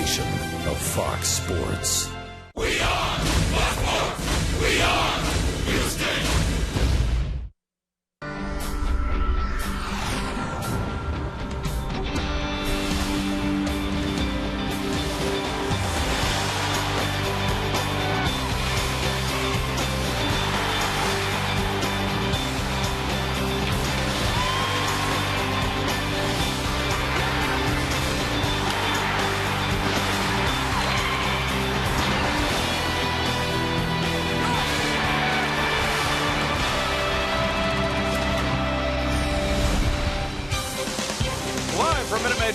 station of Fox Sports. We are Fox Sports. We are Houston.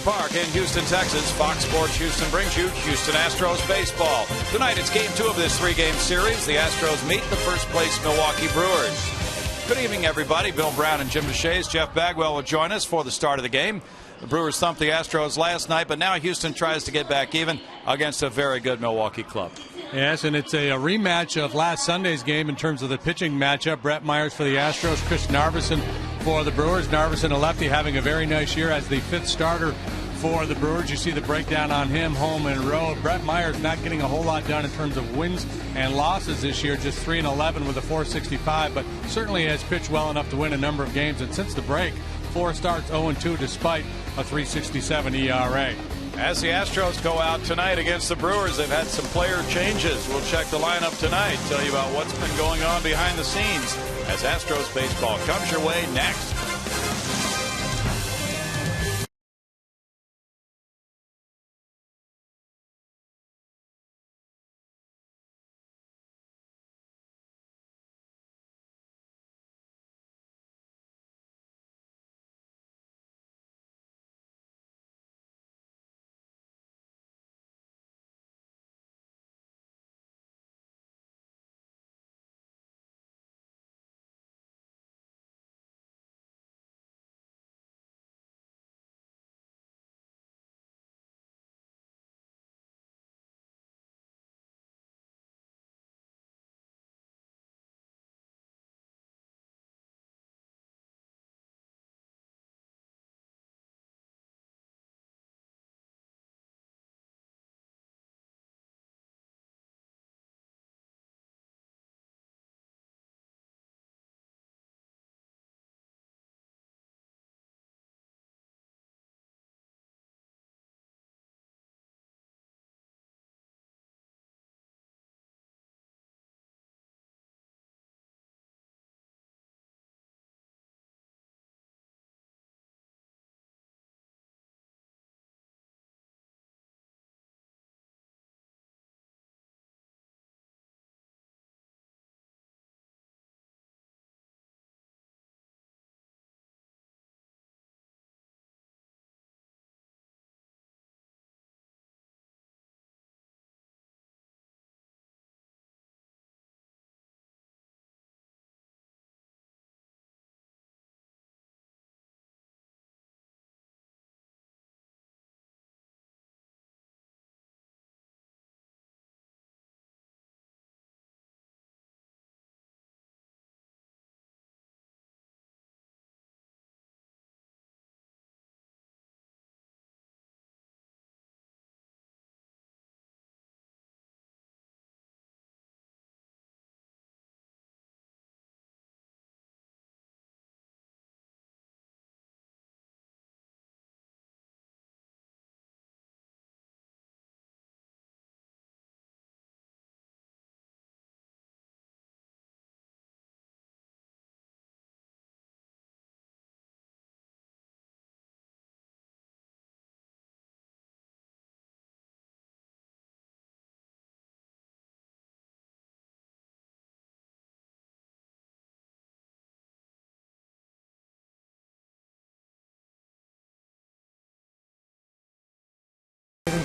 Park in Houston, Texas. Fox Sports Houston brings you Houston Astros baseball. Tonight it's game 2 of this 3-game series. The Astros meet the first-place Milwaukee Brewers. Good evening, everybody. Bill Brown and Jim DeShays. Jeff Bagwell will join us for the start of the game. The Brewers thumped the Astros last night, but now Houston tries to get back even against a very good Milwaukee club. Yes, and it's a rematch of last Sunday's game in terms of the pitching matchup. Brett Myers for the Astros, Chris Narveson for the Brewers. Narveson, a lefty, having a very nice year as the 5th starter for the Brewers. You see the breakdown on him, home and road. Brett Myers not getting a whole lot done in terms of wins and losses this year, just 3-11 with a 4.65, but certainly has pitched well enough to win a number of games. And since the break, 4 starts, 0-2, despite a 3.67 ERA. As the Astros go out tonight against the Brewers, they've had some player changes. We'll check the lineup tonight, tell you about what's been going on behind the scenes as Astros baseball comes your way next.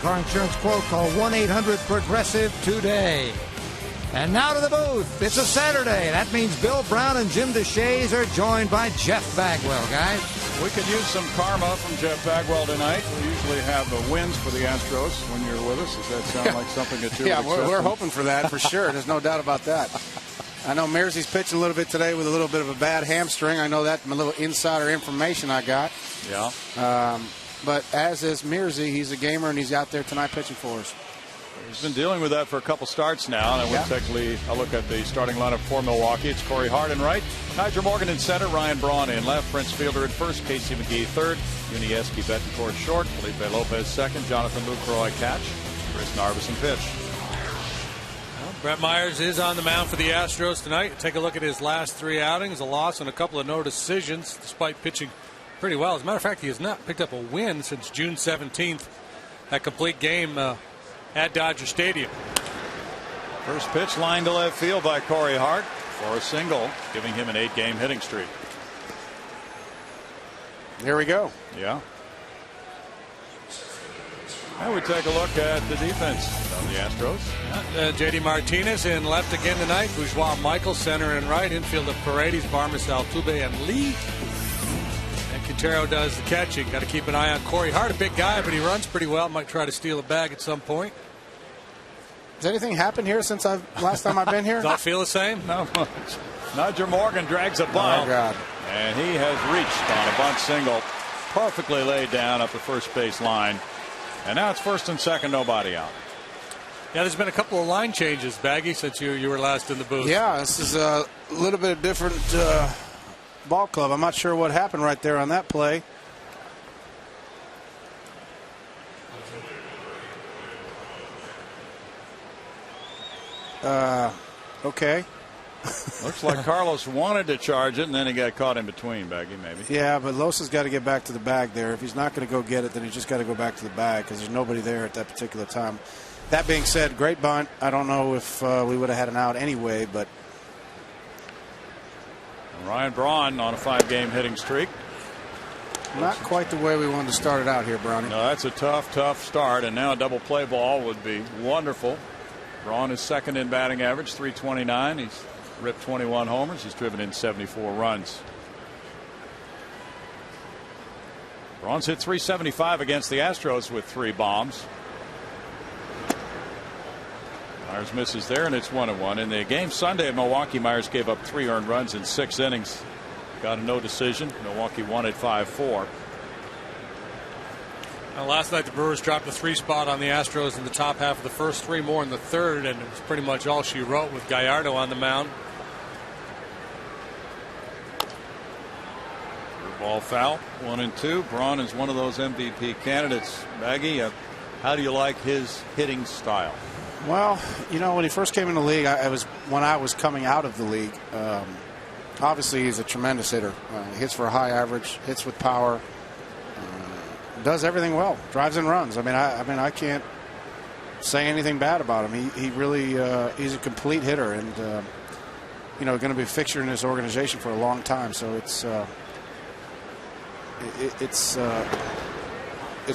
Car insurance quote, call 1-800-PROGRESSIVE today. And now to the booth. It's a Saturday. That means Bill Brown and Jim DeShays are joined by Jeff Bagwell, guys. We could use some karma from Jeff Bagwell tonight. We usually have the wins for the Astros when you're with us. Does that sound like something that you Yeah, would accept? we're hoping for that for sure. There's no doubt about that. I know Mersey's pitching a little bit today with a little bit of a bad hamstring. I know that from a little insider information I got. Yeah. but as is Mearsy, he's a gamer, and he's out there tonight pitching for us. He's been dealing with that for a couple starts now, and we'll take a look at the starting lineup for Milwaukee. It's Corey Hart in right, Niger Morgan in center, Ryan Braun in left, Prince Fielder at first, Casey McGee third, Unieski Betancourt short, Felipe Lopez second, Jonathan Lucroy catch, Chris Narveson pitch. Well, Brett Myers is on the mound for the Astros tonight. Take a look at his last 3 outings, a loss and a couple of no decisions, despite pitching pretty well. As a matter of fact, he has not picked up a win since June 17th, that complete game at Dodger Stadium. First pitch lined to left field by Corey Hart for a single, giving him an 8-game hitting streak. Here we go. Yeah. And we take a look at the defense of the Astros. J.D. Martinez in left again tonight. Bourgeois Michael center and right. Infield of Paredes, Barmes, Altuve, and Lee. And Quintero does the catching. Got to keep an eye on Corey Hart. A big guy, but he runs pretty well. Might try to steal a bag at some point. Has anything happened here since last time I've been here? Does that feel the same? No. Niger Morgan drags a bunt. Oh, God. And he has reached on a bunt single. Perfectly laid down up the first base line. And now it's first and second, nobody out. Yeah, there's been a couple of line changes, Baggy, since you were last in the booth. Yeah, this is a little bit different ball club. I'm not sure what happened right there on that play. Okay. Looks like Carlos wanted to charge it, and then he got caught in between, Baggy, maybe. Yeah, but Losa's got to get back to the bag there. If he's not going to go get it, then he's just got to go back to the bag because there's nobody there at that particular time. That being said, great bunt. I don't know if we would have had an out anyway, but. Ryan Braun on a 5-game hitting streak. Not quite the way we wanted to start it out here, Brownie. No, that's a tough start, and now a double play ball would be wonderful. Braun is second in batting average, .329. He's ripped 21 homers. He's driven in 74 runs. Braun's hit .375 against the Astros with 3 bombs. Myers misses there, and it's 1-1. In the game Sunday at Milwaukee, Myers gave up 3 earned runs in 6 innings. Got a no decision. Milwaukee won at 5-4. Last night the Brewers dropped the 3 spot on the Astros in the top half of the first, 3 more in the third, and it was pretty much all she wrote with Gallardo on the mound. Ball foul, 1-2. Braun is one of those MVP candidates. Baggy, how do you like his hitting style? Well, you know, when he first came in the league, when I was coming out of the league. Obviously, he's a tremendous hitter. Hits for a high average, hits with power. Does everything well, drives and runs. I mean, I can't say anything bad about him. He really he's a complete hitter, and you know, going to be a fixture in this organization for a long time. So it's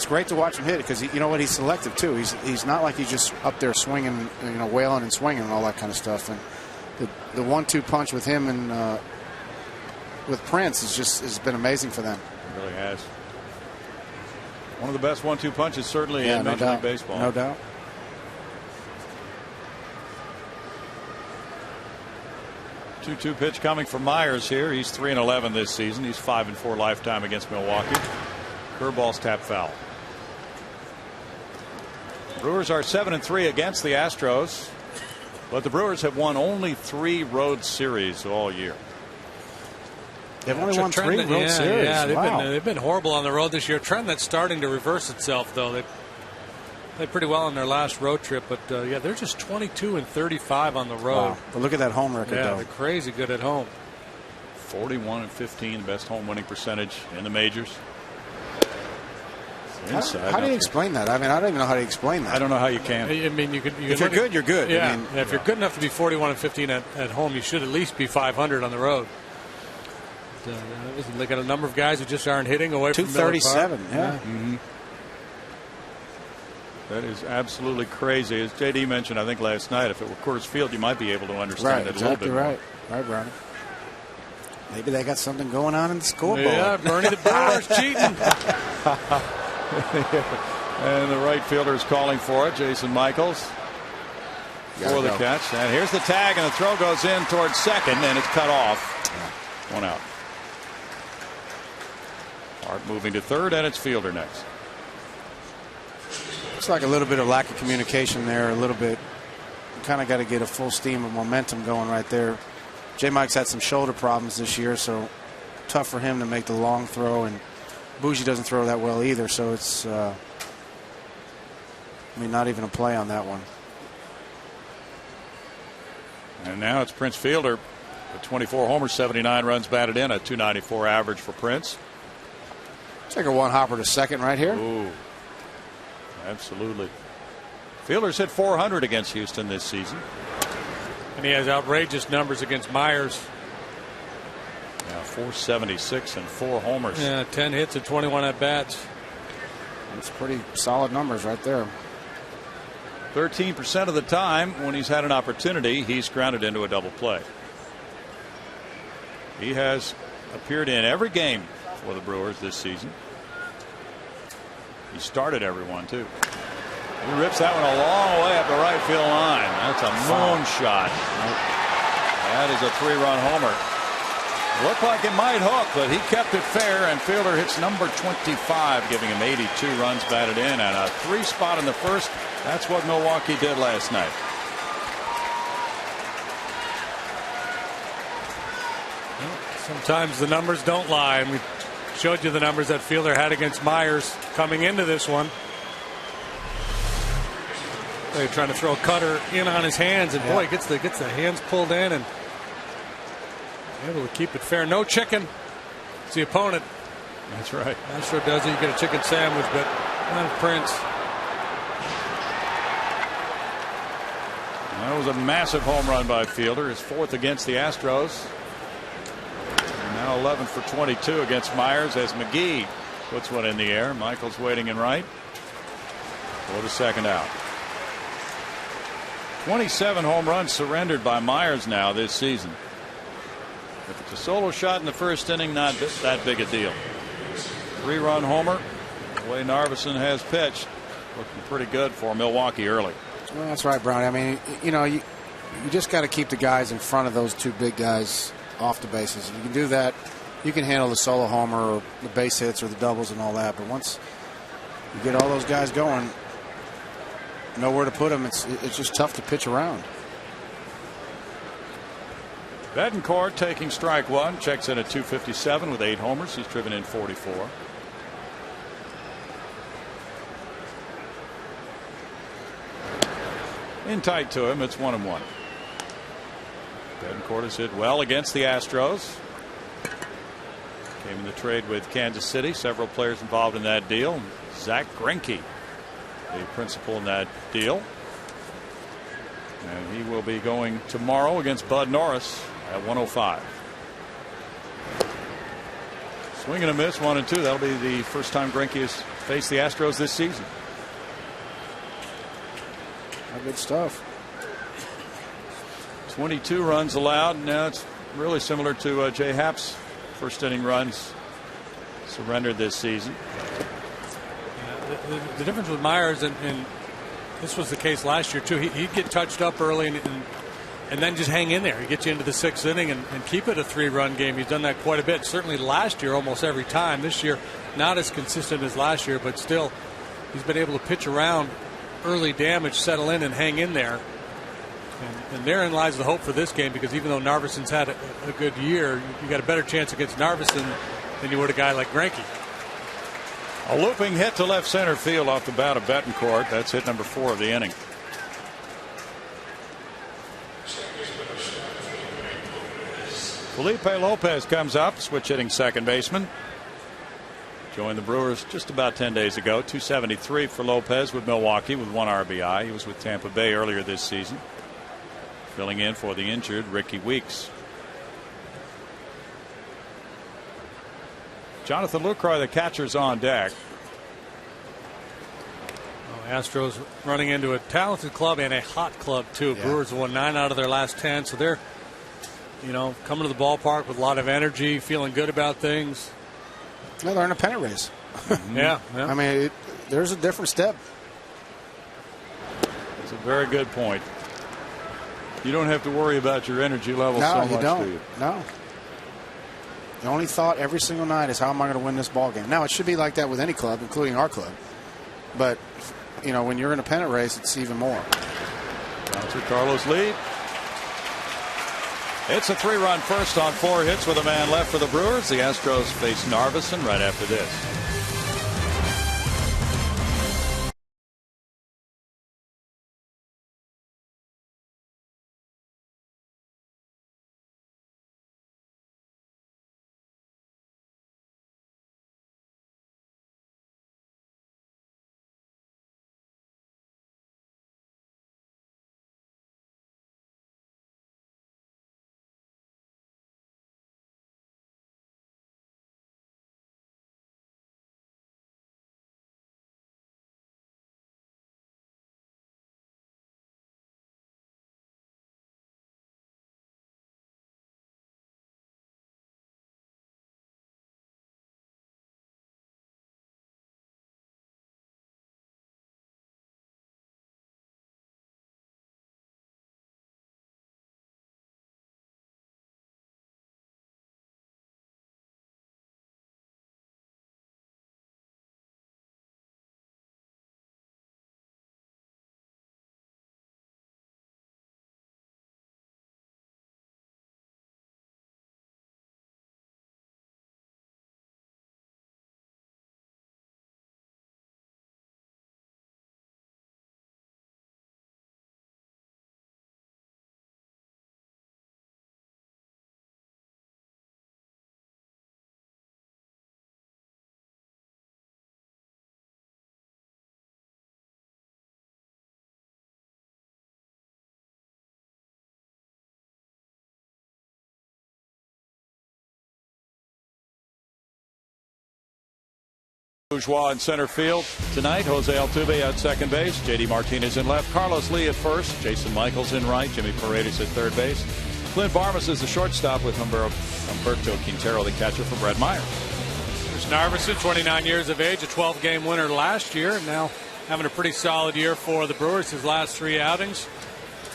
great to watch him hit because you know what, he's selective too. He's not like he's just up there swinging, you know, wailing and swinging and all that kind of stuff. And the 1-2 punch with him and with Prince has been amazing for them. It really has. One of the best 1-2 punches certainly in Major League Baseball. No doubt. Two pitch coming from Myers here. He's 3-11 this season. He's 5-4 lifetime against Milwaukee. Curveball's tapped foul. Brewers are 7-3 against the Astros, but the Brewers have won only 3 road series all year. They've only won 3 road series. Yeah, wow. they've been horrible on the road this year. Trend that's starting to reverse itself, though. They played pretty well on their last road trip, but yeah, they're just 22-35 on the road. Wow. But look at that home record, though. They're crazy good at home. 41-15, best home winning percentage in the majors. How do you explain that? I mean, I don't even know how to explain that. I don't know how you can. I mean, you if you're good, you're good. Yeah, I mean, if you're good enough to be 41-15 at home, you should at least be 500 on the road. They got a number of guys who just aren't hitting away from 237. Yeah. Mm-hmm. That is absolutely crazy. As JD mentioned, I think last night, if it were Coors Field, you might be able to understand it a little bit. Right, Brownie. Maybe they got something going on in the scoreboard. Yeah, Bernie the Brewers cheating. And the right fielder is calling for it, Jason Michaels, for the catch. And here's the tag, and the throw goes in towards second, and it's cut off. 1 out. Hart moving to third, and it's Fielder next. Looks like a little bit of lack of communication there. A little bit. Kind of got to get a full steam of momentum going right there. J. Mike's had some shoulder problems this year, so tough for him to make the long throw, and Bougie doesn't throw that well either, so it's not even a play on that one. And now it's Prince Fielder with 24 homers, 79 runs batted in, a .294 average for Prince. Take a one hopper to second right here. Ooh, absolutely. Fielder's hit .400 against Houston this season. And he has outrageous numbers against Myers. Yeah, .476 and 4 homers. Yeah, 10 hits and 21 at bats. That's pretty solid numbers right there. 13% of the time when he's had an opportunity, he's grounded into a double play. He has appeared in every game for the Brewers this season. He started every one, too. He rips that one a long way up the right field line. That's a moonshot. That is a 3-run homer. Looked like it might hook, but he kept it fair, and Fielder hits number 25, giving him 82 runs batted in and a 3 spot in the first. That's what Milwaukee did last night. Sometimes the numbers don't lie, and we showed you the numbers that Fielder had against Myers coming into this one. They're trying to throw a cutter in on his hands, and boy, gets the hands pulled in and able to keep it fair. No chicken. It's the opponent. That's right. That sure does it. You get a chicken sandwich, but not Prince. That was a massive home run by Fielder. His 4th against the Astros. And now 11 for 22 against Myers as McGee puts one in the air. Michael's waiting in right for the second out. 27 home runs surrendered by Myers now this season. If it's a solo shot in the first inning, not that big a deal. 3-run homer. The way Narveson has pitched, looking pretty good for Milwaukee early. Well, that's right, Brownie. I mean, you just got to keep the guys in front of those 2 big guys off the bases. If you can do that, you can handle the solo homer or the base hits or the doubles and all that. But once you get all those guys going, nowhere to put them, it's just tough to pitch around. Betancourt taking strike 1, checks in at .257 with 8 homers. He's driven in 44. In tight to him, it's 1-1. Betancourt has hit well against the Astros. Came in the trade with Kansas City. Several players involved in that deal. Zach Greinke, the principal in that deal. And he will be going tomorrow against Bud Norris at 105. Swing and a miss, 1-2. That'll be the first time Greinke has faced the Astros this season. Good stuff. 22 runs allowed. Now it's really similar to Jay Happ's first inning runs surrendered this season. The difference with Myers, and this was the case last year too, he'd get touched up early and then just hang in there. He gets you into the 6th inning and keep it a 3-run game. He's done that quite a bit. Certainly last year, almost every time. This year, not as consistent as last year, but still, he's been able to pitch around early damage, settle in, and hang in there. And therein lies the hope for this game, because even though Narveson's had a good year, you got a better chance against Narveson than you would a guy like Greinke. A looping hit to left center field off the bat of Betancourt. That's hit number 4 of the inning. Felipe Lopez comes up, switch hitting second baseman. Joined the Brewers just about 10 days ago. .273 for Lopez with Milwaukee with 1 RBI. He was with Tampa Bay earlier this season, filling in for the injured Ricky Weeks. Jonathan Lucroy, the catcher's on deck. Astros running into a talented club and a hot club too. Yeah. Brewers won 9 out of their last 10, so they're, coming to the ballpark with a lot of energy, feeling good about things. No, they're in a pennant race. Yeah. I mean, there's a different step. That's a very good point. You don't have to worry about your energy level so much, you don't. do you? No. The only thought every single night is, how am I going to win this ball game? Now, it should be like that with any club, including our club. But you know, when you're in a pennant race, it's even more. Bouncer Carlos lead. It's a 3-run first on 4 hits with a man left for the Brewers. The Astros face Narveson right after this. Bourgeois in center field tonight. Jose Altuve at second base. J.D. Martinez in left. Carlos Lee at first. Jason Michaels in right. Jimmy Paredes at third base. Clint BARMES is the shortstop with Humberto Quintero, the catcher for Brett Myers. There's Narveson, 29 years of age, a 12-game winner last year, and now having a pretty solid year for the Brewers. His last 3 outings,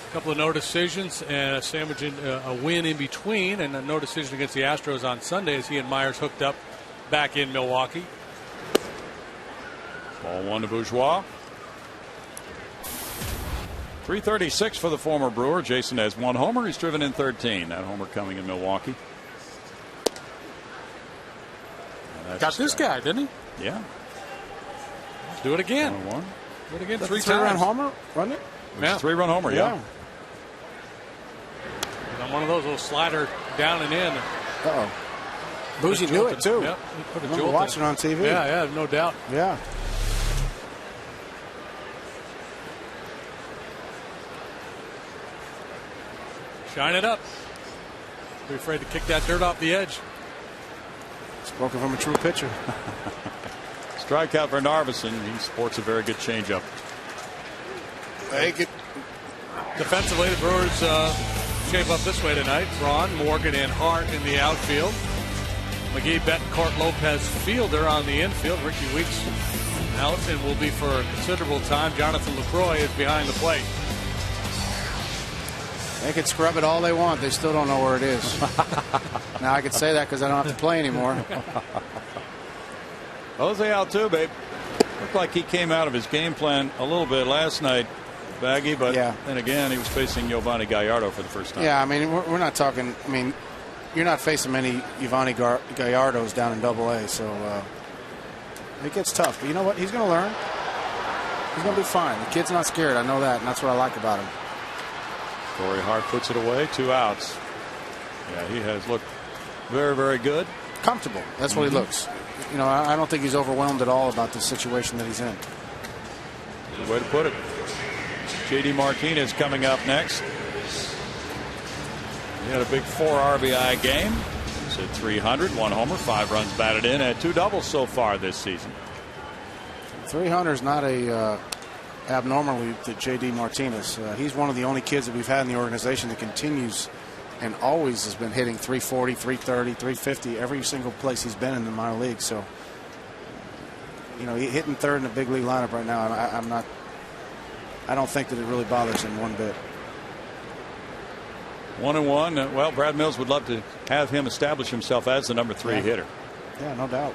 a couple of no decisions and a win in between, and a no decision against the Astros on Sunday as he and Myers hooked up back in Milwaukee. Ball 1 to Bourgeois. 336 for the former Brewer. Jason has 1 homer. He's driven in 13. That homer coming in Milwaukee. Got this guy, didn't he? Yeah. Let's do it again. 1-1. Do it again. That's 3 a 3-run times. homer, wasn't it? Yeah. 3-run homer, yeah. And on one of those little slider down and in. Uh-oh. Bougie knew it, too. Yep. I remember watching on TV. Yeah, no doubt. Yeah. Shine it up. Be afraid to kick that dirt off the edge. Spoken from a true pitcher. Strikeout for Narveson. He sports a very good changeup. Defensively, the Brewers shape up this way tonight. Braun, Morgan, and Hart in the outfield. McGee, Betancourt, Lopez, Fielder on the infield. Ricky Weeks out and will be for a considerable time. Jonathan LUCROY is behind the plate. They can scrub it all they want. They still don't know where it is. Now I can say that because I don't have to play anymore. Jose Altuve looked like he came out of his game plan a little bit last night, Baggy, but then again he was facing Giovanni Gallardo for the first time. Yeah, I mean we're not talking. I mean you're not facing many Giovanni Gallardos down in AA, so it gets tough. But you know what? He's going to learn. He's going to be fine. The kid's not scared. I know that, and that's what I like about him. Corey Hart puts it away. 2 outs. Yeah, he has looked very, very good. Comfortable. That's what he looks. You know, I don't think he's overwhelmed at all about the situation that he's in. Good way to put it. J.D. Martinez coming up next. He had a big 4 RBI game. He's hit 300, 1 homer, 5 runs batted in, and 2 doubles so far this season. 300 is not a abnormally to J.D. Martinez. He's one of the only kids that we've had in the organization that continues and always has been hitting 340, 330, 350 every single place he's been in the minor league. So, you know, hitting third in the big league lineup right now, I don't think that it really bothers him one bit. 1-1. Well, Brad Mills would love to have him establish himself as the number 3 hitter. Yeah, no doubt.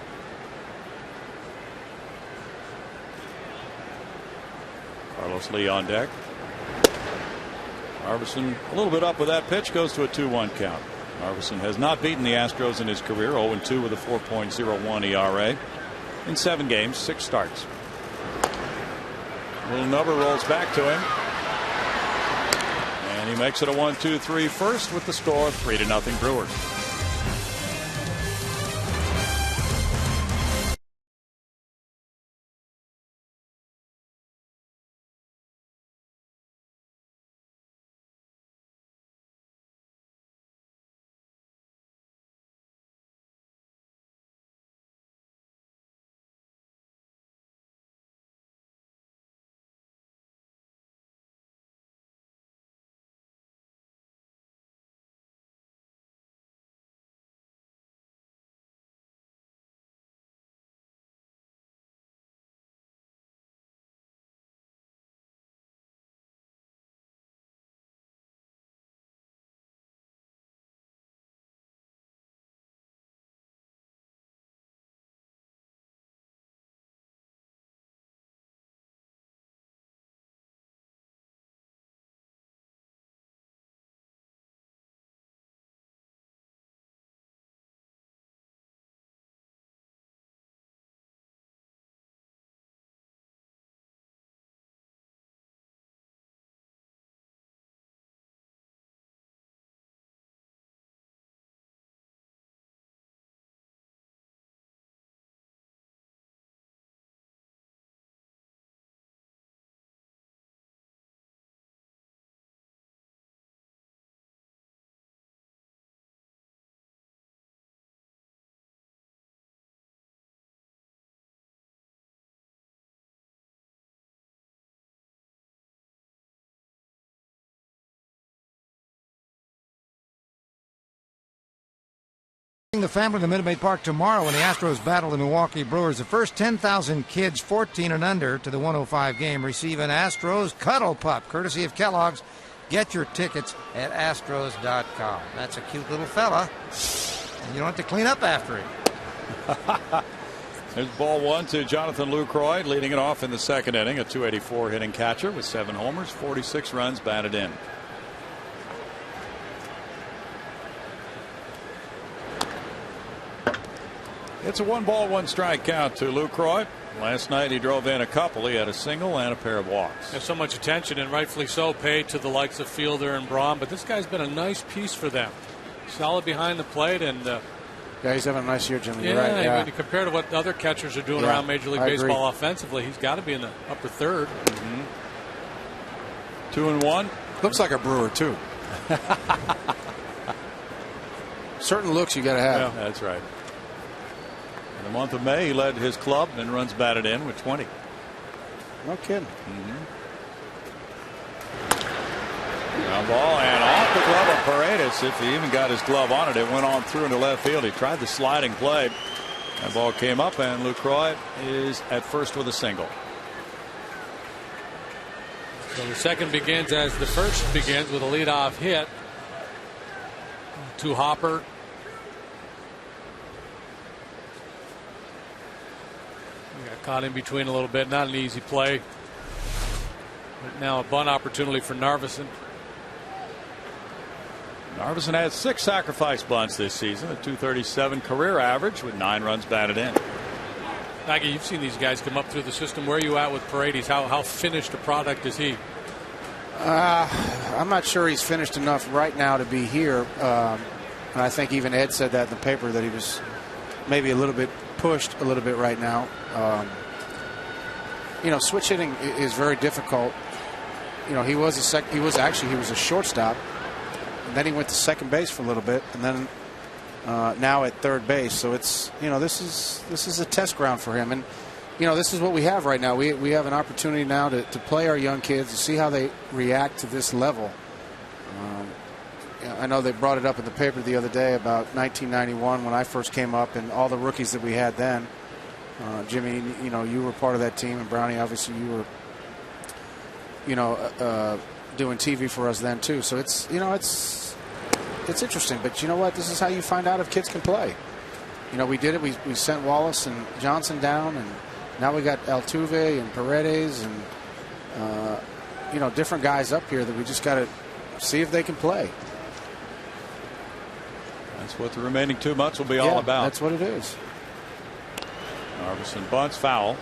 Carlos Lee on deck. Narveson a little bit up with that pitch, goes to a 2-1 count. Narveson has not beaten the Astros in his career, 0-2 with a 4.01 ERA in 7 games, 6 starts. Little Nubber rolls back to him, and he makes it a 1-2-3 first with the score 3-0 Brewers. The family to Minute Maid Park tomorrow when the Astros battle the Milwaukee Brewers. The first 10,000 kids 14 and under to the 105 game receive an Astros Cuddle Pup, courtesy of Kellogg's. Get your tickets at Astros.com. That's a cute little fella, and you don't have to clean up after him. There's ball 1 to Jonathan Lucroy, leading it off in the 2nd inning. A .284 hitting catcher with 7 homers, 46 runs batted in. It's a 1-ball-1-strike count to Lucroy. Last night he drove in a couple. He had a single and a pair of walks. There's so much attention, and rightfully so, paid to the likes of Fielder and Braun, but this guy's been a nice piece for them. Solid behind the plate, and yeah, he's having a nice year, Jimmy. Yeah, You're right. Yeah. Compared to what other catchers are doing around Major League Baseball offensively, he's got to be in the upper third. 2-1. Looks like a Brewer too. Certain looks you got to have. Yeah, that's right. In the month of May, he led his club in runs batted in with 20. No kidding. Ground ball and off the glove of Paredes. If he even got his glove on it, it went on through into left field. He tried the sliding play. That ball came up, and Lucroy is at first with a single. So the second begins as the first begins with a leadoff hit to Hopper. Got caught in between a little bit. Not an easy play. But now a bunt opportunity for Narveson. Narveson had 6 sacrifice bunts this season, a .237 career average with 9 runs batted in. Maggie, you've seen these guys come up through the system. Where are you at with Paredes? How finished a product is he? I'm not sure he's finished enough right now to be here. And I think even Ed said that in the paper, that he was maybe a little bit pushed a little bit right now. Switch hitting is very difficult. He was a shortstop, and then he went to second base for a little bit, and then now at third base. So it's this is a test ground for him, and this is what we have right now. We have an opportunity now to play our young kids, to see how they react to this level. I know they brought it up in the paper the other day about 1991 when I first came up and all the rookies that we had then. Jimmy, you were part of that team, and Brownie, obviously, you were, doing TV for us then too. So it's interesting. But you know what? This is how you find out if kids can play. We did it. We sent Wallace and Johnson down, and now we got Altuve and Paredes, and different guys up here that we just got to see if they can play. That's what the remaining 2 months will be all about. That's what it is. Narveson bunts, foul.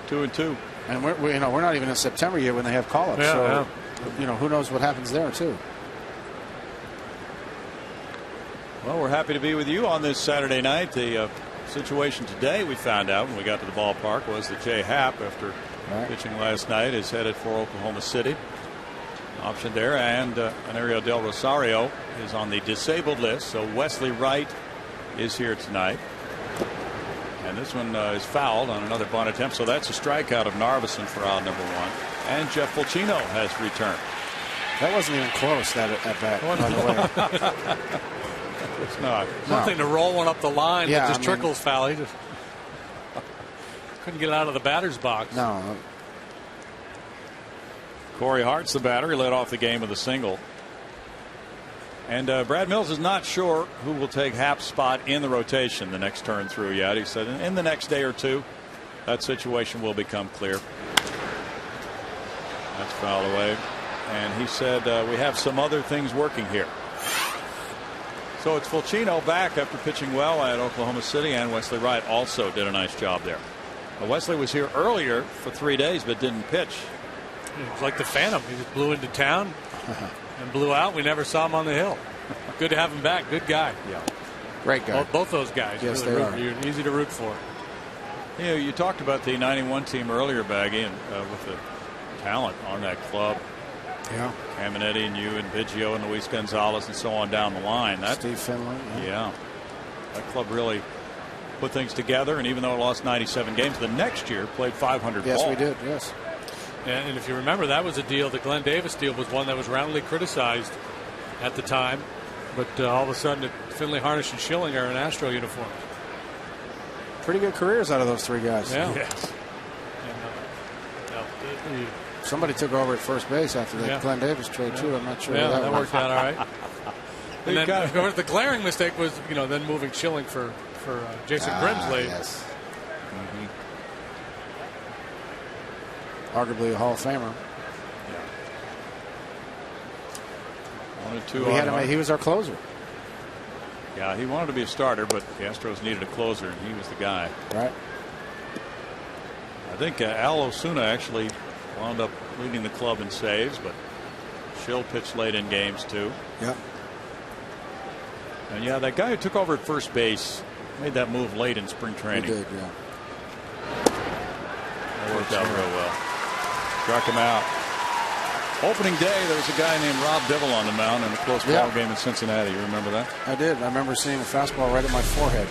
2-2. And we're not even in September yet when they have call-ups. So who knows what happens there too. Well, we're happy to be with you on this Saturday night. The situation today, we found out when we got to the ballpark, was that Jay Happ, after pitching last night, is headed for Oklahoma City. Option there, and Anario Del Rosario is on the disabled list. So Wesley Wright is here tonight. And this one is fouled on another bunt attempt. So that's a strikeout of Narveson for out number 1. And Jeff Fulcino has returned. That wasn't even close, that at bat, by the way. It's not. Something to roll one up the line that just trickles foul. He just couldn't get out of the batter's box. No. Corey Hart's the batter. He led off the game with a single. And Brad Mills is not sure who will take Happ's spot in the rotation the next turn through yet. He said in the next day or two, that situation will become clear. That's fouled away. And he said we have some other things working here. So it's Fulcino back after pitching well at Oklahoma City, and Wesley Wright also did a nice job there. Wesley was here earlier for 3 days but didn't pitch. It was like the Phantom. He just blew into town and blew out. We never saw him on the hill. Good to have him back. Good guy. Yeah. Great guy. Both those guys. Yes, really they are. You're easy to root for. You talked about the 91 team earlier, Baggy, and with the talent on that club. Yeah. Caminetti and you and Biggio and Luis Gonzalez and so on down the line. Steve Finley. Yeah. That club really put things together, and even though it lost 97 games, the next year played 500 Yes, ball. we did. Yes. And if you remember, that was a deal. The Glenn Davis deal was one that was roundly criticized at the time. But all of a sudden, Finley, Harnish, and Schilling are in Astro uniforms. Pretty good careers out of those 3 guys. Yeah. Yes. Somebody took over at first base after that Glenn Davis trade too. I'm not sure. Yeah, that worked worked out all right. And then, of course, the glaring mistake was, then moving Schilling for Jason Grimsley. Yes. Arguably a Hall of Famer. We had him. He was our closer. Yeah, he wanted to be a starter, but the Astros needed a closer, and he was the guy. Right. I think Al Osuna actually wound up leading the club in saves, but Schill pitched late in games too. Yeah. And that guy who took over at first base made that move late in spring training. He did, yeah. It worked out real well. Struck him out. Opening day, there was a guy named Rob Dibble on the mound in a close ball game in Cincinnati. You remember that? I did. I remember seeing a fastball right at my forehead.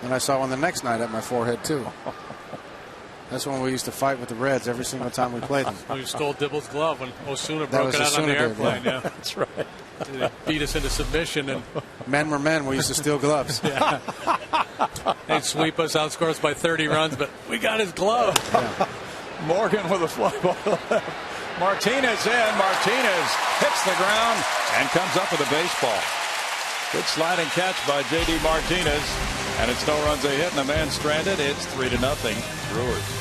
And I saw one the next night at my forehead too. That's when we used to fight with the Reds every single time we played them. We stole Dibble's glove when Osuna broke it out on the airplane. Yeah. That's right. They beat us into submission, and men were men. We used to steal gloves. Yeah. They'd sweep us, outscore us by 30 runs, but we got his glove. Yeah. Morgan with a fly ball left. Martinez in. Martinez hits the ground and comes up with a baseball. Good sliding catch by J.D. Martinez. And it's no runs a hit and a man stranded. It's 3-0 Brewers.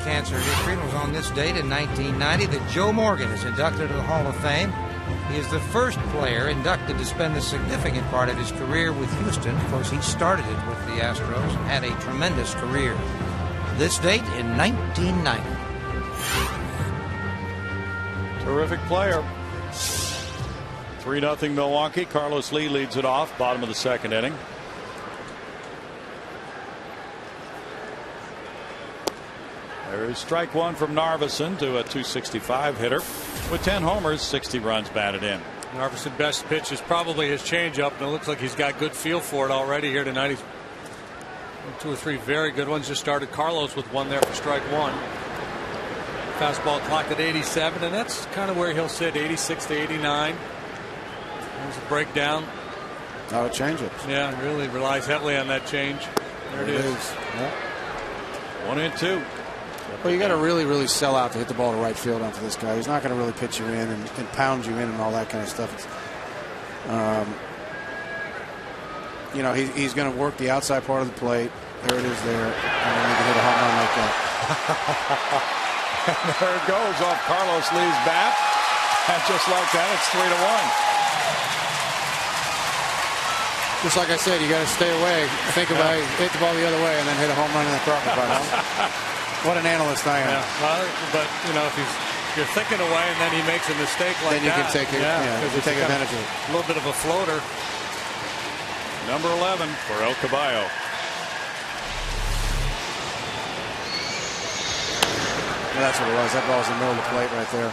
cancer history. It was on this date in 1990 that Joe Morgan is inducted to the Hall of Fame. He is the first player inducted to spend a significant part of his career with Houston. Of course, he started it with the Astros, had a tremendous career. This date in 1990. Terrific player. 3-0 Milwaukee. Carlos Lee leads it off, bottom of the second inning. There's strike one from Narveson to a .265 hitter. With 10 homers, 60 runs batted in. Narveson's best pitch is probably his changeup, and it looks like he's got good feel for it already here tonight. He's 2 or 3 very good ones. Just started Carlos with one there for strike one. Fastball clocked at 87, and that's kind of where he'll sit, 86 to 89. There's a breakdown. Not a changeup. Yeah, really relies heavily on that change. There it is. Yeah. 1-2. Well, you got to really sell out to hit the ball to right field onto this guy. He's not going to really pitch you in and pound you in and all that kind of stuff. He's going to work the outside part of the plate. There it is there. And then you can hit a home run like that. There it goes off Carlos Lee's bat. And just like that, it's 3-1. Just like I said, you got to stay away. Think about it, hit the ball the other way, and then hit a home run in the carpet box. What an analyst I am. Yeah, well, but if you're thinking away and then he makes a mistake like then you that, can take it. Yeah, you take advantage of it. A little bit of a floater. Number 11 for El Caballo. Well, that's what it was. That ball was in the middle of the plate right there.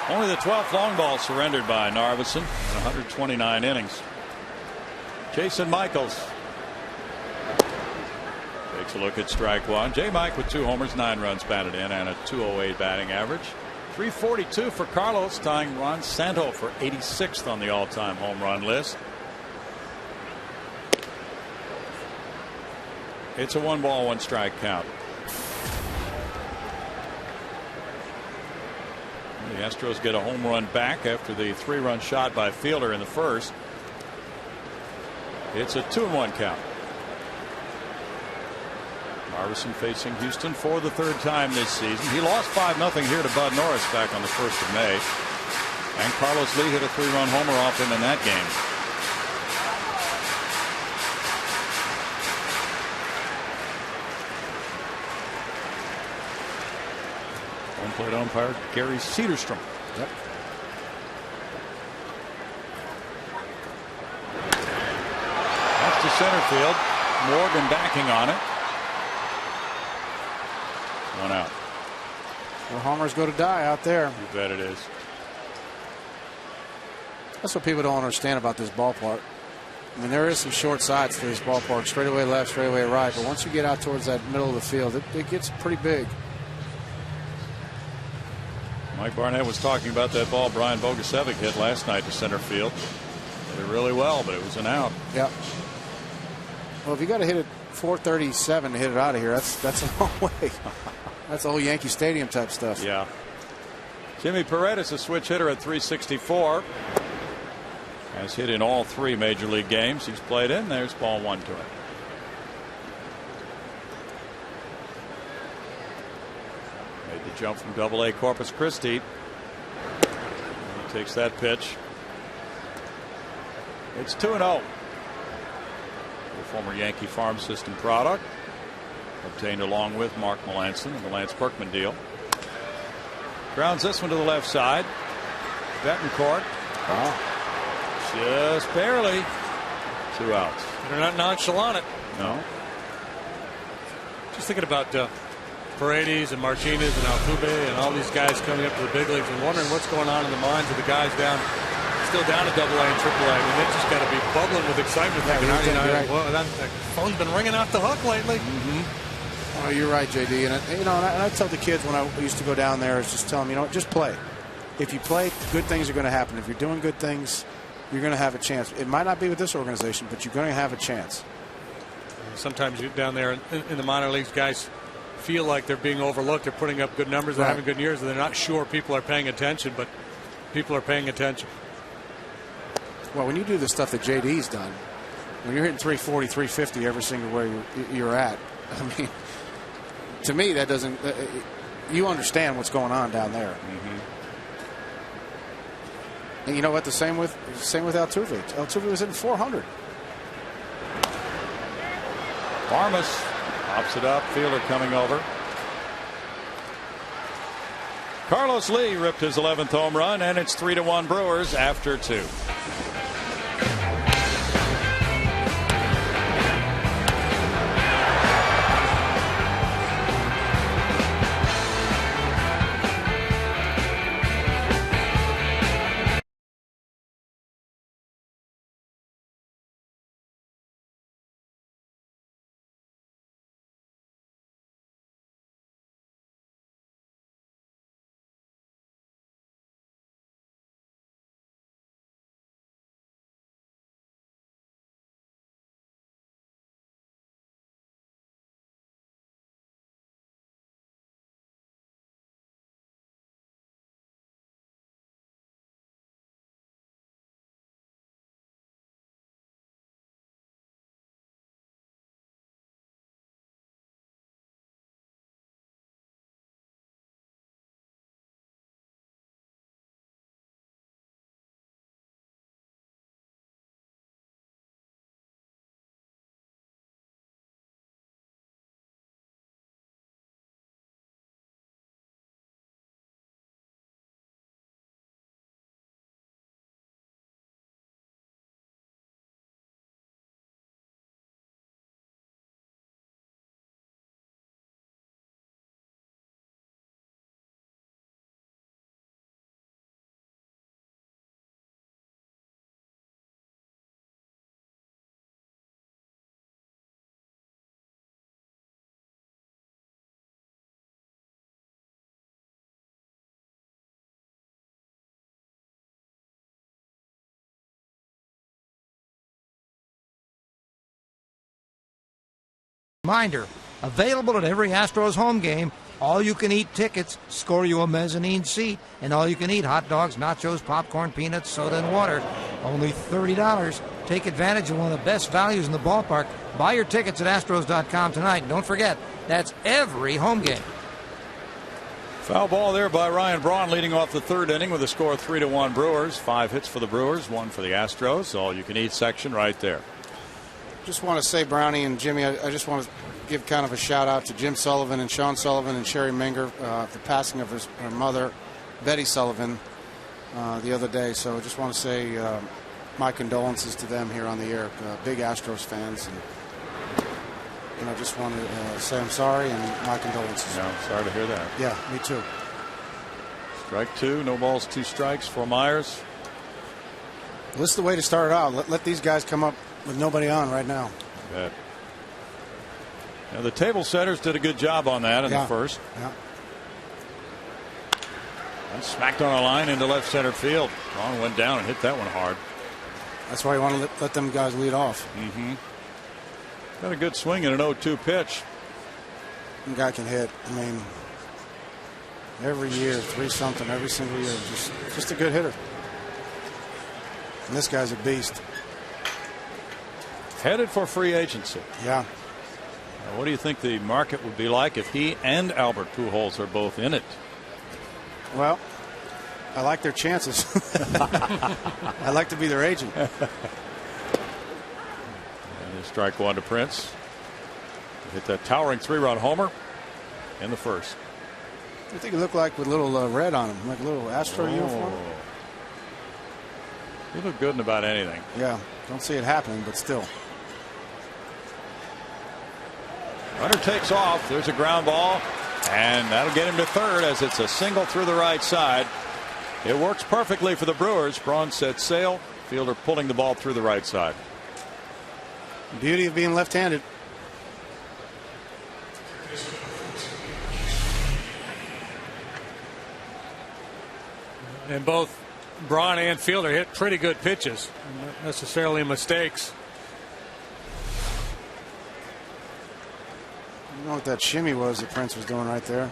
Only the 12th long ball surrendered by Narveson in 129 innings. Jason Michaels takes a look at strike one. J. Mike with 2 homers, 9 runs batted in, and a .208 batting average. 342 for Carlos, tying Ron Santo for 86th on the all-time home run list. It's a 1-ball, 1-strike count. The Astros get a home run back after the 3-run shot by Fielder in the first. It's a 2-1 count. Narveson facing Houston for the 3rd time this season. He lost 5-0 here to Bud Norris back on the 1st of May. And Carlos Lee hit a 3-run homer off him in that game. Plate umpire Gary Cederstrom. Yep. That's to center field. Morgan backing on it. 1 out. Well, homers go to die out there. You bet it is. That's what people don't understand about this ballpark. I mean, there is some short sides to this ballpark. Straightaway left, straightaway right. But once you get out towards that middle of the field, it gets pretty big. Mike Barnett was talking about that ball Brian Bogusevic hit last night to center field. Did it really well, but it was an out. Yeah. Well, if you got to hit it 437 to hit it out of here, that's a long way. That's old Yankee Stadium type stuff. Yeah. Jimmy Paredes, a switch hitter at 364. Has hit in all 3 major league games he's played in. There's ball 1 to him. Jump from Double-A Corpus Christi. He takes that pitch. It's 2-0. The former Yankee farm system product, obtained along with Mark Melanson in the Lance Berkman deal. Grounds this one to the left side. Betancourt. Just barely. 2 outs. They're not nonchalant it. No. Just thinking about Paredes and Martinez and Altuve and all these guys coming up to the big leagues and wondering what's going on in the minds of the guys still down at Double-A and Triple-A. I mean, they just got to be bubbling with excitement. Right. Well, that phone's been ringing off the hook lately. Oh, you're right, JD. And I tell the kids when I used to go down there, is just tell them, just play. If you play, good things are going to happen. If you're doing good things, you're going to have a chance. It might not be with this organization, but you're going to have a chance. Sometimes you're down there in the minor leagues, guys feel like they're being overlooked. They're putting up good numbers. They're having good years, and they're not sure people are paying attention, but people are paying attention. Well, when you do the stuff that JD's done, when you're hitting 340, 350 every single way you're at, I mean, to me that doesn't. You understand what's going on down there. And you know what? The same with Altuve. Altuve was hitting 400. BARMES pops it up. Fielder coming over. Carlos Lee ripped his 11th home run, and it's 3-1 Brewers after 2. Reminder, available at every Astros home game. All-you-can-eat tickets score you a mezzanine seat, and all-you-can-eat hot dogs, nachos, popcorn, peanuts, soda, and water. Only $30. Take advantage of one of the best values in the ballpark. Buy your tickets at Astros.com tonight. Don't forget, that's every home game. Foul ball there by Ryan Braun, leading off the 3rd inning with a score of 3-1 Brewers. 5 hits for the Brewers, 1 for the Astros. All-you-can-eat section right there. Just want to say, Brownie and Jimmy, I just want to give kind of a shout out to Jim Sullivan and Sean Sullivan and Sherry Menger for the passing of her mother, Betty Sullivan, the other day. So I just want to say my condolences to them here on the air. Big Astros fans. And I just want to say I'm sorry and my condolences. Yeah, I'm sorry to hear that. Yeah, me too. Strike 2, no balls, 2 strikes for Myers. This is the way to start it out. Let these guys come up with nobody on right now. Bet. Now the table setters did a good job on that in the first. Yeah. And smacked on a line into left center field. Braun went down and hit that one hard. That's why you want to let them guys lead off. Got a good swing and an 0-2 pitch. Some guy can hit. I mean, every year, 3-something every single year. Just a good hitter. And this guy's a beast. Headed for free agency. Yeah. Now, what do you think the market would be like if he and Albert Pujols are both in it? Well, I like their chances. I like to be their agent. And strike 1 to Prince. Hit that towering 3-run homer in the first. I think he looked like with a little red on him, like a little Astro uniform. He looked good in about anything. Yeah, don't see it happening, but still. Runner takes off. There's a ground ball, and that'll get him to third as it's a single through the right side. It works perfectly for the Brewers. Braun set sail. Fielder pulling the ball through the right side. Beauty of being left-handed. And both Braun and Fielder hit pretty good pitches, not necessarily mistakes. I don't know what that shimmy was that Prince was doing right there.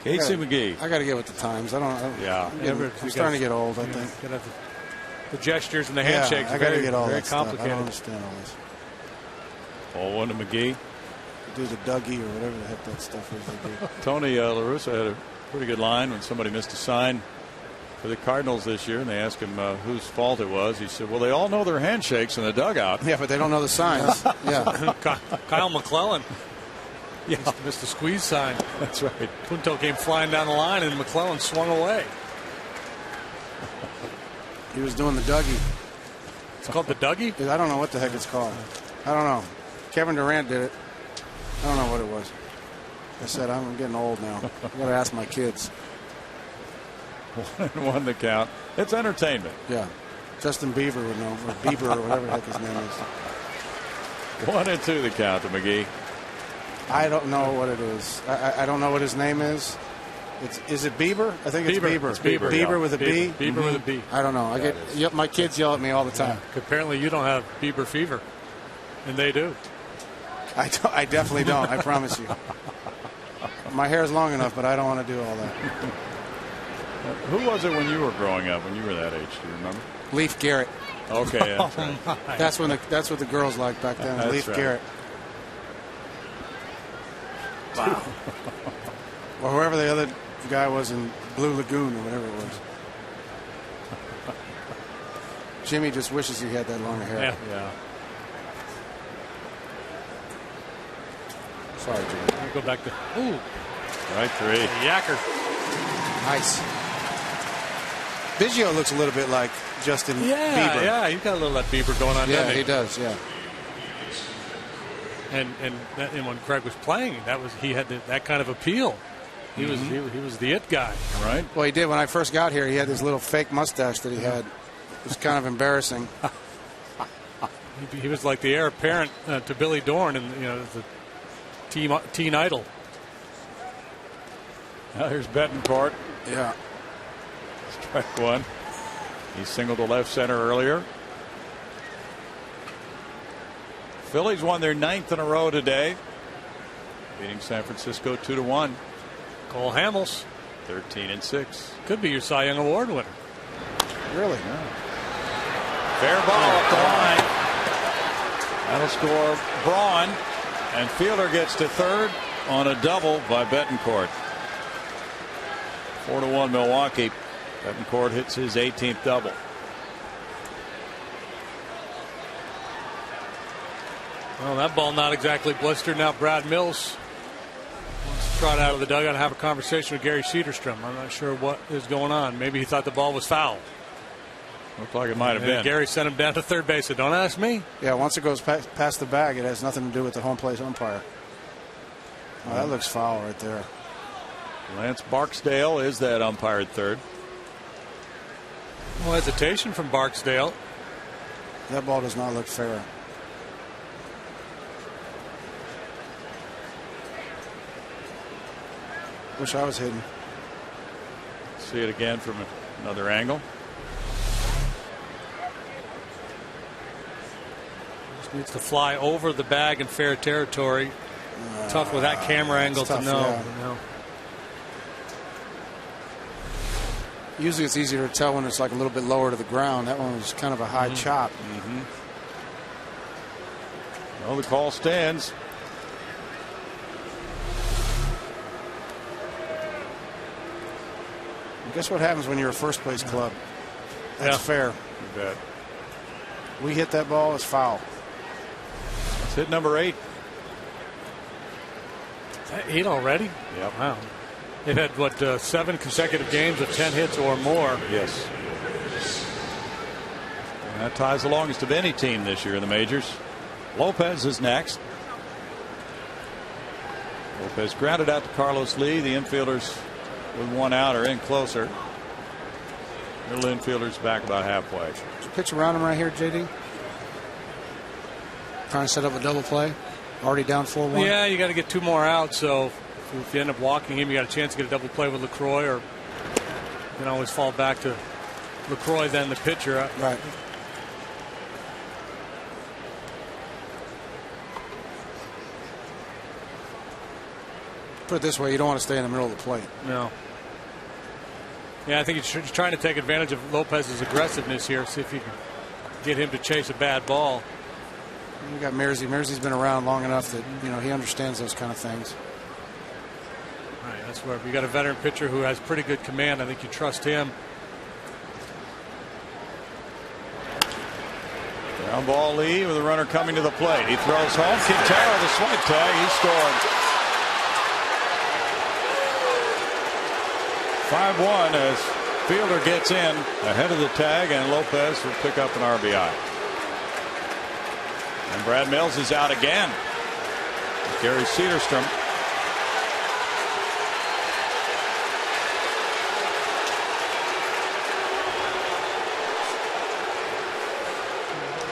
Casey McGee. I got to get with the times. Yeah. I'm starting to get old, I think. Gotta have the gestures and the handshakes. I got to get all very that complicated. stuff. I don't understand all this. Ball one to McGee. Do the Dougie or whatever the heck that stuff is they do. Tony La Russa had a pretty good line when somebody missed a sign for the Cardinals this year, and they asked him whose fault it was. He said, well, they all know their handshakes in the dugout. Yeah, but they don't know the signs. Yeah. Kyle McClellan. Yeah, missed the squeeze sign. That's right. Punto came flying down the line, and McClellan swung away. He was doing the Dougie. It's called the Dougie? I don't know what the heck it's called. I don't know. Kevin Durant did it. I don't know what it was. I said, I'm getting old now. I've got to ask my kids. 1-1 to count. It's entertainment. Yeah. Justin Bieber would know, or Bieber, or whatever the heck his name is. 1-2 the count to McGee. I don't know what it is. I don't know what his name is. Is it Bieber? I think it's Bieber. It's Bieber. Bieber with a B? Bieber with a B. I don't know. My kids yell at me all the time. Yeah. Apparently you don't have Bieber fever, and they do. I definitely don't. I promise you. My hair's long enough, but I don't want to do all that. Who was it when you were growing up, when you were that age? Do you remember? Leif Garrett. Okay, that's right. That's what the girls liked back then. That's Leif right. Garrett. Wow. Or whoever the other guy was in Blue Lagoon or whatever it was. Jimmy just wishes he had that longer hair. Yeah. Sorry, Jimmy. We go back to Right three. Yacker. Nice. Biggio looks a little bit like Justin Bieber. Yeah, he's got a little of that Bieber going on. Yeah, he does. Yeah. And when Craig was playing, he had that kind of appeal. He was the it guy. Right. Well, he did. When I first got here, he had this little fake mustache that he had. It was kind of embarrassing. He was like the heir apparent to Billy Dorn and the teen idol. Now here's Betancourt. Yeah. Strike one. He singled to left center earlier. Phillies won their 9th in a row today, beating San Francisco 2-1. Cole Hamels, 13-6. could be your Cy Young Award winner. Really? Yeah. Fair ball up the line. That'll score Braun, and Fielder gets to third on a double by Betancourt. 4-1 Milwaukee. Betancourt hits his 18th double. Well, that ball not exactly blistered. Now Brad Mills wants to trot out of the dugout and have a conversation with Gary Cedarstrom. I'm not sure what is going on. Maybe he thought the ball was foul. Looked like it might have been. Gary sent him down to third base. Said, "Don't ask me." Yeah, once it goes past the bag, it has nothing to do with the home plate umpire. Oh, that looks foul right there. Lance Barksdale is that umpire at third. No hesitation from Barksdale. That ball does not look fair. Wish I was hidden. See it again from another angle. Just needs to fly over the bag in fair territory. Tough with that camera angle to know. Yeah. Usually it's easier to tell when it's like a little bit lower to the ground. That one was kind of a high chop. Well, the call stands. And guess what happens when you're a first place club? That's fair. You bet. We hit that ball, it's foul. It's hit number 8. Is that 8 already? Yep. Wow. They've had, 7 consecutive games of 10 hits or more. Yes. And that ties the longest of any team this year in the majors. Lopez is next. Lopez grounded out to Carlos Lee. The infielders with 1 out are in closer. Middle infielders back about halfway. Did you pitch around him right here, JD? Trying to set up a double play. Already down 4-1. Yeah, you got to get 2 more out. So if you end up walking him, you got a chance to get a double play with LUCROY, or you can always fall back to LUCROY, then the pitcher. Right. Put it this way, you don't want to stay in the middle of the plate. No. Yeah, I think he's trying to take advantage of Lopez's aggressiveness here, see if he can get him to chase a bad ball. You got Mersey. Mersey's been around long enough that he understands those kind of things. All right, that's where you got a veteran pitcher who has pretty good command. I think you trust him. Ground ball Lee with a runner coming to the plate. He throws home. Quintero, the swipe tag. He scored. 5-1 as Fielder gets in ahead of the tag, and Lopez will pick up an RBI. And Brad Mills is out again. Gary Cedarstrom.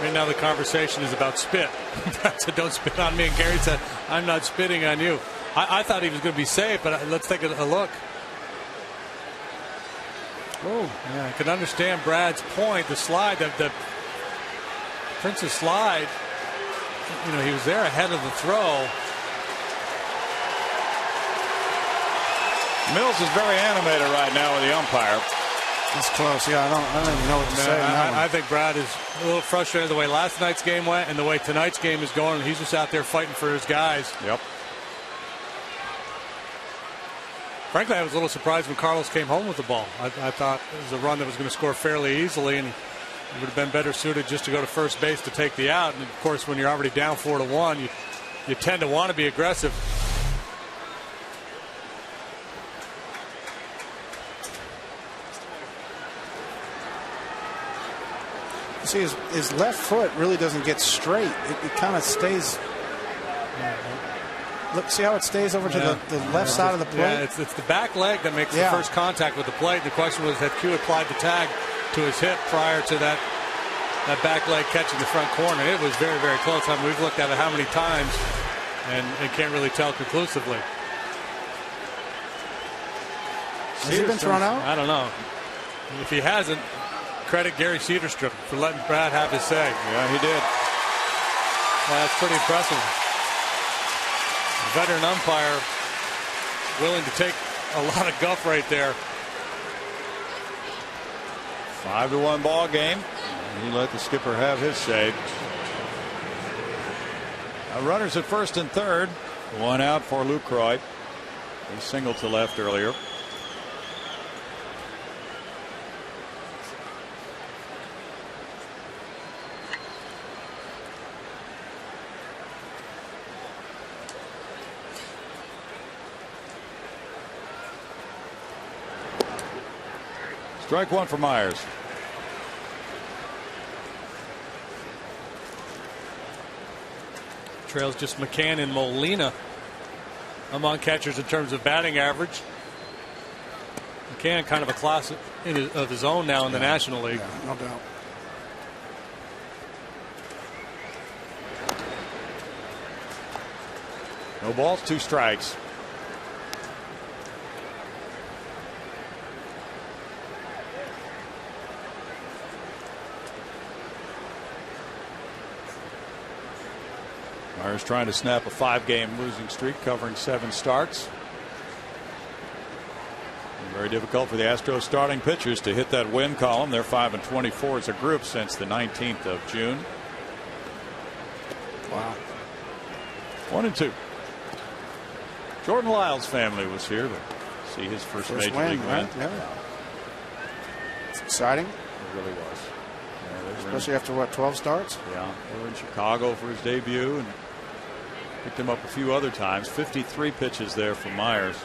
Right now the conversation is about spit. Brad said, don't spit on me, and Gary said, I'm not spitting on you. I thought he was going to be safe, but let's take a look. Oh, yeah, I can understand Brad's point. The slide, the Prince's slide, he was there ahead of the throw. Mills is very animated right now with the umpire. It's close. Yeah, I don't even know what to say. I think Brad is a little frustrated the way last night's game went and the way tonight's game is going. He's just out there fighting for his guys. Yep. Frankly, I was a little surprised when Carlos came home with the ball. I thought it was a run that was going to score fairly easily, and he would have been better suited just to go to first base to take the out. And of course, when you're already down 4-1, you tend to want to be aggressive. See, his left foot really doesn't get straight. It kind of stays. Look, see how it stays over to the left side of the plate? Yeah, it's the back leg that makes the first contact with the plate. The question was, had Q applied the tag to his hip prior to that back leg catching the front corner? It was very, very close. I mean, we've looked at it how many times and can't really tell conclusively. Has he been thrown out? I don't know. If he hasn't, credit Gary Cedarstrom for letting Brad have his say. Yeah, he did. That's pretty impressive. A veteran umpire willing to take a lot of guff right there. 5-1 ball game. He let the skipper have his say. Runners at first and third. One out for LUCROY. He singled to left earlier. Strike one for Myers. Trails just McCann and Molina among catchers in terms of batting average. McCann kind of a class of his own now in the National League. Yeah, no doubt. No balls, 2 strikes. Myers trying to snap a 5-game losing streak, covering 7 starts. And very difficult for the Astros starting pitchers to hit that win column. They're 5-24 as a group since the 19th of June. Wow. 1-2. Jordan Lyle's family was here to see his first major league win. Right? Yeah. It's exciting. It really was. Yeah, especially after what, 12 starts? Yeah, they were in Chicago for his debut and picked him up a few other times. 53 pitches there for Myers.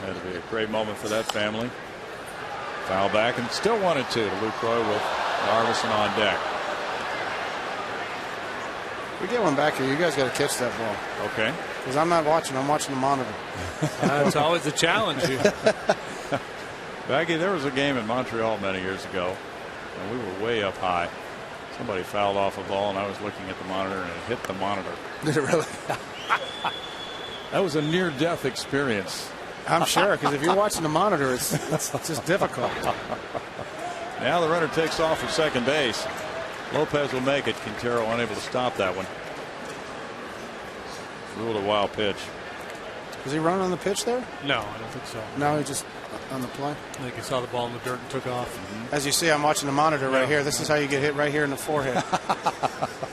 That'll be a great moment for that family. Foul back and still 1-2 to LUCROY with Narveson on deck. We get one back here. You guys got to catch that ball. Okay. Because I'm not watching. I'm watching the monitor. It's always a challenge. Baggy, there was a game in Montreal many years ago, and we were way up high. Somebody fouled off a ball, and I was looking at the monitor, and it hit the monitor. Did it really? That was a near-death experience. I'm sure, because if you're watching the monitor, it's just difficult. Now the runner takes off for second base. Lopez will make it. Quintero unable to stop that one. Ruled a wild pitch. Was he running on the pitch there? No, I don't think so. No, he just on the play. I think he saw the ball in the dirt and took off. As you see, I'm watching the monitor right here. This is how you get hit right here in the forehead.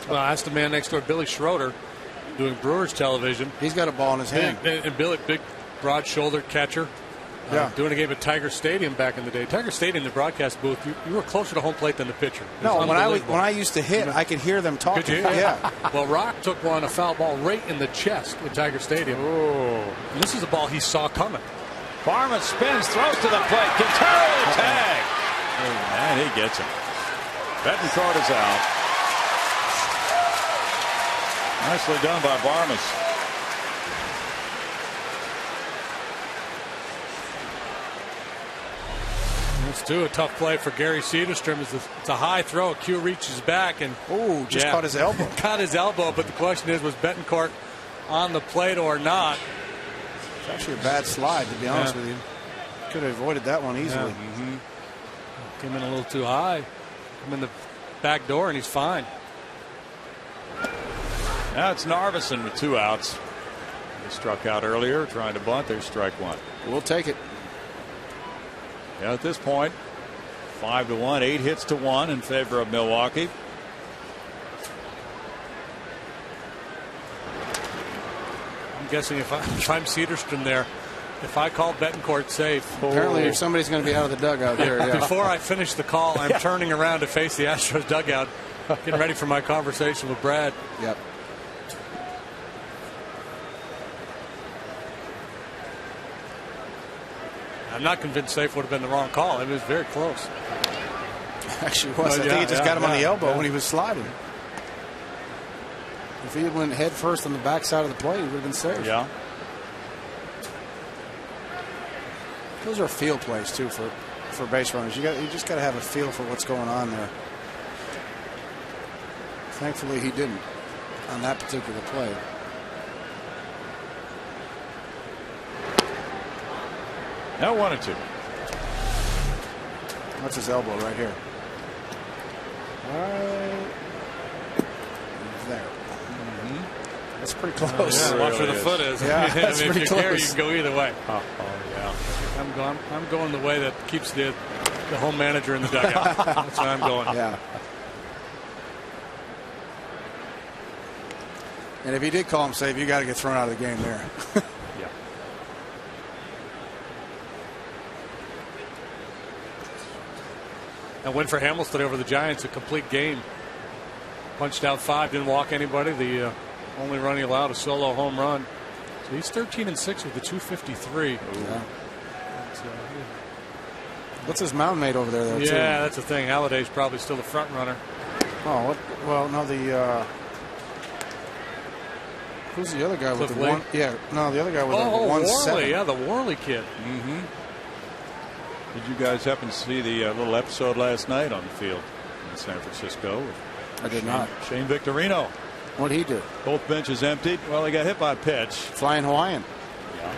Well, that's the man next door, Billy Schroeder, doing Brewers television. He's got a ball in his hand. And Billy, big, broad-shouldered catcher. Doing a game at Tiger Stadium back in the day. Tiger Stadium, the broadcast booth, you were closer to home plate than the pitcher. No, when I used to hit, I could hear them talking. Could you? Yeah. Well, Rock took a foul ball right in the chest at Tiger Stadium. Oh. And this is a ball he saw coming. BARMES spins, throws to the plate. Quintero tag. And he gets him. Betancourt is out. Nicely done by BARMES. It's a tough play for Gary Cederstrom. It's a high throw. Q reaches back and just caught his elbow. Caught his elbow, but the question is, was Betancourt on the plate or not? It's actually a bad slide, to be honest with you. Could have avoided that one easily. Yeah. Came in a little too high. Came in the back door, and he's fine. Now it's Narveson with 2 outs. He struck out earlier, trying to bunt. There's strike 1. We'll take it. Yeah, at this point, 5-1, 8 hits to 1 in favor of Milwaukee. I'm guessing if I'm Cederstrom there, if I call Betancourt safe. Apparently somebody's going to be out of the dugout there. Yeah. Before I finish the call, I'm turning around to face the Astros dugout, getting ready for my conversation with Brad. Yep. I'm not convinced safe would have been the wrong call. It was very close. Actually, it was. I think he just got him on the elbow when he was sliding. If he went head first on the backside of the plate, he would have been safe. Yeah. Those are field plays too for base runners. You just got to have a feel for what's going on there. Thankfully, he didn't on that particular play. Now 1-2. That's his elbow right here. Right there. That's pretty close. Yeah, watch where the foot is. Yeah, that's I mean, pretty if you're close. there, you can go either way. Yeah. I'm going the way that keeps the home manager in the dugout. That's where I'm going. Yeah. And if he did call him safe, you got to get thrown out of the game there. Yeah. A win for Hamilton over the Giants, a complete game. Punched out 5, didn't walk anybody. The only run he allowed, a solo home run. So he's 13-6 with the 253. Yeah. What's his mound mate over there, though, too? Yeah, that's the thing. Halliday's probably still the front runner. Oh, what? Well, no, who's the other guy with the one? Yeah, no, the other guy with the 1-7. Worley, yeah, the Worley kid. Mm-hmm. Did you guys happen to see the little episode last night on the field in San Francisco? I did not. Shane Victorino. What'd he do? Both benches emptied. Well, he got hit by a pitch. Flying Hawaiian. Yeah.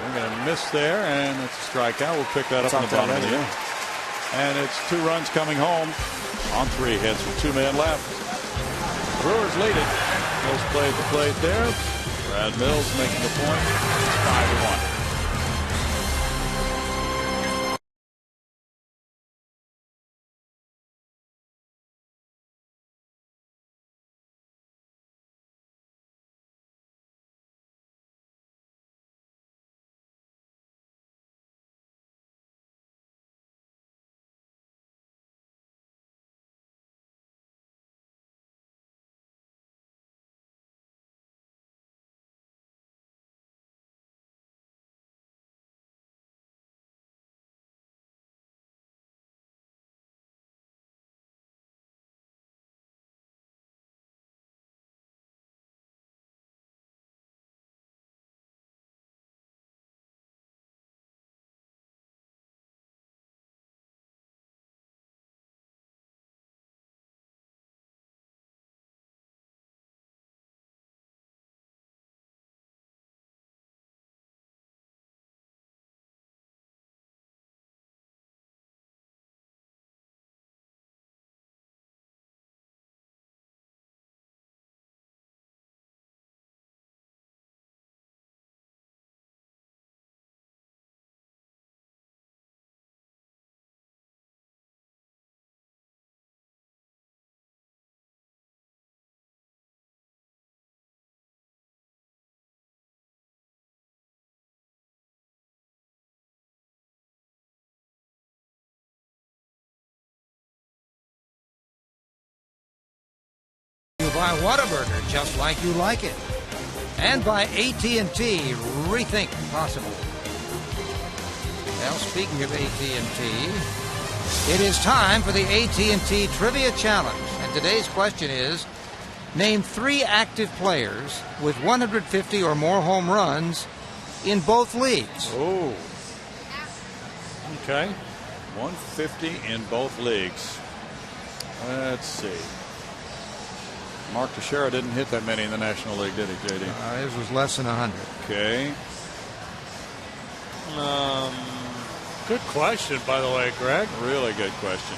We're going to miss there, and it's a strikeout. We'll pick that up in the bottom of the inning. And it's 2 runs coming home on 3 hits with 2 men left. Brewers lead it. Mills played the plate there. Brad Mills making the point. 5-1. Whataburger, just like you like it. And by AT&T, rethink possible. Well, speaking of AT&T, it is time for the AT&T Trivia Challenge. And today's question is, name 3 active players with 150 or more home runs in both leagues. Oh. Okay. 150 in both leagues. Let's see. Mark Teixeira didn't hit that many in the National League, did he, J.D.? His was less than 100. Okay. Good question, by the way, Greg. Really good question.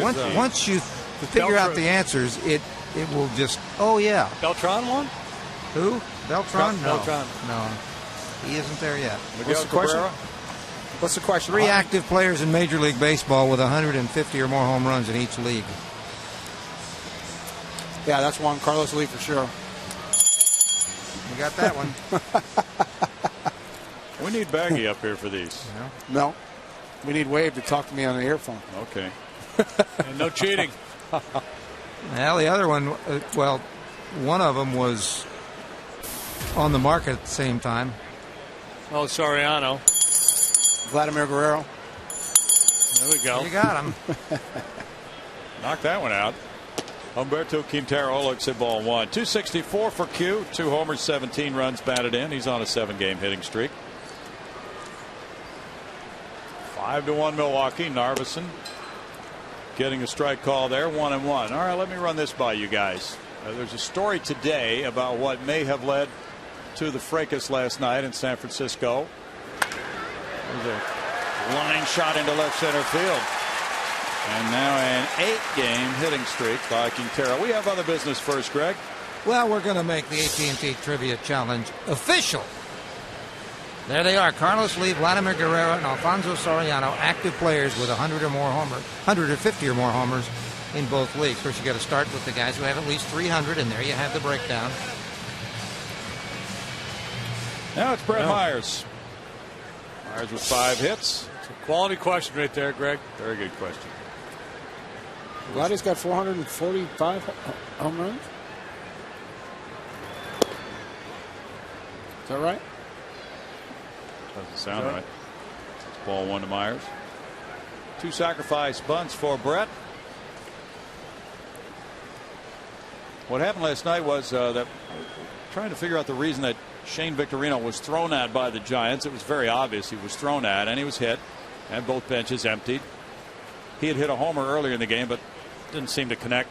150. Once you figure out the answers, it will just, oh, yeah. Beltran won? Who? Beltran? No. Beltran. No. He isn't there yet. Miguel Cabrera? What's the question? 3 active players in Major League Baseball with 150 or more home runs in each league. Yeah, that's Juan Carlos Lee for sure. You got that one. We need Baggy up here for these. No. We need Wave to talk to me on the earphone. Okay. And no cheating. Well, the other one, one of them was on the market at the same time. Oh, Soriano. Vladimir Guerrero. There we go. You got him. Knock that one out. Humberto Quintero looks at ball 1. 264 for Q. 2 homers, 17 runs batted in. He's on a 7-game hitting streak. 5-1 Milwaukee. Narveson getting a strike call there. 1-1. All right, let me run this by you guys. There's a story today about what may have led to the fracas last night in San Francisco. There's a line shot into left center field. And now an 8-game hitting streak by Quintero. We have other business first, Greg. Well, we're going to make the AT&T Trivia Challenge official. There they are, Carlos Lee, Vladimir Guerrero, and Alfonso Soriano, active players with 150 or more homers in both leagues. First, you got to start with the guys who have at least 300, and there you have the breakdown. Now it's Brett Myers. Myers with 5 hits. It's a quality question right there, Greg. Very good question. Vladdy's got 445 home runs. Is that right? Doesn't sound right. It's ball 1 to Myers. 2 sacrifice bunts for Brett. What happened last night was that trying to figure out the reason that Shane Victorino was thrown at by the Giants. It was very obvious he was thrown at, and he was hit, and both benches emptied. He had hit a homer earlier in the game, but didn't seem to connect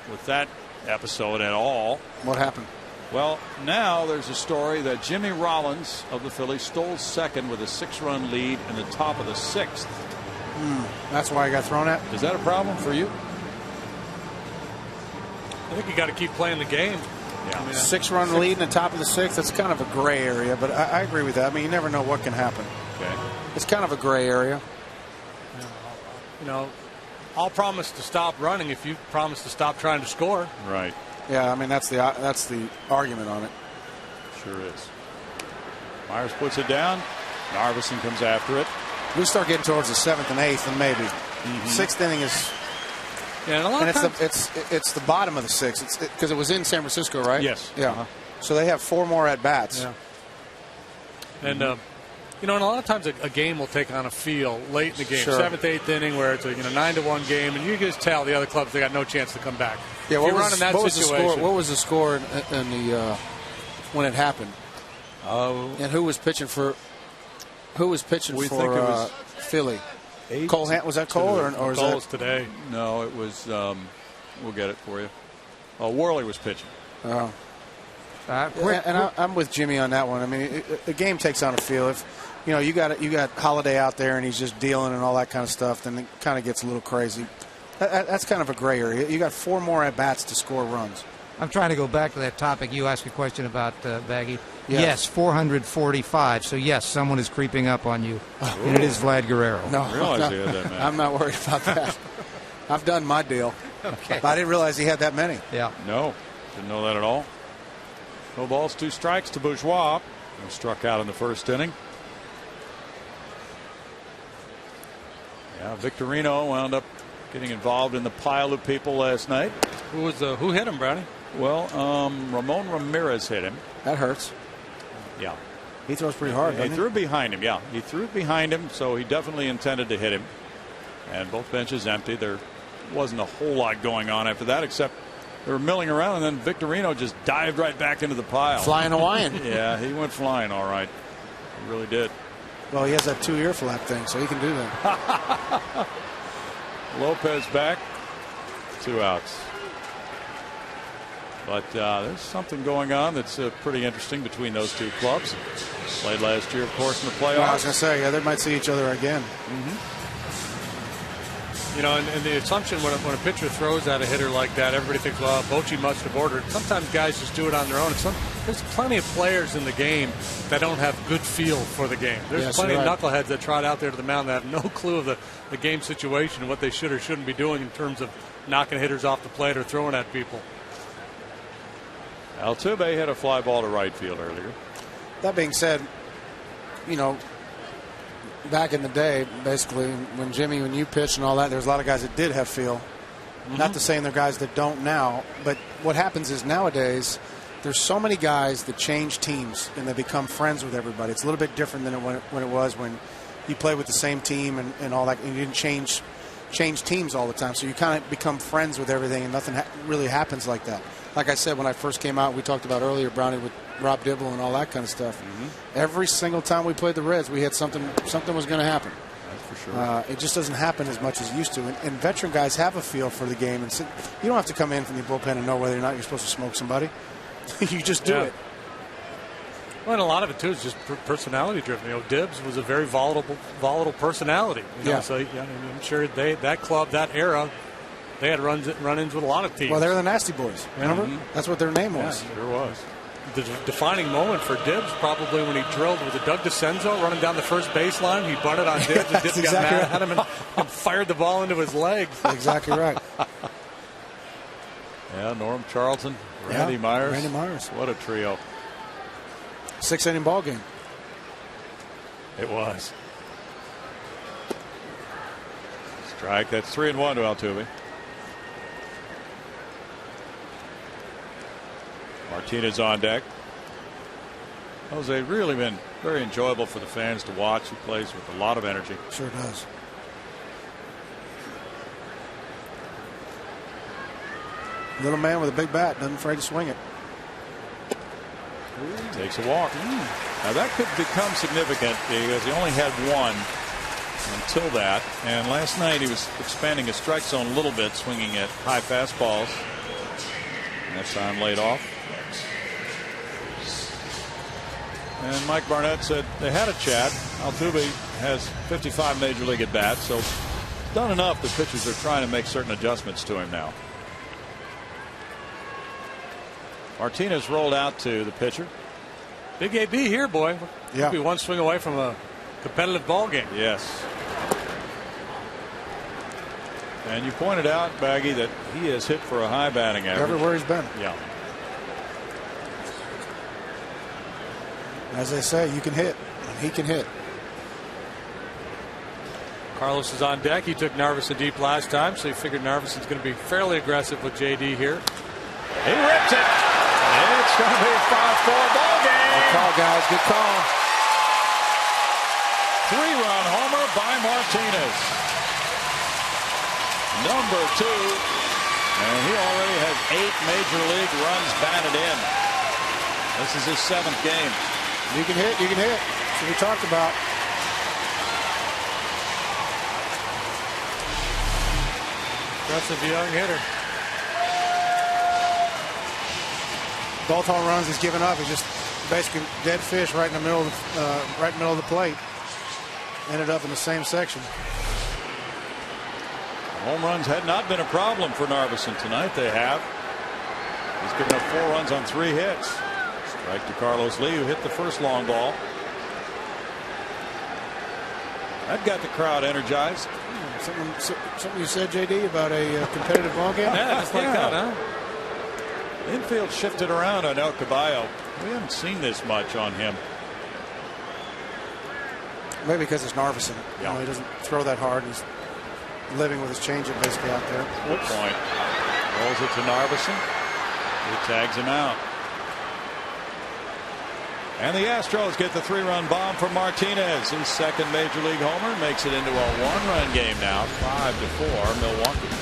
with that episode at all. What happened? Well, now there's a story that Jimmy Rollins of the Phillies stole second with a 6-run lead in the top of the 6th. That's why I got thrown at? Is that a problem for you? I think you got to keep playing the game. Yeah. I mean, 6-run lead in the top of the 6th. That's kind of a gray area, but I agree with that. I mean, you never know what can happen. Okay. It's kind of a gray area. You know, I'll promise to stop running if you promise to stop trying to score. Right. Yeah, I mean, that's the argument on it. Sure is. Myers puts it down. Narveson comes after it. We start getting towards the 7th and 8th, and maybe 6th inning is. Yeah, and a lot of times it's the bottom of the 6th. It's because it was in San Francisco, right? Yes. Yeah. So they have 4 more at bats. Yeah. And you know, and a lot of times a game will take on a feel late in the game, Sure. 7th, 8th inning, where it's a 9-1 game, and you can just tell the other clubs they got no chance to come back. Yeah. What was the score in the when it happened? And who was pitching for? Who was pitching We for think it was Philly? Cole was that Cole or is Cole's that today? No, it was. We'll get it for you. Worley was pitching. Oh. I'm with Jimmy on that one. I mean, the game takes on a feel. If you got Holiday out there and he's just dealing and all that kind of stuff, then it kind of gets a little crazy. That's kind of a gray area. You got 4 more at bats to score runs. I'm trying to go back to that topic. You asked a question about Baggy. Yeah. Yes, 445. So, yes, someone is creeping up on you. And it is Vlad Guerrero. No, I realize he had that many. I'm not worried about that. I've done my deal. Okay. But I didn't realize he had that many. Yeah. No, didn't know that at all. No balls, 2 strikes to Bourgeois, who struck out in the 1st inning. Yeah, Victorino wound up getting involved in the pile of people last night. Who hit him, Brownie? Well, Ramon Ramirez hit him. That hurts. Yeah. He throws pretty hard. He threw it behind him. Yeah, he threw it behind him, so he definitely intended to hit him. And both benches empty. There wasn't a whole lot going on after that, except they were milling around, and then Victorino just dived right back into the pile. Flying Hawaiian. Yeah, he went flying all right. He really did. Well, he has that 2-ear flap thing, so he can do that. Lopez back. 2 outs. But there's something going on that's pretty interesting between those two clubs. Played last year, of course, in the playoffs. Well, I was going to say, yeah, they might see each other again. You know, and the assumption when a pitcher throws at a hitter like that, everybody thinks, well, Bochy must have ordered. Sometimes guys just do it on their own. There's plenty of players in the game that don't have good feel for the game. There's plenty of knuckleheads that trot out there to the mound that have no clue of the game situation and what they should or shouldn't be doing in terms of knocking hitters off the plate or throwing at people. Altuve hit a fly ball to right field earlier. That being said, you know, back in the day, basically, when you pitched and all that, there's a lot of guys that did have feel. Not to say they're guys that don't now, but what happens is nowadays there's so many guys that change teams and they become friends with everybody. It's a little bit different than when it was when you played with the same team and all that, and you didn't change teams all the time. So you kind of become friends with everything, and nothing really happens like that. Like I said, when I first came out, we talked about earlier, Brownie, with Rob Dibble and all that kind of stuff. Every single time we played the Reds, we had something was going to happen. That's for sure. It just doesn't happen as much as it used to. And veteran guys have a feel for the game. And you don't have to come in from the bullpen and know whether or not you're supposed to smoke somebody. You just do it. Well, and a lot of it, too, is just personality driven. You know, Dibbs was a very volatile personality. You know? So I'm sure that club, that era, they had run-ins with a lot of teams. Well, they're the Nasty Boys. Remember? That's what their name was. Yeah, sure was. The defining moment for Dibbs probably when he drilled with Doug DeCenzo running down the first baseline. He bunted on Dibbs and Dibbs got mad at him and fired the ball into his legs. Exactly right. Yeah, Norm Charlton, Randy Myers. Randy Myers. What a trio. 6-inning ball game. It was. Strike. That's 3-1 to Altuve. Martinez on deck. Jose really been very enjoyable for the fans to watch. He plays with a lot of energy. Sure does. Little man with a big bat, doesn't afraid to swing it. Takes a walk. Now that could become significant because he only had one until that. And last night he was expanding his strike zone a little bit, swinging at high fastballs. And that time laid off. And Mike Barnett said they had a chat. Altuve has 55 major league at bats, so done enough. The pitchers are trying to make certain adjustments to him now. Martinez rolled out to the pitcher. Big AB here, boy. Yeah. Could be one swing away from a competitive ball game. Yes. And you pointed out, Baggy, that he has hit for a high batting average. Everywhere he's been. Yeah. As they say, you can hit, and he can hit. Carlos is on deck. He took Narveson deep last time, so he figured Narveson's going to be fairly aggressive with JD here. He ripped it. It's going to be a 5-4 ball game. Good call, guys. Good call. 3-run homer by Martinez. Number 2. And he already has 8 major league runs batted in. This is his 7th game. You can hit. You can hit. That's what we talked about. Aggressive young hitter. Both home runs he's given up. He's just basically dead fish right in the middle of the plate. Ended up in the same section. Home runs had not been a problem for Narveson tonight. They have. He's given up 4 runs on 3 hits. Strike to Carlos Lee, who hit the first long ball. That got the crowd energized. Something you said, JD, about a competitive ball game? Yeah, just like that, huh? Infield shifted around on El Caballo. We haven't seen this much on him. Maybe because it's Narveson. Yeah. He doesn't throw that hard. living with his changeup basically out there. Good point. Rolls it to Narveson. He tags him out. And the Astros get the 3-run bomb from Martinez. His second major league homer makes it into a 1-run game now. 5-4 Milwaukee.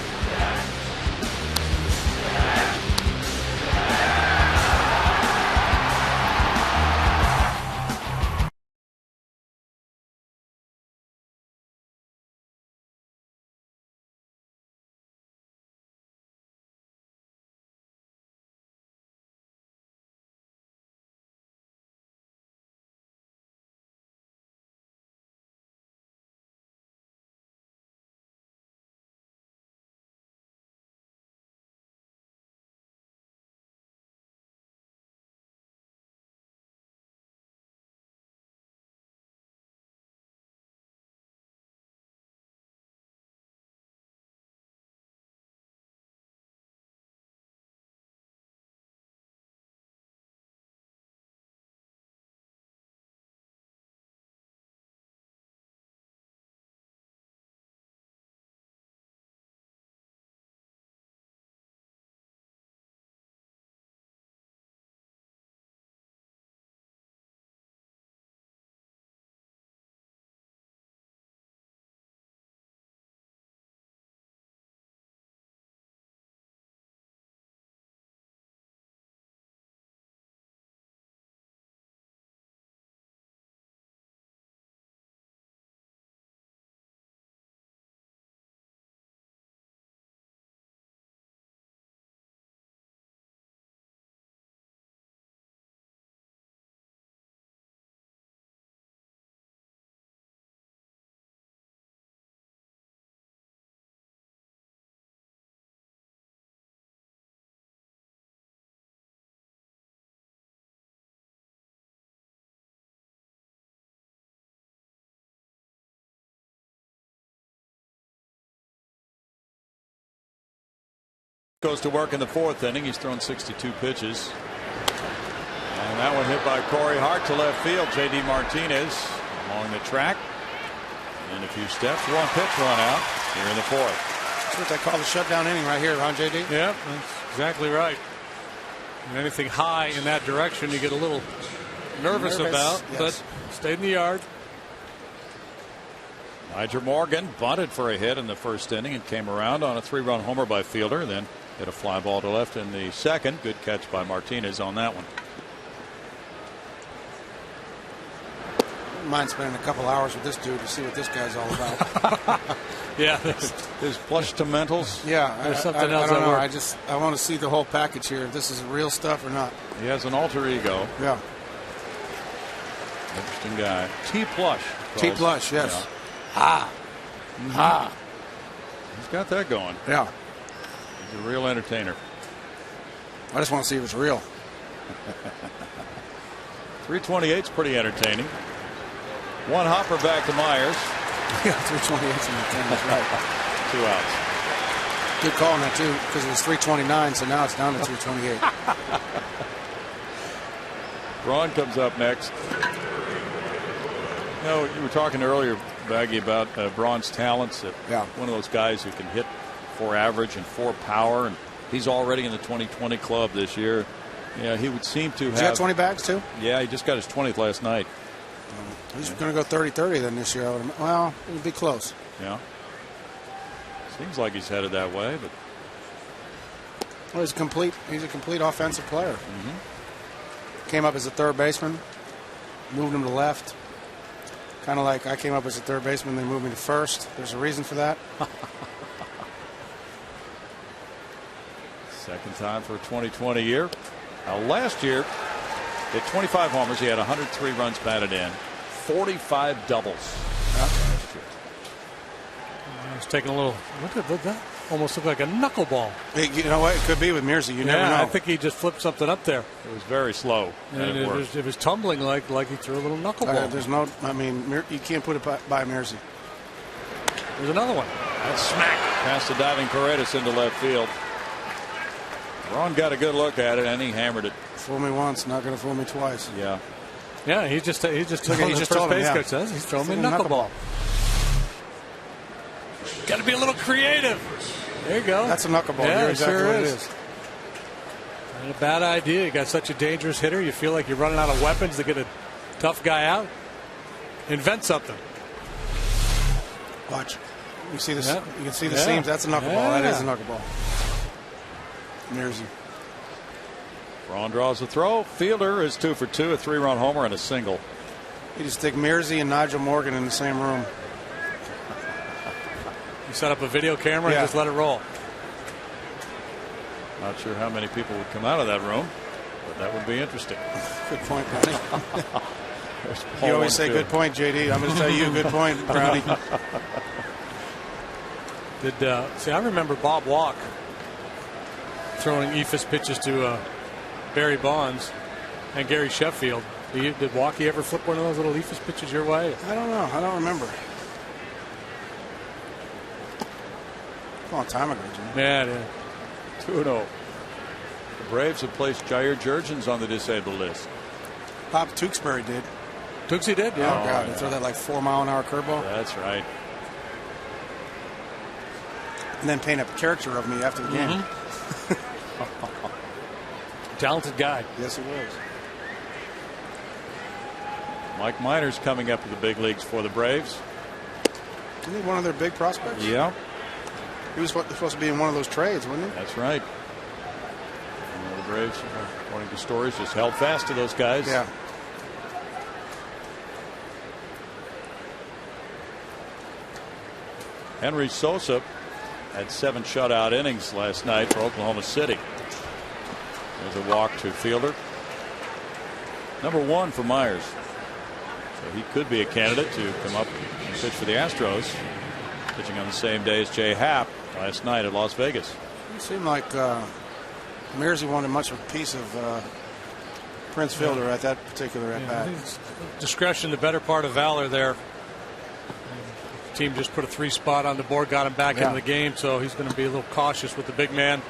Goes to work in the 4th inning. He's thrown 62 pitches. And that one hit by Corey Hart to left field. J.D. Martinez along the track. And a few steps. 1 pitch run out here in the 4th. That's what they call the shutdown inning right here, huh, J.D.? Yeah, that's exactly right. And anything high in that direction you get a little nervous about, yes. but stayed in the yard. Nyjer Morgan bunted for a hit in the 1st inning and came around on a 3-run homer by Fielder. Then hit a fly ball to left in the 2nd. Good catch by Martinez on that one. Wouldn't mind spending a couple hours with this dude to see what this guy's all about. Yeah, his plush to mentals. Yeah, there's something else. I don't know. I want to see the whole package here. If this is real stuff or not. He has an alter ego. Yeah. Interesting guy. T Plush. T Plush, yes. Yeah. Ha. Ha. He's got that going. Yeah. He's a real entertainer. I just want to see if it's real. 328's pretty entertaining. 1 hopper back to Myers. Yeah, 328's entertaining. That's right. 2 outs. Good call on that, too, because it was 329, so now it's down to 328. Braun comes up next. You know, you were talking earlier, Baggy, about Braun's talents. Yeah. One of those guys who can hit for average and for power, and he's already in the 20-20 club this year. Yeah, he would seem to have. He's got 20 bags, too? Yeah, he just got his 20th last night. He's going to go 30-30 then this year. Well, it would be close. Yeah. Seems like he's headed that way, but. Well, he's a complete offensive player. Mm-hmm. Came up as a 3rd baseman, moved him to left. Kind of like I came up as a 3rd baseman, they moved me to 1st. There's a reason for that. Second time for a 2020 year. Now, last year, he had 25 homers. He had 103 runs batted in, 45 doubles. Last year. He's taking a little. Look at that. Almost looked like a knuckleball. You know what? It could be with Mearsy. You never know. I think he just flipped something up there. It was very slow. And it was tumbling like he threw a little knuckleball. There's no. I mean, you can't put it by Mearsy. There's another one. That's smack past the diving Paredes into left field. Ron got a good look at it, and he hammered it. Fool me once, not going to fool me twice. Yeah. Yeah, he just told him, base coach says he's throwing me a knuckleball. Got to be a little creative. There you go. That's a knuckleball. Yeah, You're exactly sure what it is. is. Not a bad idea. You got such a dangerous hitter. You feel like you're running out of weapons to get a tough guy out. Invent something. Watch. You see this? Yeah. You can see the Yeah. seams. That's a knuckleball. Yeah. That is a knuckleball. Mearsy. Braun draws the throw. Fielder is 2 for 2, a 3-run homer and a single. You just stick Mearsy and Nigel Morgan in the same room. You set up a video camera Yeah. and just let it roll. Not sure how many people would come out of that room, but that would be interesting. Good point, Brownie. There's Paul You always say on good field. point, JD. I'm going to tell you good point, Brownie. See, I remember Bob Walk throwing eephus pitches to Barry Bonds and Gary Sheffield. Did Walkie ever flip one of those little eephus pitches your way? I don't know. I don't remember. A long time ago, Jim. Yeah. 2-0. The Braves have placed Jair Jurgens on the disabled list. Bob Tewksbury did. Tooksy did? Oh, God. He threw that like 4-mile-an-hour curveball. That's right. And then paint up a character of me after the game. Talented guy. Yes, he was. Mike Minor's coming up to the big leagues for the Braves. Isn't he one of their big prospects? Yeah, He was supposed to be in one of those trades, wasn't he? that's right. The Braves, according to stories, just held fast to those guys. Yeah. Henry Sosa had 7 shutout innings last night for Oklahoma City. There's a walk to Fielder. Number 1 for Myers. So he could be a candidate to come up and pitch for the Astros. Pitching on the same day as Jay Happ last night at Las Vegas. It seemed like Mearsy wanted much of a piece of Prince Fielder at that particular at-bat. Discretion, the better part of valor there. The team just put a 3 spot on the board, got him back into the game, so he's going to be a little cautious with the big man.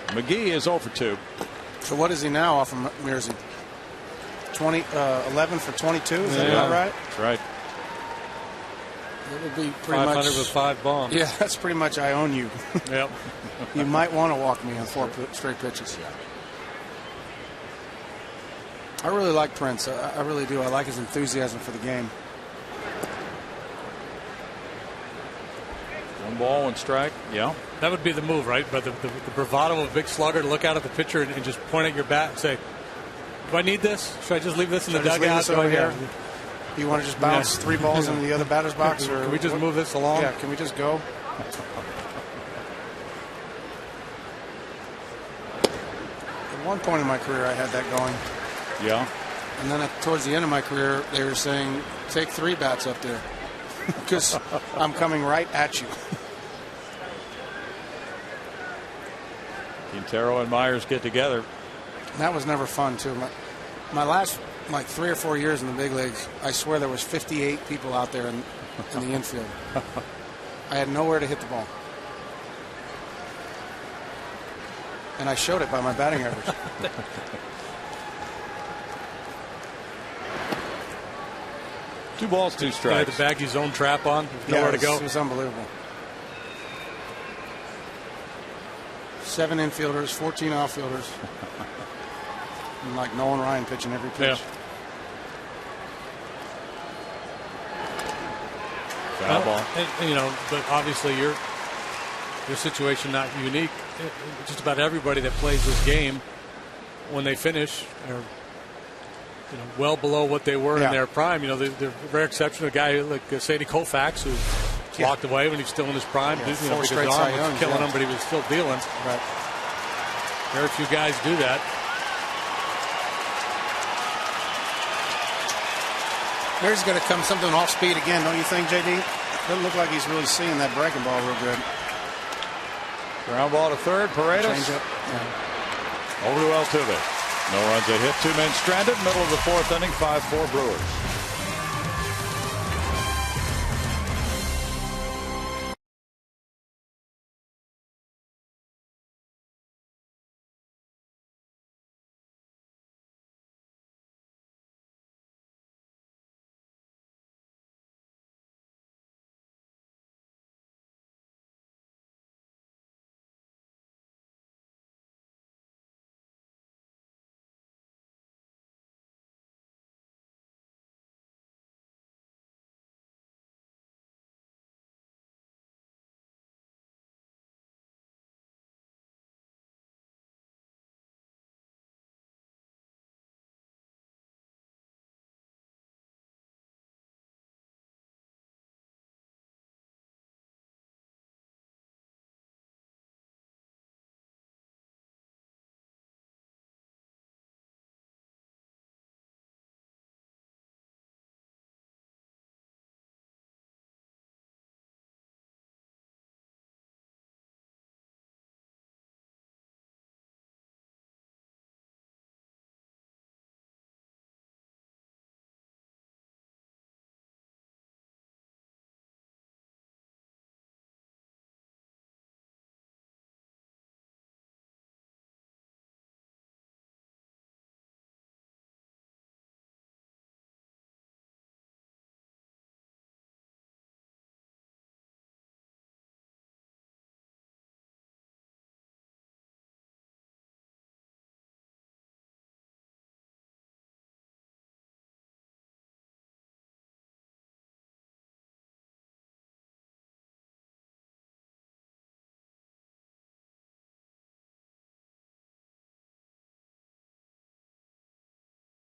McGee is 0 for 2. So what is he now off of Mearsy? 11 for 22, is that about right? That's right. It would be pretty 500 much with 5 bombs. Yeah, that's pretty much I own you. Yep. You might want to walk me on 4 straight pitches. I really like Prince. I really do. I like his enthusiasm for the game. 1 ball, 1 strike. Yeah. That would be the move, right? But the bravado of a big slugger to look out at the pitcher and just point at your bat and say, do I need this? Should I just leave this in the Should I just leave dugout? this over here? Do you want to just bounce 3 balls into the other batter's box? Or Can we just move this along? Yeah, can we just go? At one point in my career, I had that going. Yeah. And then towards the end of my career, they were saying, take 3 bats up there. Because I'm coming right at you. Quintero and Myers get together. And that was never fun, too. My last, 3 or 4 years in the big leagues, I swear there was 58 people out there in the infield. I had nowhere to hit the ball. And I showed it by my batting average. Two balls, 2 Had strikes. to bag his own trap on. Nowhere to go. It was unbelievable. 7 infielders, 14 outfielders. And like Nolan Ryan pitching every pitch. Foul ball. And, but obviously your situation not unique. Just about everybody that plays this game, when they finish, are well below what they were in their prime. The rare exception, a guy like Sadie Koufax, who walked away when he was still in his prime. Yeah, Because 4 his straight arm Cy was Youngs, killing him, but he was still dealing. Right. Very few guys do that. There's going to come something off speed again, don't you think, JD? Doesn't look like he's really seeing that breaking ball real good. Ground ball to third. Paredes. Change up. Yeah. Over to Altuve. No runs, a hit. 2 men stranded. Middle of the 4th inning. 5-4 Brewers.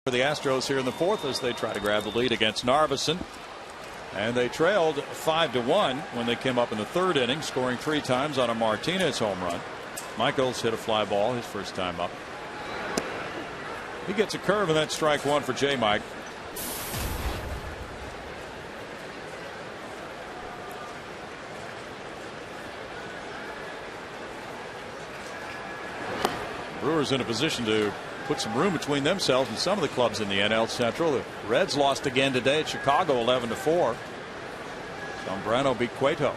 for the Astros here in the fourth as they try to grab the lead against Narveson. And they trailed 5-1 when they came up in the third inning, scoring 3 times on a Martinez home run. Michaels hit a fly ball his first time up. He gets a curve, and that's strike one for J. Mike. Brewers in a position to put some room between themselves and some of the clubs in the NL Central. The Reds lost again today at Chicago 11-4. Zambrano beat Cueto.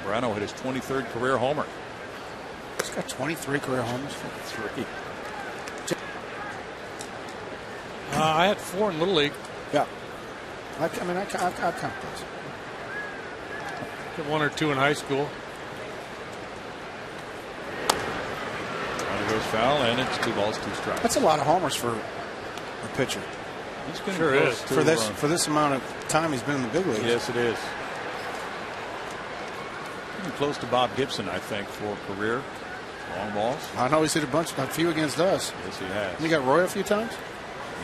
Zambrano hit his 23rd career homer. He's got 23 career homers. 3. I had 4 in Little League. Yeah. I count those. Got 1 or 2 in high school. Goes foul, and it's 2 balls, 2 strikes. That's a lot of homers for a pitcher. He's getting Sure close is. to, For this amount of time he's been in the big leagues. Yes, it is. Getting close to Bob Gibson, I think, for career long balls. I know he's hit a few against us. Yes, he has. And he got Roy a few times.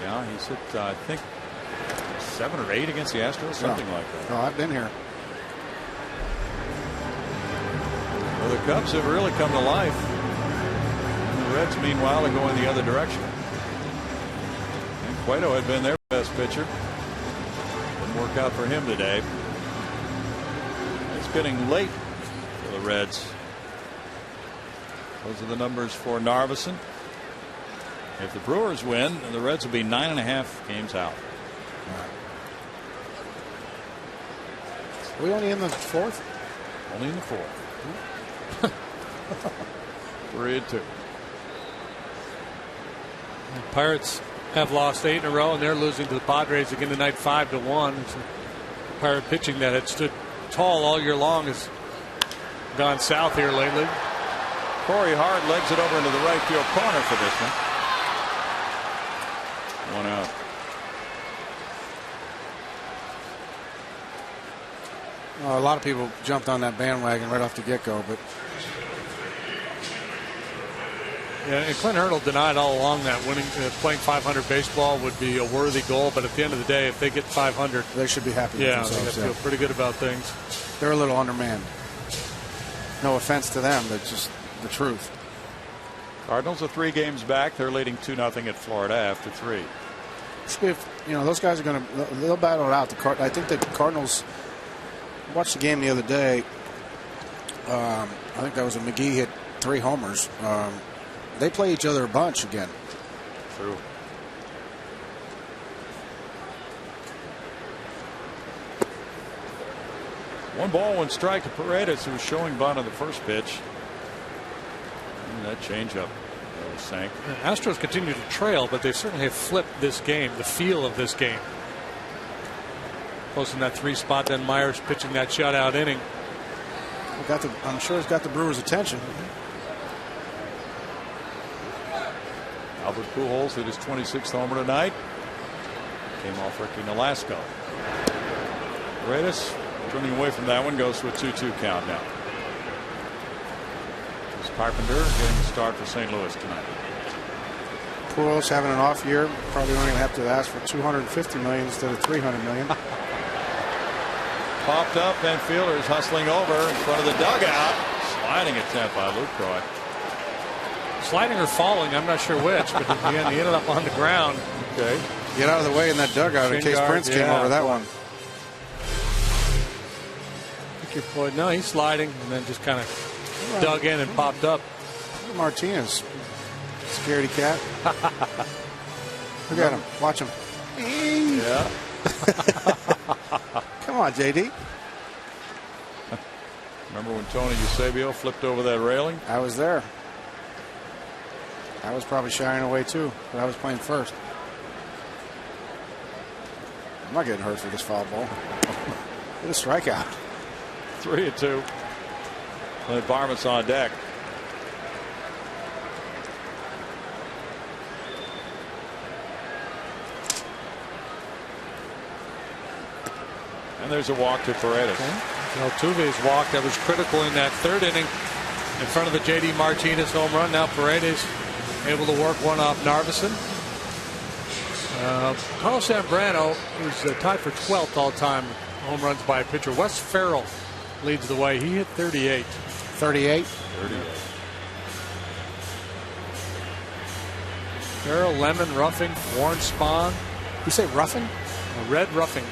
Yeah, he's hit I think 7 or 8 against the Astros, something like that. Oh, I've been here. Well, the Cubs have really come to life. The Reds, meanwhile, are going the other direction. And Cueto had been their best pitcher. Didn't work out for him today. It's getting late for the Reds. Those are the numbers for Narveson. If the Brewers win, the Reds will be 9.5 games out. Are we only in the fourth? Only in the fourth. 3-2. The Pirates have lost 8 in a row, and they're losing to the Padres again tonight 5-1. It's Pirate pitching that had stood tall all year long has gone south here lately. Corey Hart legs it over into the right field corner for this one. 1 out. A lot of people jumped on that bandwagon right off the get-go, but yeah, and Clint Hurdle denied all along that playing 500 baseball would be a worthy goal, but at the end of the day, if they get 500, they should be happy with yeah, themselves. they feel pretty good about things. They're a little undermanned. No offense to them, but just the truth. Cardinals are 3 games back. They're leading 2-0 at Florida after 3. If those guys are going to, they'll battle it out. I think the Cardinals. Watched the game the other day. I think that was McGee hit 3 homers. They play each other a bunch again. True. One ball, 1 strike to Paredes, who was showing bunt on the first pitch. And that changeup really sank. The Astros continue to trail, but they certainly have flipped this game, the feel of this game. Close in that 3 spot, then Myers pitching that shutout inning. I'm sure it's got the Brewers' attention. Albert Pujols hit his 26th homer tonight. Came off Ricky Nolasco. Paredes turning away from that one, goes to a 2-2 count now. It's Carpenter getting the start for St. Louis tonight. Pujols having an off year. Probably only going to have to ask for $250 million instead of $300 million. Popped up, and fielders hustling over in front of the dugout. Sliding attempt by LUCROY. Sliding or falling, I'm not sure which, but again, he ended up on the ground. Okay. Get out of the way in that dugout in case Prince came over that one. No, he's sliding and then just kind of dug in and popped up. Martinez, scaredy cat. Look at him. Watch him. Yeah. Come on, JD. Remember when Tony Eusebio flipped over that railing? I was there. I was probably shying away too, but I was playing first. I'm not getting hurt for this foul ball. Get a strikeout. 3-2. With BARMES on deck. And there's a walk to Paredes. Altuve's walk that was critical in that third inning in front of the J.D. Martinez home run. Now Paredes able to work one off Narveson. Carlos Zambrano is tied for 12th all-time home runs by a pitcher. Wes Farrell leads the way. He hit 38. 38? 38. Farrell, Lemon, Ruffing, Warren Spahn. You say Ruffing? Red Ruffing.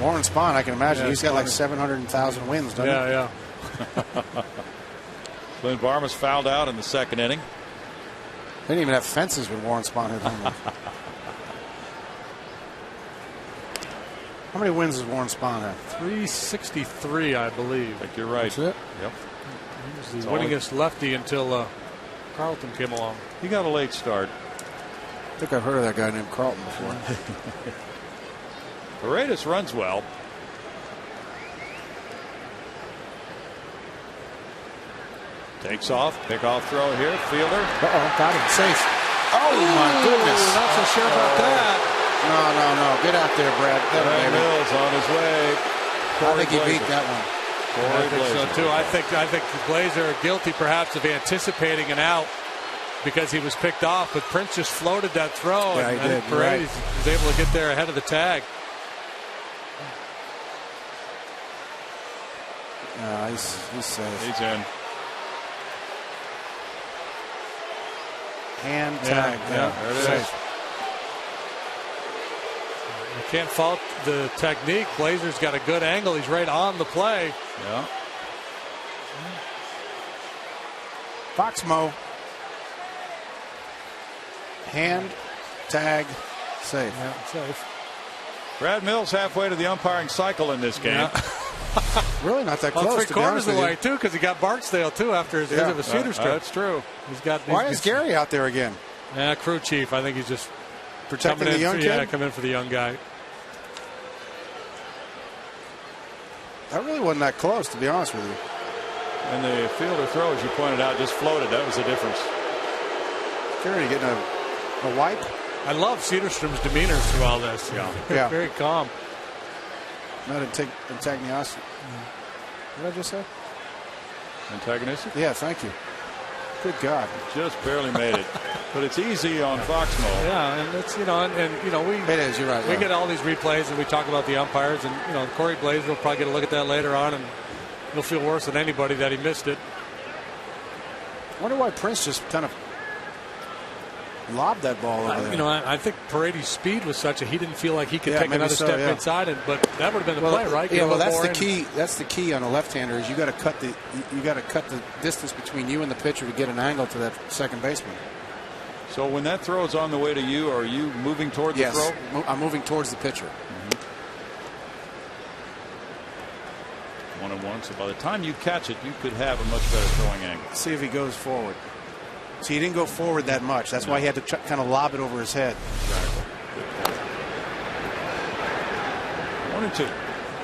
Warren Spahn, I can imagine. Yeah, He's got like Spahn. 700,000 wins, doesn't he? Yeah. Clint BARMES fouled out in the second inning. They didn't even have fences when Warren Spahn hit home runs. How many wins does Warren Spahn have? 363, I believe. I think you're right. That's it? Yep. He was the winningest lefty until Carlton came along. He got a late start. I think I've heard of that guy named Carlton before. Paredes runs well. Takes off. Pickoff throw here. Fielder. Got him. Safe. Oh, my goodness. Not so sure about that. No. Get out there, Brad. Brad Mills on his way. I think he beat that one. I think so, too. I think Glazer guilty, perhaps, of anticipating an out because he was picked off, but Prince just floated that throw. Yeah, and he did. Paredes was able to get there ahead of the tag. He's safe. He's in. Hand tag. Yeah, there it is. Safe. You can't fault the technique. Glazer's got a good angle. He's right on the play. Yeah. Foxmo. Hand tag. Safe. Yeah, safe. Brad Mills halfway to the umpiring cycle in this game. Yeah. Really not that close, to be honest with you. away, too, because he got Barksdale, too, after his visit with Cedar Stretch. That's true. Why is Gary out there again? Yeah, crew chief. I think he's just Protecting the young kid? Yeah, come in for the young guy. That really wasn't that close, to be honest with you. And the fielder throw, as you pointed out, just floated. That was the difference. Gary getting a wipe. I love Cedarstrom's demeanor through all this. Yeah. Very calm. Not antagonistic. What did I just say? Antagonistic? Yeah, thank you. Good God. Just barely made it. But it's easy on Foxmo. Yeah, and it's, we It is, you're right. we get all these replays and we talk about the umpires, and Corey Blazer will probably get a look at that later on, and he'll feel worse than anybody that he missed it. I wonder why Prince just kind of lobbed that ball over there. I think Paredes' speed was such that he didn't feel like he could take another step inside, but that would have been the play, right? Yeah, well, that's the key. That's the key on a left-hander is you got to cut the distance between you and the pitcher to get an angle to that second baseman. So when that throw is on the way to you, are you moving toward the throw? I'm moving towards the pitcher. 1-1. So by the time you catch it, you could have a much better throwing angle. See if he goes forward. So he didn't go forward that much. That's why he had to kind of lob it over his head. Exactly. 1-2.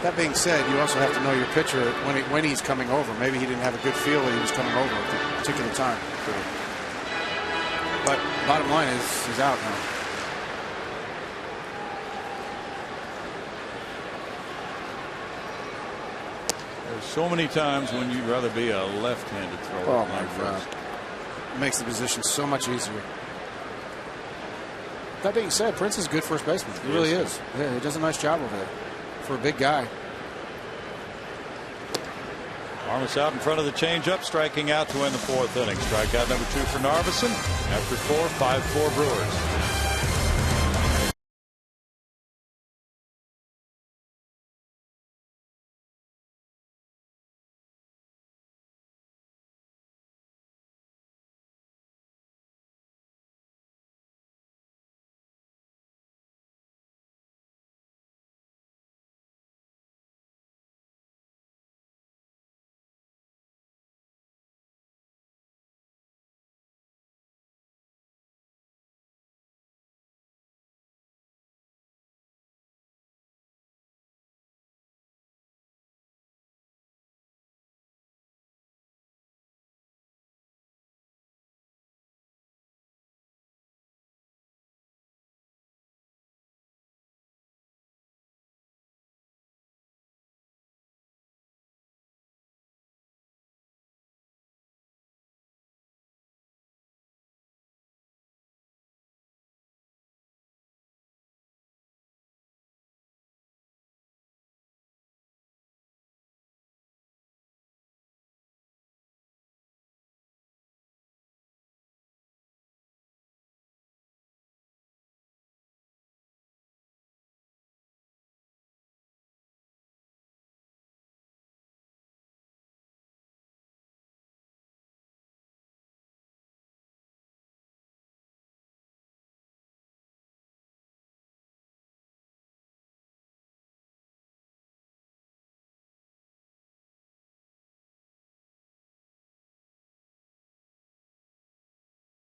That being said, you also have to know your pitcher when he's coming over. Maybe he didn't have a good feel that he was coming over at the particular time. But bottom line is he's out now. There's so many times when you'd rather be a left-handed thrower. Oh my God. It makes the position so much easier. That being said, Prince is a good first baseman. He really is. Yeah, he does a nice job over there for a big guy. BARMES out in front of the changeup, striking out to end the fourth inning. Strikeout number 2 for Narveson. After 4, 5-4 Brewers.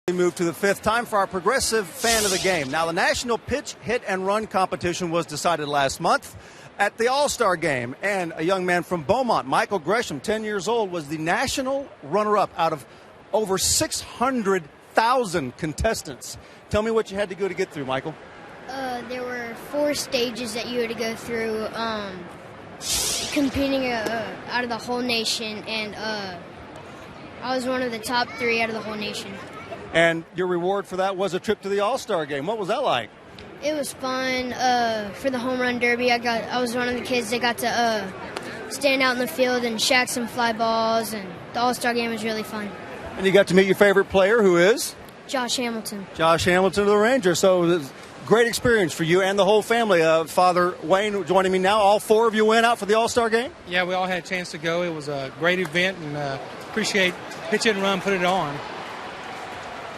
We move to the fifth. Time for our progressive fan of the game. Now, the National Pitch, Hit, and Run competition was decided last month at the All-Star Game. And a young man from Beaumont, Michael Gresham, 10 years old, was the national runner-up out of over 600,000 contestants. Tell me what you had to go to get through, Michael. There were 4 stages that you had to go through, competing out of the whole nation, and I was one of the top 3 out of the whole nation. And your reward for that was a trip to the All-Star Game. What was that like? It was fun. For the home run derby, I was one of the kids that got to stand out in the field and shack some fly balls, and the All-Star Game was really fun. And you got to meet your favorite player, who is? Josh Hamilton. Josh Hamilton of the Rangers. So it was a great experience for you and the whole family. Father Wayne joining me now. All 4 of you went out for the All-Star Game? Yeah, we all had a chance to go. It was a great event, and appreciate Pitch It and Run, put it on.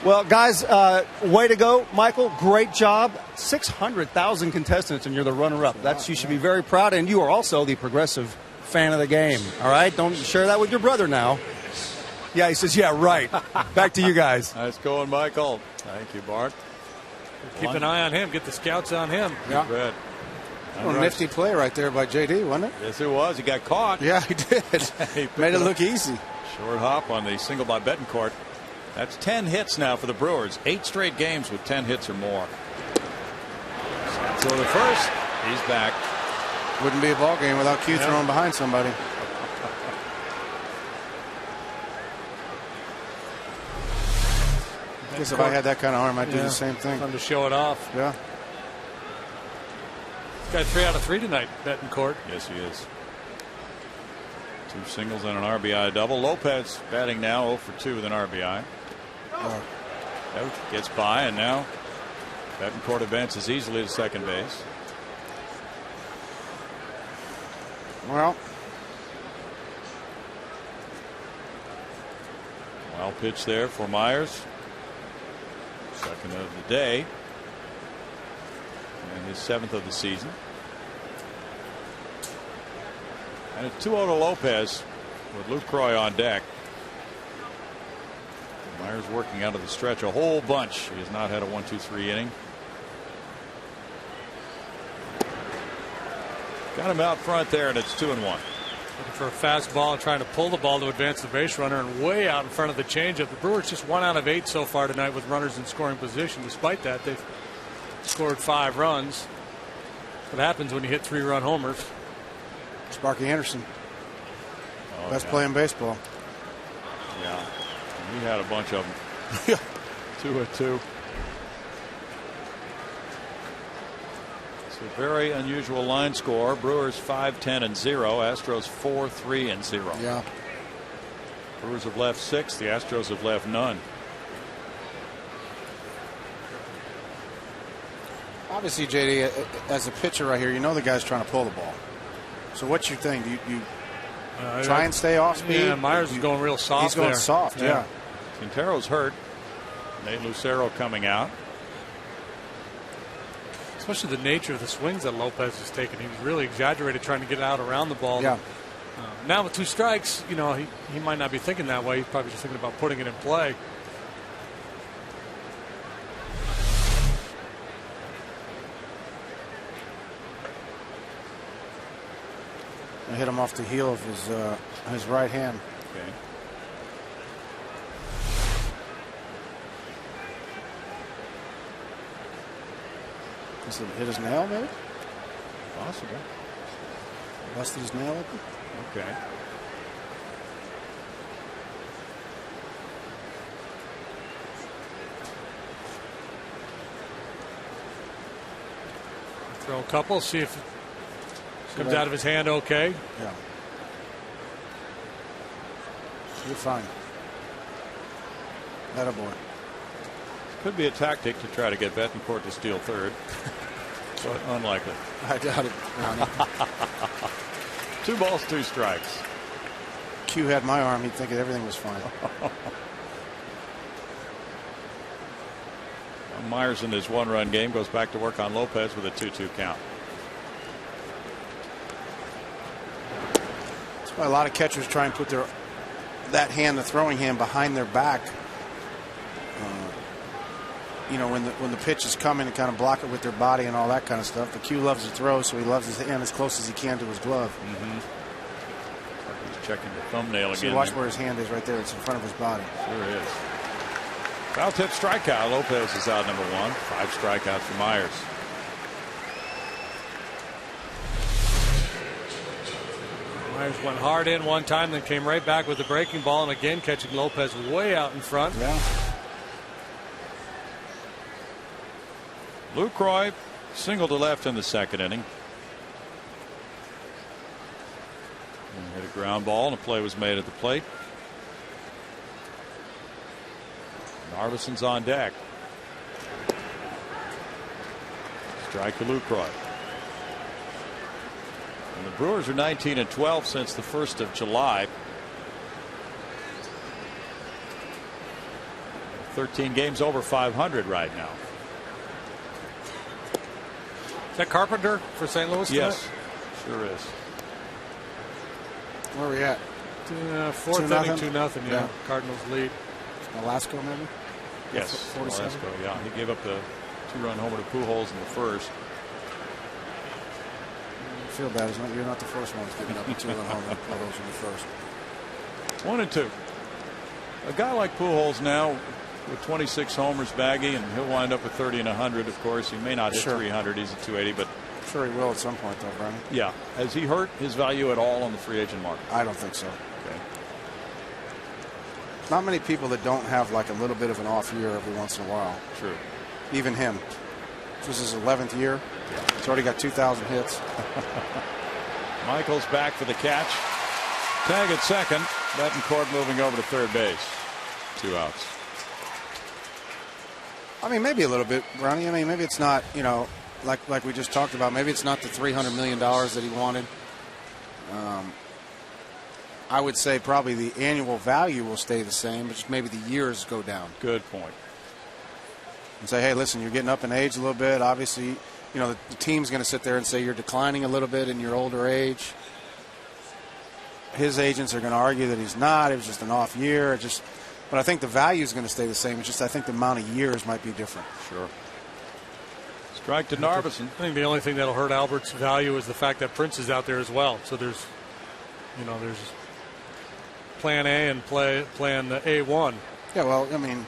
Well, guys, way to go. Michael, great job. 600,000 contestants, and you're the runner-up. You should be very proud, and you are also the progressive fan of the game. All right? Don't share that with your brother now. Yeah, he says, yeah, right. Back to you guys. Nice going, Michael. Thank you, Bart. Keep an eye on him. Get the scouts on him. Yeah. Good. A nifty play right there by JD, wasn't it? Yes, it was. He got caught. Yeah, he did. Made it look easy. Short hop on the single by Betancourt. That's 10 hits now for the Brewers. 8 straight games with 10 hits or more. So the first, he's back. Wouldn't be a ball game without Q throwing behind somebody. I guess if I had that kind of arm, I'd do the same thing. Fun to show it off. Yeah. He's got 3 out of 3 tonight, Betancourt. Yes, he is. 2 singles and an RBI double. Lopez batting now 0 for 2 with an RBI. Out gets by, and now Betancourt advances easily to second base. Well, wild pitch there for Myers. Second of the day. And his 7th of the season. And a 2-0 to Lopez with LUCROY on deck. Myers working out of the stretch a whole bunch. He has not had a 1-2-3 inning. Got him out front there, and it's 2-1. Looking for a fastball, trying to pull the ball to advance the base runner, and way out in front of the changeup. The Brewers just 1 out of 8 so far tonight with runners in scoring position. Despite that, they've scored 5 runs. That's what happens when you hit 3-run homers. Sparky Anderson. Best play in baseball. Yeah. He had a bunch of them. 2-2. It's a very unusual line score. Brewers 5-10-0. Astros 4-3-0. Yeah. Brewers have left 6. The Astros have left none. Obviously, JD, as a pitcher right here, you know the guy's trying to pull the ball. So what's your thing? Do you try and stay off speed? Yeah, Myers is going real soft. He's going soft, yeah. Quintero's hurt. Nate Lucero coming out. Especially the nature of the swings that Lopez has taken. He was really exaggerated trying to get out around the ball. Yeah. Now with 2 strikes, you know, he might not be thinking that way. He's probably just thinking about putting it in play. I hit him off the heel of his right hand. Okay. Does it hit his nail, maybe? Possible. Busted his nail open? Okay. Throw a couple, see if it comes out of his hand okay. Yeah. You're fine. Attaboy. Could be a tactic to try to get Betancourt to steal third. But unlikely. I doubt it. 2 balls, 2 strikes. Q had my arm, he'd think everything was fine. Myers in his 1-run game goes back to work on Lopez with a 2-2 count. That's why a lot of catchers try and put that hand, the throwing hand, behind their back. when the pitch is coming and kind of block it with their body and all that kind of stuff. But Q loves to throw, so he loves his hand as close as he can to his glove. He's checking the thumbnail So again. watch where his hand is right there. It's in front of his body. Sure is. Foul tip strikeout. Lopez is out number 1. 5 strikeouts for Myers. Myers went hard in one time, then came right back with the breaking ball, and again catching Lopez way out in front. Yeah. LUCROY single to left in the second inning. And hit a ground ball, and a play was made at the plate. Narvison's on deck. Strike to LUCROY. And the Brewers are 19-12 since the 1st of July. 13 games over 500 right now. Is that Carpenter for St. Louis? Yes, sure is. Where are we at? Fourth inning, 2-0. Yeah, Cardinals lead. Velasco, maybe? Yes, 47. Velasco, yeah. He gave up the 2-run homer to Pujols in the first. I feel bad. You're not the first one giving up a 2-run homer to Pujols in the first. 1-2. A guy like Pujols now with 26 homers, baggy, and he'll wind up with 30 and 100. Of course, he may not hit 300. He's at 280, but I'm sure he will at some point, though, Brandon. Yeah. Has he hurt his value at all on the free agent market? I don't think so. Okay. Not many people that don't have like a little bit of an off year every once in a while. True. Even him. This is his 11th year. He's already got 2,000 hits. Michaels back for the catch. Tag at second. Betancourt moving over to third base. 2 outs. I mean, maybe a little bit, Brownie. I mean, maybe it's not, like we just talked about, maybe it's not the $300 million that he wanted. I would say probably the annual value will stay the same, but just maybe the years go down. Good point. And say, hey, listen, you're getting up in age a little bit. Obviously, the team's going to sit there and say you're declining a little bit in your older age. His agents are going to argue that he's not. It was just an off year. But I think the value is going to stay the same. It's just I think the amount of years might be different. Sure. Strike to Narvisson. I think the only thing that'll hurt Albert's value is the fact that Prince is out there as well. So there's plan A and plan A1. Yeah, well, I mean,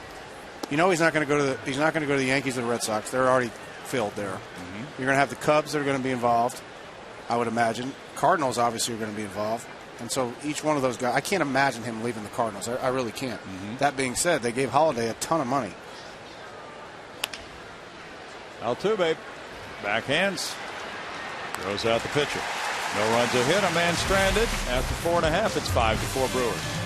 he's not going to go to the Yankees or the Red Sox. They're already filled there. Mm-hmm. You're going to have the Cubs that are going to be involved, I would imagine. Cardinals obviously are going to be involved. And so each one of those guys, I can't imagine him leaving the Cardinals. I really can't. Mm-hmm. That being said, they gave Holiday a ton of money. Altuve, backhands, throws out the pitcher. No runs a hit, a man stranded. After 4.5, it's 5-4 Brewers.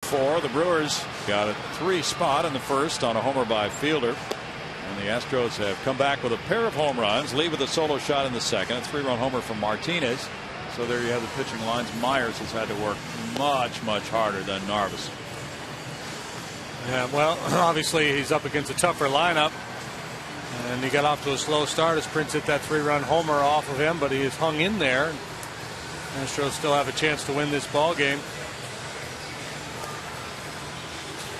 4. The Brewers got a 3 spot in the first on a homer by Fielder. And the Astros have come back with a pair of home runs. Lee with a solo shot in the second. A 3-run homer from Martinez. So there you have the pitching lines. Myers has had to work much harder than Narvis. Yeah, well, obviously he's up against a tougher lineup. And he got off to a slow start as Prince hit that 3-run homer off of him, but he has hung in there. Astros still have a chance to win this ball game.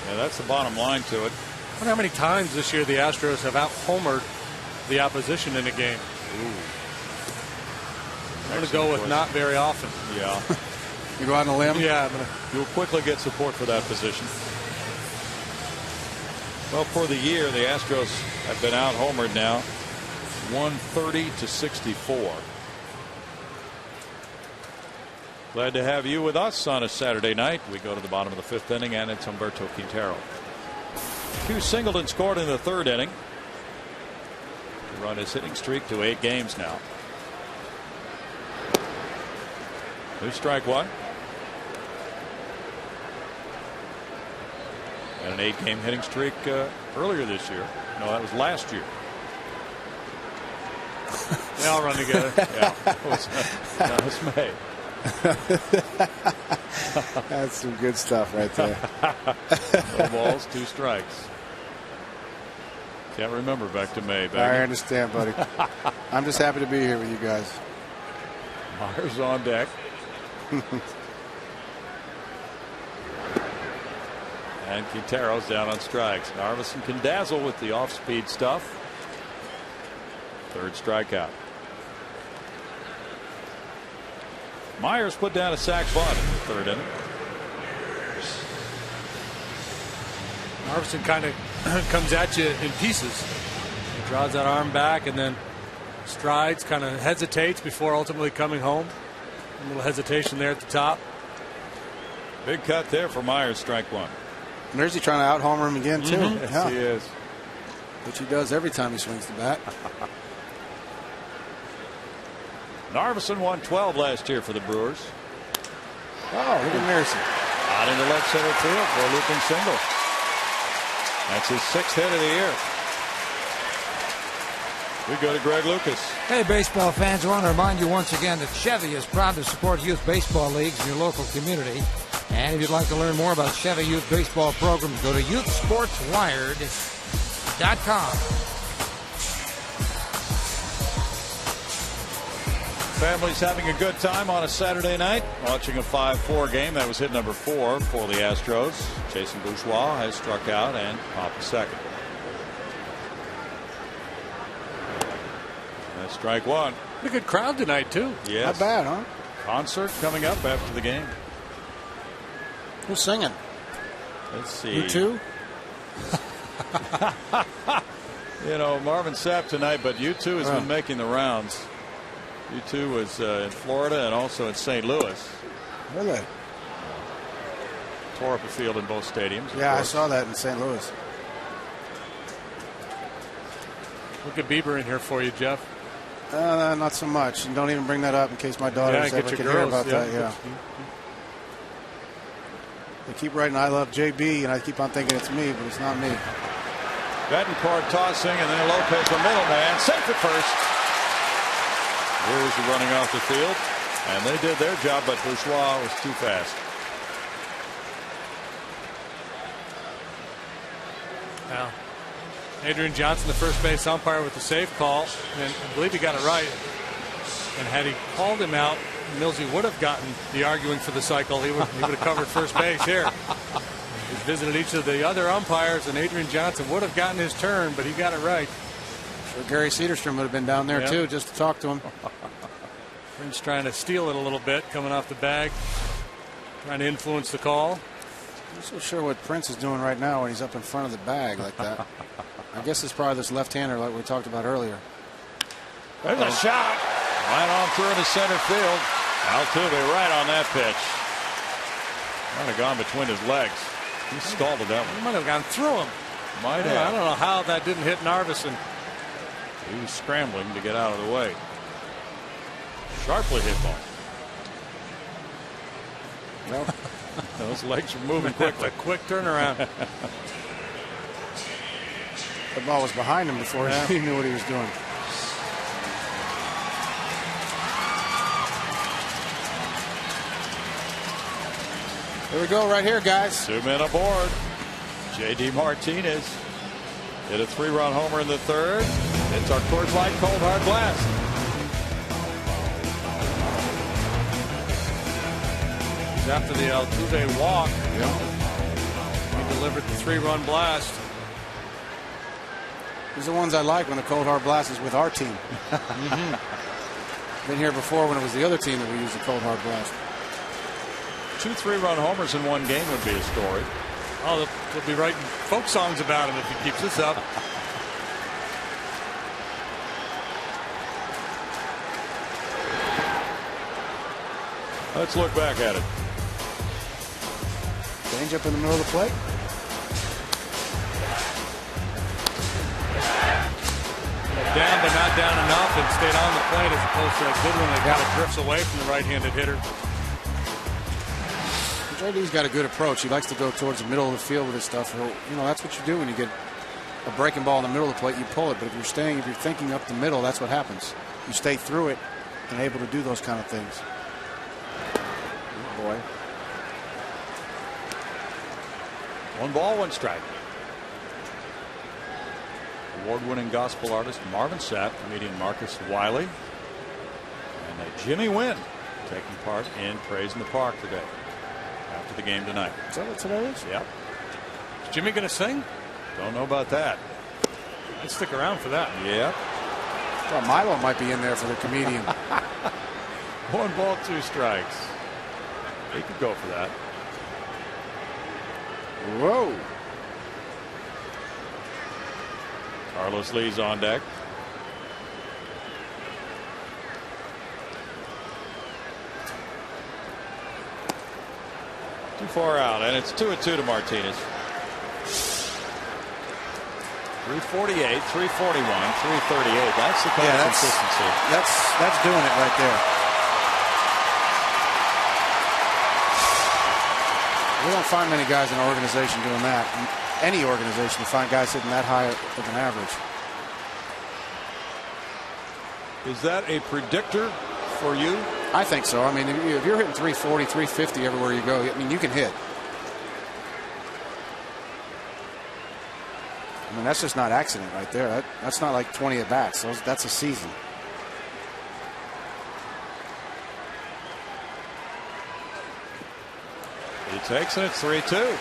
Yeah, that's the bottom line to it. I wonder how many times this year the Astros have out-homered the opposition in a game. Ooh. I'm going to go with not very often. Yeah. You go out on a limb? Yeah. You'll quickly get support for that position. Well, for the year, the Astros have been out-homered now, 130-64. Glad to have you with us on a Saturday night. We go to the bottom of the 5th inning, and it's Humberto Quintero. Hugh Singleton scored in the 3rd inning to run his hitting streak to 8 games now. 2 strike 1. And an 8-game hitting streak earlier this year. No, that was last year. They all run together. Yeah. That was May. That's some good stuff right there. No balls, 2 strikes. Can't remember back to May. I understand, buddy. I'm just happy to be here with you guys. Myers on deck. And Quintero's down on strikes. Narvison can dazzle with the off-speed stuff. 3rd strikeout. Myers put down a sac bunt in the 3rd inning. Narvison kind of comes at you in pieces. He draws that arm back and then strides, kind of hesitates before ultimately coming home. A little hesitation there at the top. Big cut there for Myers, strike 1. And there's he trying to out-homer him again, too. Yes, yeah. he is. Which he does every time he swings the bat. Narvison won 12 last year for the Brewers. Oh, look at Marison. Out into left center field for a looping single. That's his 6th hit of the year. We go to Greg Lucas. Hey, baseball fans, I want to remind you once again that Chevy is proud to support youth baseball leagues in your local community. And if you'd like to learn more about Chevy youth baseball programs, go to youthsportswired.com. Families having a good time on a Saturday night, watching a 5-4 game. That was hit number 4 for the Astros. Jason Bourgeois has struck out and popped a second. That's strike 1. Pretty good crowd tonight, too. Yes. Not bad, huh? Concert coming up after the game. Who's singing? Let's see. You too? You know, Marvin Sapp tonight, but U2 has been making the rounds. U2 was in Florida and also in St. Louis. Really? Tore up a field in both stadiums. Yeah, I saw that in St. Louis. Look at Bieber in here for you, Jeff. Not so much. And don't even bring that up in case my daughters ever could hear about that. Yeah. They keep writing "I love JB" and I keep on thinking it's me, but it's not me. Betancourt tossing, and then Lopez, the middleman, safe at first. Brewers are running off the field, and they did their job, but Bourgeois was too fast. Now, Adrian Johnson, the first base umpire, with the safe call, and I believe he got it right. And had he called him out, Millsy would have gotten the arguing for the cycle. He would have covered first base here. He's visited each of the other umpires, and Adrian Johnson would have gotten his turn, but he got it right. Sure, Gary Cederstrom would have been down there too, just to talk to him. Prince trying to steal it a little bit, coming off the bag, trying to influence the call. I'm not so sure what Prince is doing right now when he's up in front of the bag like that. I guess it's probably this left-hander like we talked about earlier. There's a shot. Right on through into center field. Altuve right on that pitch. Might have gone between his legs. He stalled at that one. He might have gone through him. Might have. I don't know how that didn't hit Narvison. He was scrambling to get out of the way. Sharply hit ball. Well, Those legs are moving quickly. Quick turnaround. The ball was behind him before he knew what he was doing. Here we go right here, guys. 2 men aboard. J.D. Martinez hit a 3-run homer in the third. It's our Coors Light Cold Hard Blast. After the Altuve walk, he delivered the 3-run blast. These are the ones I like when the Cold Hard Blast is with our team. Been here before when it was the other team that we used the Cold Hard Blast. 2 3-run homers in one game would be a story. Oh, they'll be writing folk songs about him if he keeps this up. Let's look back at it. Change up in the middle of the plate. Down, but not down enough, and stayed on the plate as opposed to a good one that kind of drifts away from the right-handed hitter. JD's got a good approach. He likes to go towards the middle of the field with his stuff. You know, that's what you do when you get a breaking ball in the middle of the plate. You pull it, but if you're thinking up the middle, that's what happens. You stay through it and able to do those kind of things. Boy. 1 ball, 1 strike. Award-winning gospel artist Marvin Sapp, comedian Marcus Wiley, and Jimmy Wynn taking part in Praise in the Park today. After the game tonight. Is that what today is? Yep. Is Jimmy going to sing? Don't know about that. I'd stick around for that. Yep. Well, Milo might be in there for the comedian. 1 ball, 2 strikes. He could go for that. Whoa. Carlos Lee's on deck. Too far out, and it's 2-2 to Martinez. 348, 341, 338. That's the kind of consistency. That's doing it right there. We don't find many guys in our organization doing that. In any organization, you find guys hitting that high of an average. Is that a predictor for you? I think so. I mean, if you're hitting 340, 350 everywhere you go, I mean, you can hit. I mean, that's just not accident right there. That's not like 20 at bats. That's a season. He takes it. It's 3-2.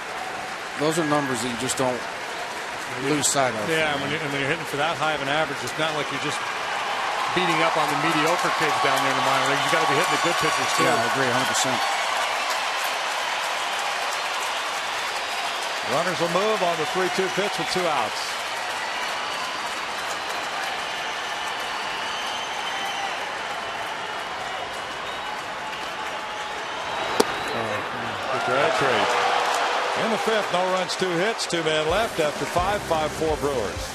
Those are numbers that you just don't lose sight of. Yeah, and when you're hitting for that high of an average, it's not like you're just beating up on the mediocre kids down there in the minor leagues. You got to be hitting the good pitchers too. Yeah, I agree 100%. Runners will move on the 3-2 pitch with 2 outs. In the 5th, no runs, 2 hits, 2 men left after 5-4 Brewers.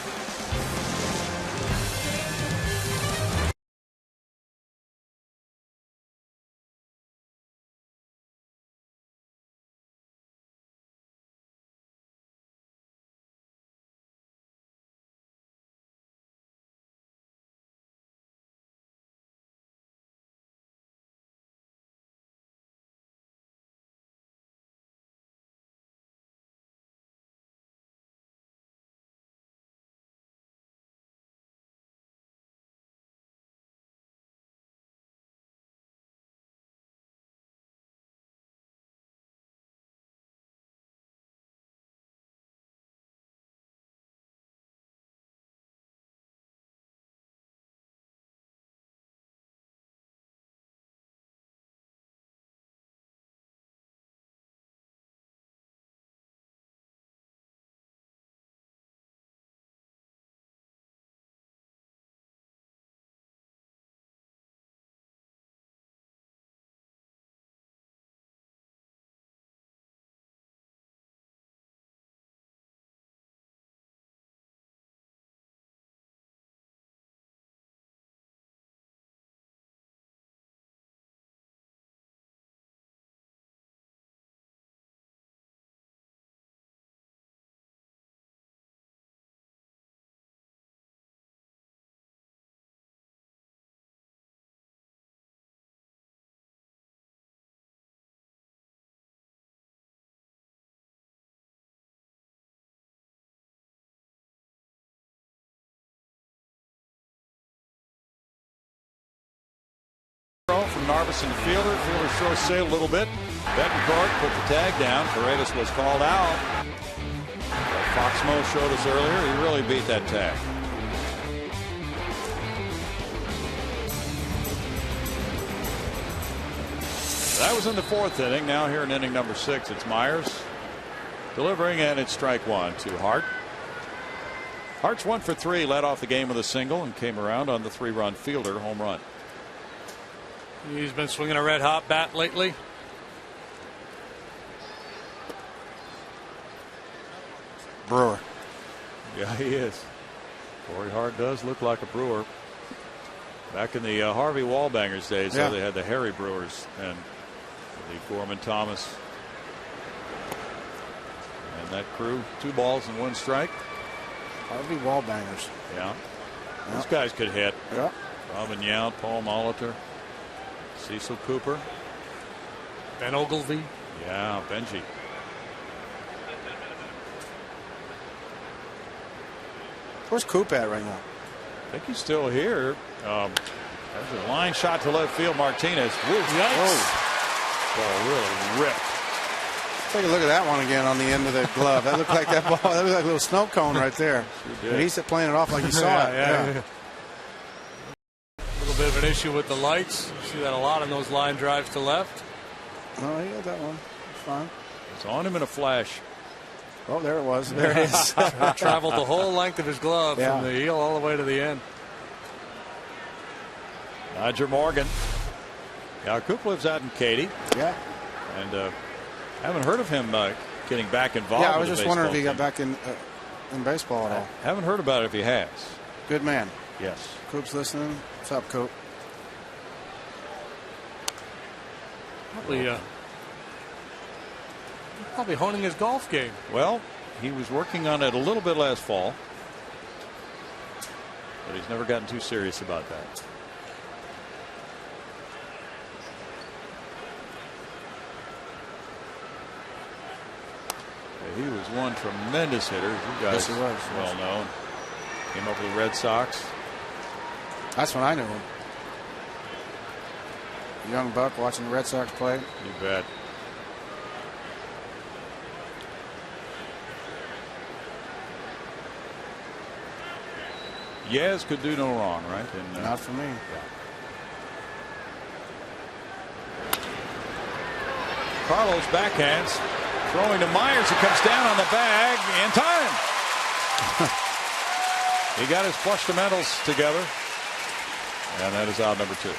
Narvison, the fielder. Fielder short sailed a little bit. Betancourt put the tag down. Paredes was called out. Fox Mo showed us earlier. He really beat that tag. That was in the 4th inning. Now here in inning number 6, it's Myers delivering, and it's strike 1 to Hart. Hart's 1 for 3, led off the game with a single and came around on the 3-run fielder home run. He's been swinging a red hot bat lately. Brewer. Yeah, he is. Corey Hart does look like a Brewer. Back in the Harvey Wallbangers days, they had the Harry Brewers and the Gorman Thomas. And that crew, 2 balls and 1 strike. Harvey Wallbangers. Yeah. Those guys could hit. Yeah. Robin Yount, Paul Molitor, Cecil Cooper. Ben Ogilvie. Yeah, Benji. Where's Coop at right now? I think he's still here. There's a line shot to left field. Martinez. Yikes. Ball really ripped. Take a look at that one again on the end of the glove. That looked like that ball. That looked like a little snow cone right there. Sure He's playing it off like he saw it. Yeah. A little bit of an issue with the lights. You see that a lot on those line drives to left. Oh, he got that one. It's fine. It's on him in a flash. Oh, there it was. There it is. Traveled the whole length of his glove from the heel all the way to the end. Roger Morgan. Yeah, Coop lives out in Katy. Yeah. And haven't heard of him getting back involved. Yeah, I was with just the wondering if he baseball got team. back in baseball at all. Haven't heard about it if he has. Good man. Yes. Coop's listening. What's up, Coop? Probably honing his golf game. Well, he was working on it a little bit last fall, but he's never gotten too serious about that. He was one tremendous hitter. You guys well known. Came up with the Red Sox. That's when I knew him. Young buck watching the Red Sox play. You bet. Yes, could do no wrong, right? And, not for me. Yeah. Carlos backhands. Throwing to Myers, he comes down on the bag in time. He got his flush-to-mentals together, and that is out number 2. You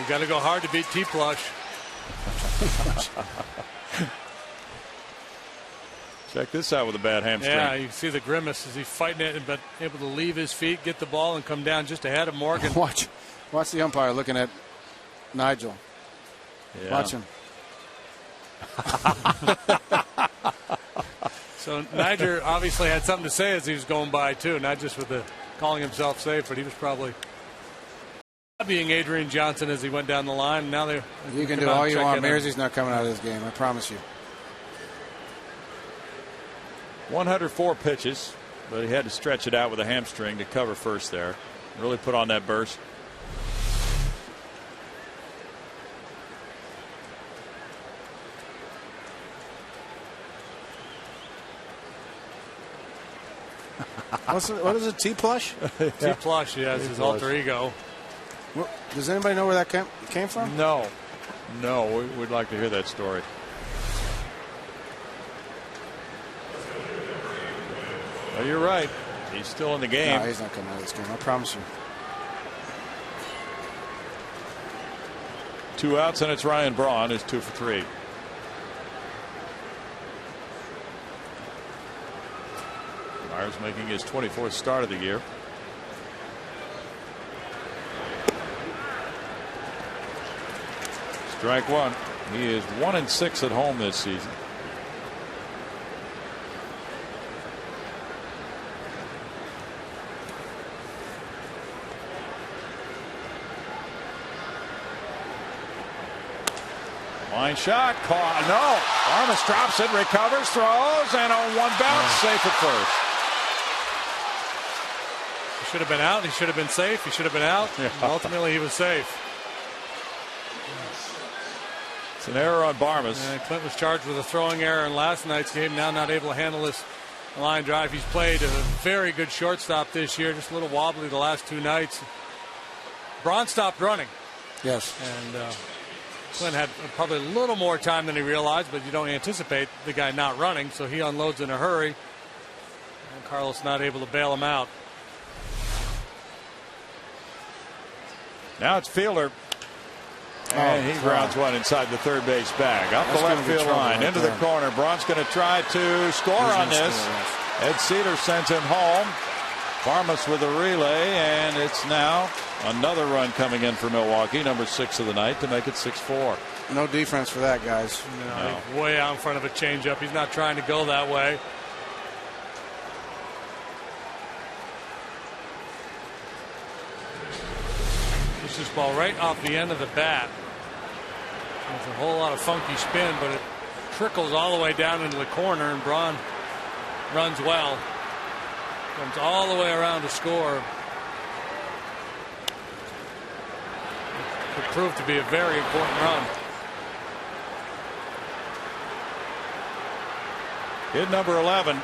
got to go hard to beat T-Plush. Check this out with a bad hamstring. Yeah, you see the grimace as he's fighting it, but able to leave his feet, get the ball, and come down just ahead of Morgan. Watch the umpire looking at Nigel. Yeah. Watch him. So Niger obviously had something to say as he was going by too, not just with the calling himself safe, but he was probably being Adrian Johnson as he went down the line. Now you can do all you want. Mearsy's not coming out of this game, I promise you. 104 pitches, but he had to stretch it out with a hamstring to cover first there. Really put on that burst. What is it? T-Plush? T-Plush, yeah, it's his alter ego. Does anybody know where that came from? No. We'd like to hear that story. Well, you're right. He's still in the game. No, he's not coming out of this game. I promise you. 2 outs, and it's Ryan Braun is 2 for 3. Myers making his 24th start of the year. Strike 1. He is 1-6 at home this season. Line shot, caught. No. Barmes drops it, recovers, throws, and on 1 bounce, safe at first. He should have been out. He should have been safe. He should have been out. Yeah. Ultimately, he was safe. It's an error on Barmes. And Clint was charged with a throwing error in last night's game. Now not able to handle this line drive. He's played a very good shortstop this year. Just a little wobbly the last 2 nights. Braun stopped running. Yes. And Clint had probably a little more time than he realized, but you don't anticipate the guy not running, so he unloads in a hurry. And Carlos not able to bail him out. Now it's Fielder. And he grounds one inside the third base bag. Up the left field line, into the corner. Braun's going to try to score on this. Ed Cedar sends him home. Barmes with a relay, and it's now another run coming in for Milwaukee, number 6 of the night, to make it 6-4. No defense for that, guys. No. He's way out in front of a changeup. He's not trying to go that way. This ball right off the end of the bat. There's a whole lot of funky spin, but it trickles all the way down into the corner, and Braun runs well. Comes all the way around to score. It could prove to be a very important run. Hit number 11.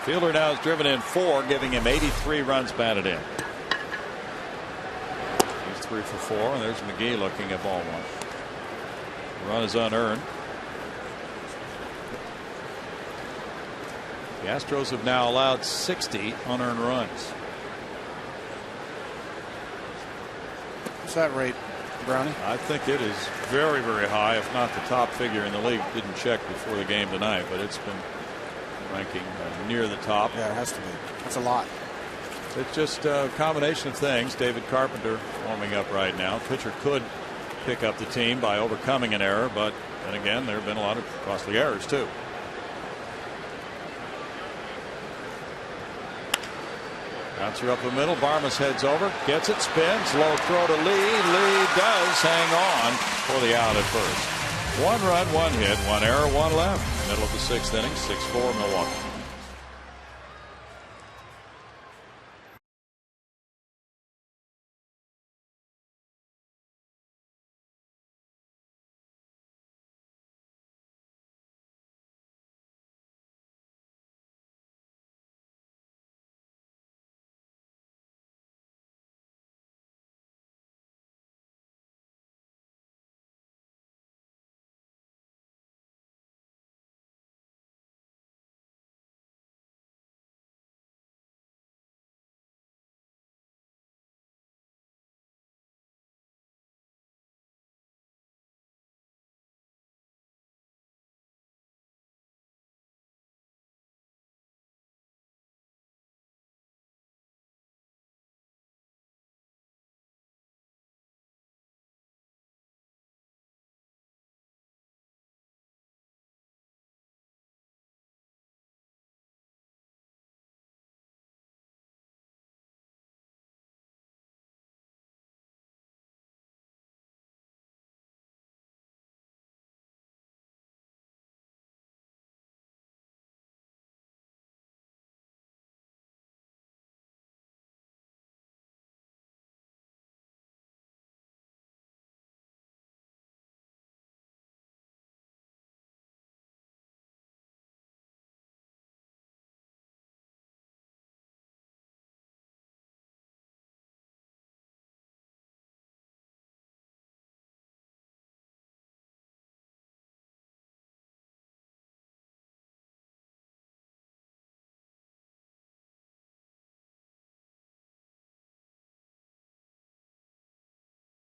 Fielder now has driven in 4, giving him 83 runs batted in. 3 for 4, and there's McGee looking at ball 1. The run is unearned. The Astros have now allowed 60 unearned runs. What's that rate, Brownie? I think it is very, very high, if not the top figure in the league. Didn't check before the game tonight, but it's been ranking near the top. Yeah, it has to be. That's a lot. It's just a combination of things. David Carpenter warming up right now. Pitcher could pick up the team by overcoming an error, but then again, there have been a lot of costly errors too. Bouncer up the middle. Barmes heads over, gets it, spins, low throw to Lee. Lee does hang on for the out at first. 1 run, 1 hit, 1 error, 1 left. Middle of the 6th inning, 6-4 Milwaukee.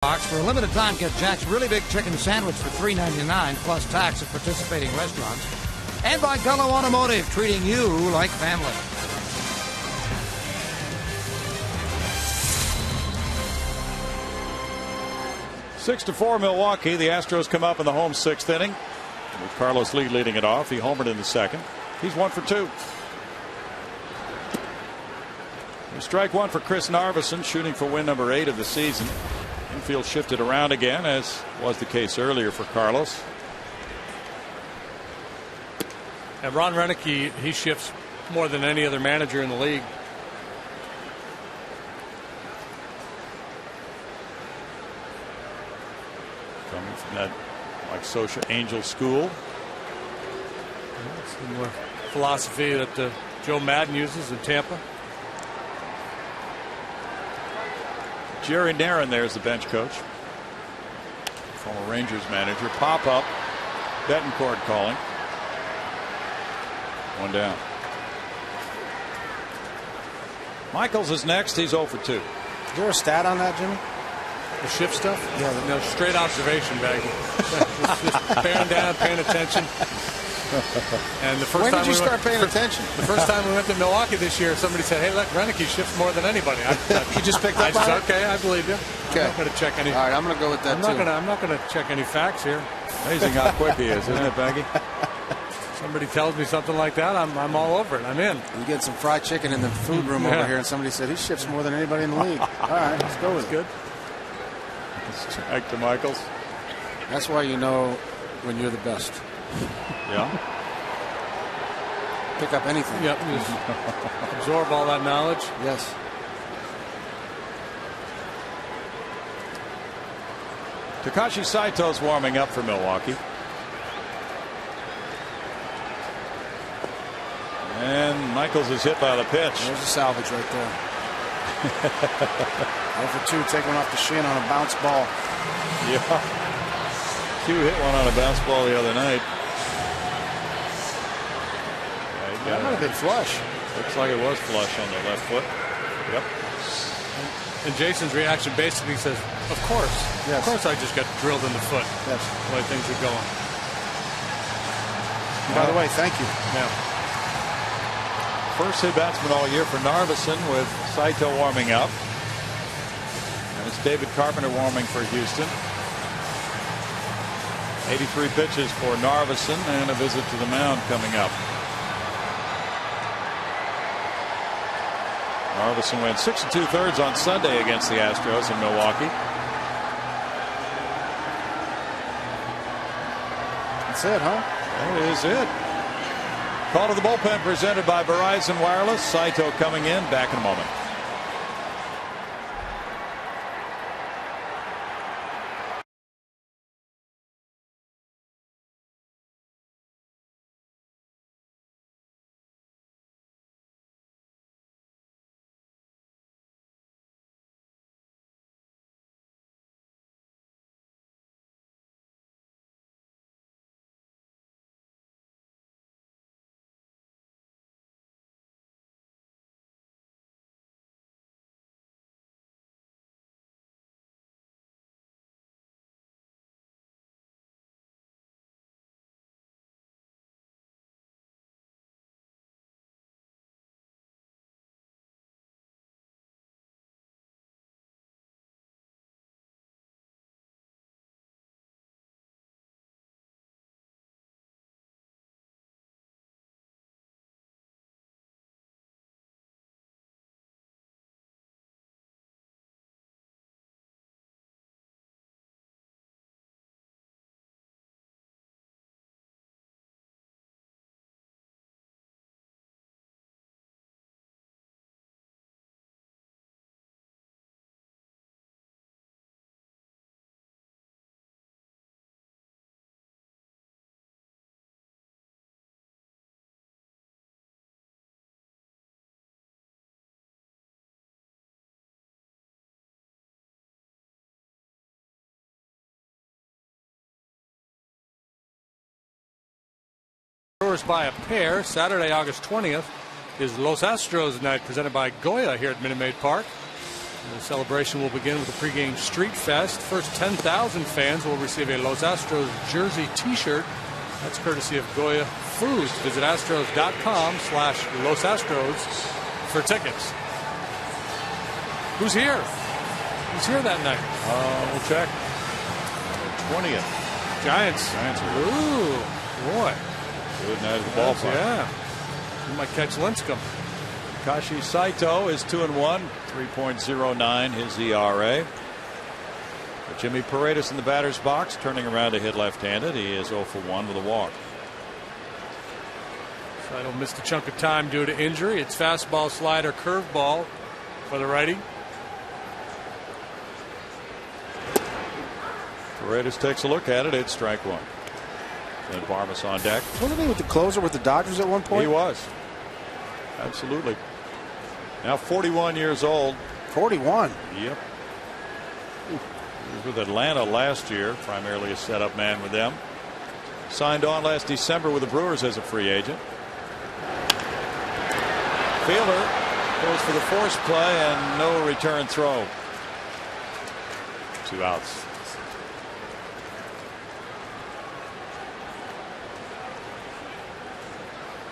For a limited time, get Jack's really big chicken sandwich for $3.99 plus tax at participating restaurants. And by Gullo Automotive, treating you like family. Six to 4 Milwaukee. The Astros come up in the home 6th inning with Carlos Lee leading it off. He homered in the 2nd. He's 1 for 2. Strike 1 for Chris Narveson, shooting for win number 8 of the season. Infield shifted around again, as was the case earlier for Carlos. And Ron Renicky, he shifts more than any other manager in the league. Coming from that like social angel school. Similar philosophy that Joe Madden uses in Tampa. Jerry Narron there is the bench coach. Former Rangers manager. Pop up. Betancourt calling. One down. Michaels is next. He's 0 for 2. Is there a stat on that, Jimmy? The shift stuff? Yeah. No, straight observation, Baggy. Just bearing down, paying attention. And the first when time did you start paying attention? The first time we went to Milwaukee this year, somebody said, "Hey, look, Renicky shifts more than anybody." You just picked up on it? Okay, I believe you. Okay. I'm not going to check any. All right, I'm going to go with that too. I'm not going to check any facts here. Amazing how quick he is, isn't it, Baggy? Somebody tells me something like that, I'm all over it. I'm in. You get some fried chicken in the food room over here, and somebody said he shifts more than anybody in the league. All right, let's go with it. Good. Let's check to Michaels. That's why you know when you're the best. Yeah. Pick up anything. Yep. Just absorb all that knowledge. Yes. Takashi Saito's warming up for Milwaukee. And Michaels is hit by the pitch. There's a salvage right there. 0 for 2, take one off the shin on a bounce ball. Yeah. Q hit one on a bounce ball the other night. That might have been flush. Looks like it was flush on the left foot. Yep. And Jason's reaction basically says, "Of course. Yes. Of course I just got drilled in the foot." Yes. The way things are going. By the way, thank you. Yeah. First hit batsman all year for Narveson with Saito warming up. And it's David Carpenter warming for Houston. 83 pitches for Narveson and a visit to the mound coming up. Narveson went 6 2/3 on Sunday against the Astros in Milwaukee. That's it, huh? That is it. Call to the bullpen presented by Verizon Wireless. Saito coming in. Back in a moment. Brewers by a pair. Saturday, August 20th is Los Astros night presented by Goya here at Minute Maid Park. And the celebration will begin with a pregame street fest. First 10,000 fans will receive a Los Astros jersey t-shirt. That's courtesy of Goya Foods. Visit astros.com/Los Astros for tickets. Who's here? Who's here that night? We'll check. 20th. Giants. Ooh, boy. Good night at the ballpark. Yeah. You might catch Lincecum. Takashi Saito is 2-1, 3.09 his ERA. But Jimmy Paredes in the batter's box, turning around to hit left-handed. He is 0 for 1 with a walk. Saito missed a chunk of time due to injury. It's fastball, slider, curveball for the righty. Paredes takes a look at it. It's strike one. And BARMES on deck. Wasn't he with the closer with the Dodgers at one point? He was. Absolutely. Now 41 years old. 41. Yep. He was with Atlanta last year, primarily a setup man with them. Signed on last December with the Brewers as a free agent. Fielder goes for the force play and no return throw. 2 outs.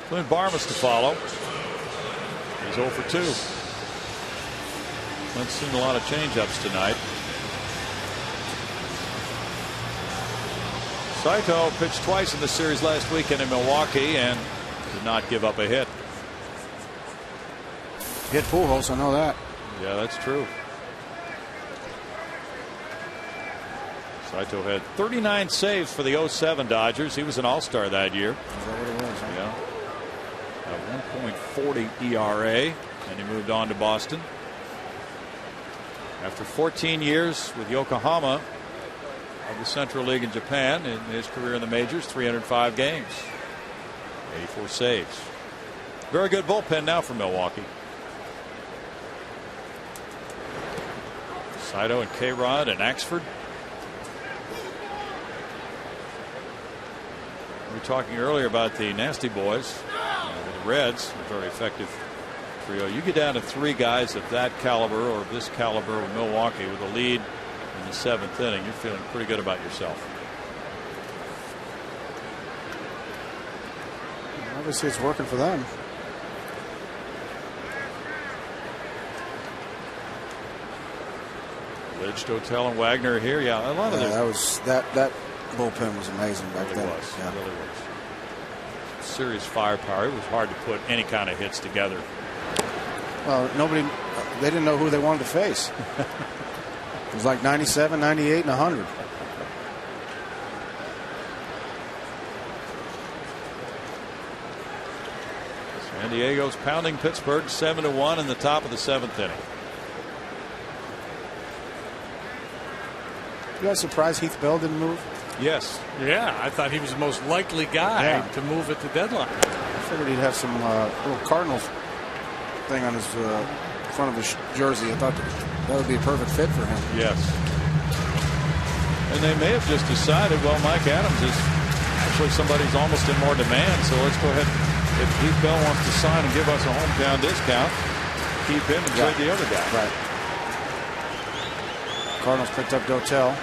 Clint BARMES to follow. He's 0 for 2. Clint's seen a lot of changeups tonight. Saito pitched twice in the series last weekend in Milwaukee and did not give up a hit. Hit Pujols, I know that. Yeah, that's true. Saito had 39 saves for the 07 Dodgers. He was an all-star that year. Is that what it was? Huh? Yeah. A 1.40 ERA, and he moved on to Boston. After 14 years with Yokohama of the Central League in Japan, in his career in the majors, 305 games, 84 saves. Very good bullpen now for Milwaukee. Saito and K-Rod and Axford. We were talking earlier about the Nasty Boys, the Reds, a very effective trio. You get down to 3 guys of that caliber or of this caliber with Milwaukee with a lead in the 7th inning, you're feeling pretty good about yourself. Obviously, it's working for them. Lidge, Dotel, and Wagner here. Yeah, a lot of that bullpen was amazing back then. It was. Yeah. It really was. Serious firepower. It was hard to put any kind of hits together. Well, they didn't know who they wanted to face. It was like 97, 98, and 100. San Diego's pounding Pittsburgh 7-1 in the top of the 7th inning. You guys surprised Heath Bell didn't move? Yes. Yeah, I thought he was the most likely guy to move at the deadline. I figured he'd have some little Cardinals thing on his front of his jersey. I thought that would be a perfect fit for him. Yes. And they may have just decided, well, Mike Adams is actually somebody who's almost in more demand, so let's go ahead. If Heath Bell wants to sign and give us a hometown discount, keep him and trade the other guy. Right. Cardinals picked up Dotel.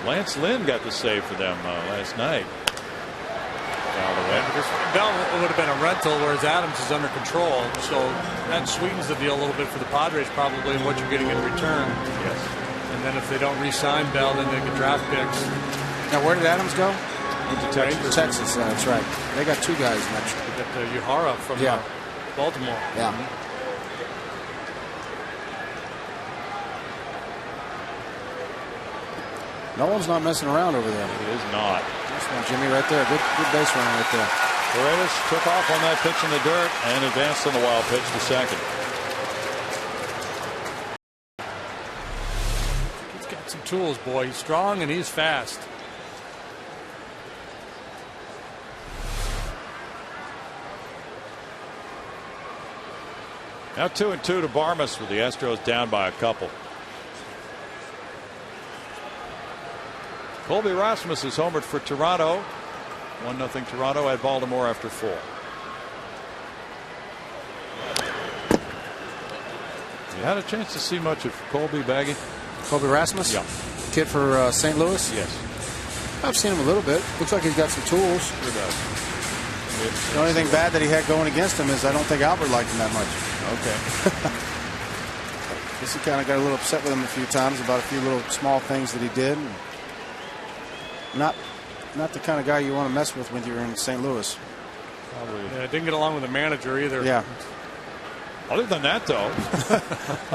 Lance Lynn got the save for them last night. Bell would have been a rental, whereas Adams is under control, so that sweetens the deal a little bit for the Padres, probably, in what you're getting in return. Yes. And then if they don't re-sign Bell, then they get draft picks. Now, where did Adams go? Into Texas. Texas, that's right. They got 2 guys next. They got Uhara from Baltimore. Yeah. No one's not messing around over there. It is not. This one, Jimmy, right there. Good base runner right there. Paredes took off on that pitch in the dirt and advanced on the wild pitch to second. He's got some tools, boy. He's strong and he's fast. Now 2-2 to BARMES with the Astros down by a couple. Colby Rasmus is homered for Toronto. 1-0 Toronto at Baltimore after 4. You had a chance to see much of Colby, Baggy? Colby Rasmus? Yeah. Kid for St. Louis? Yes. I've seen him a little bit. Looks like he's got some tools. Sure does. The only thing bad that he had going against him is I don't think Albert liked him that much. Okay. Guess he kind of got a little upset with him a few times about a few little small things that he did. Not the kind of guy you want to mess with when you're in St. Louis. Probably. Yeah, didn't get along with the manager either. Yeah. Other than that, though.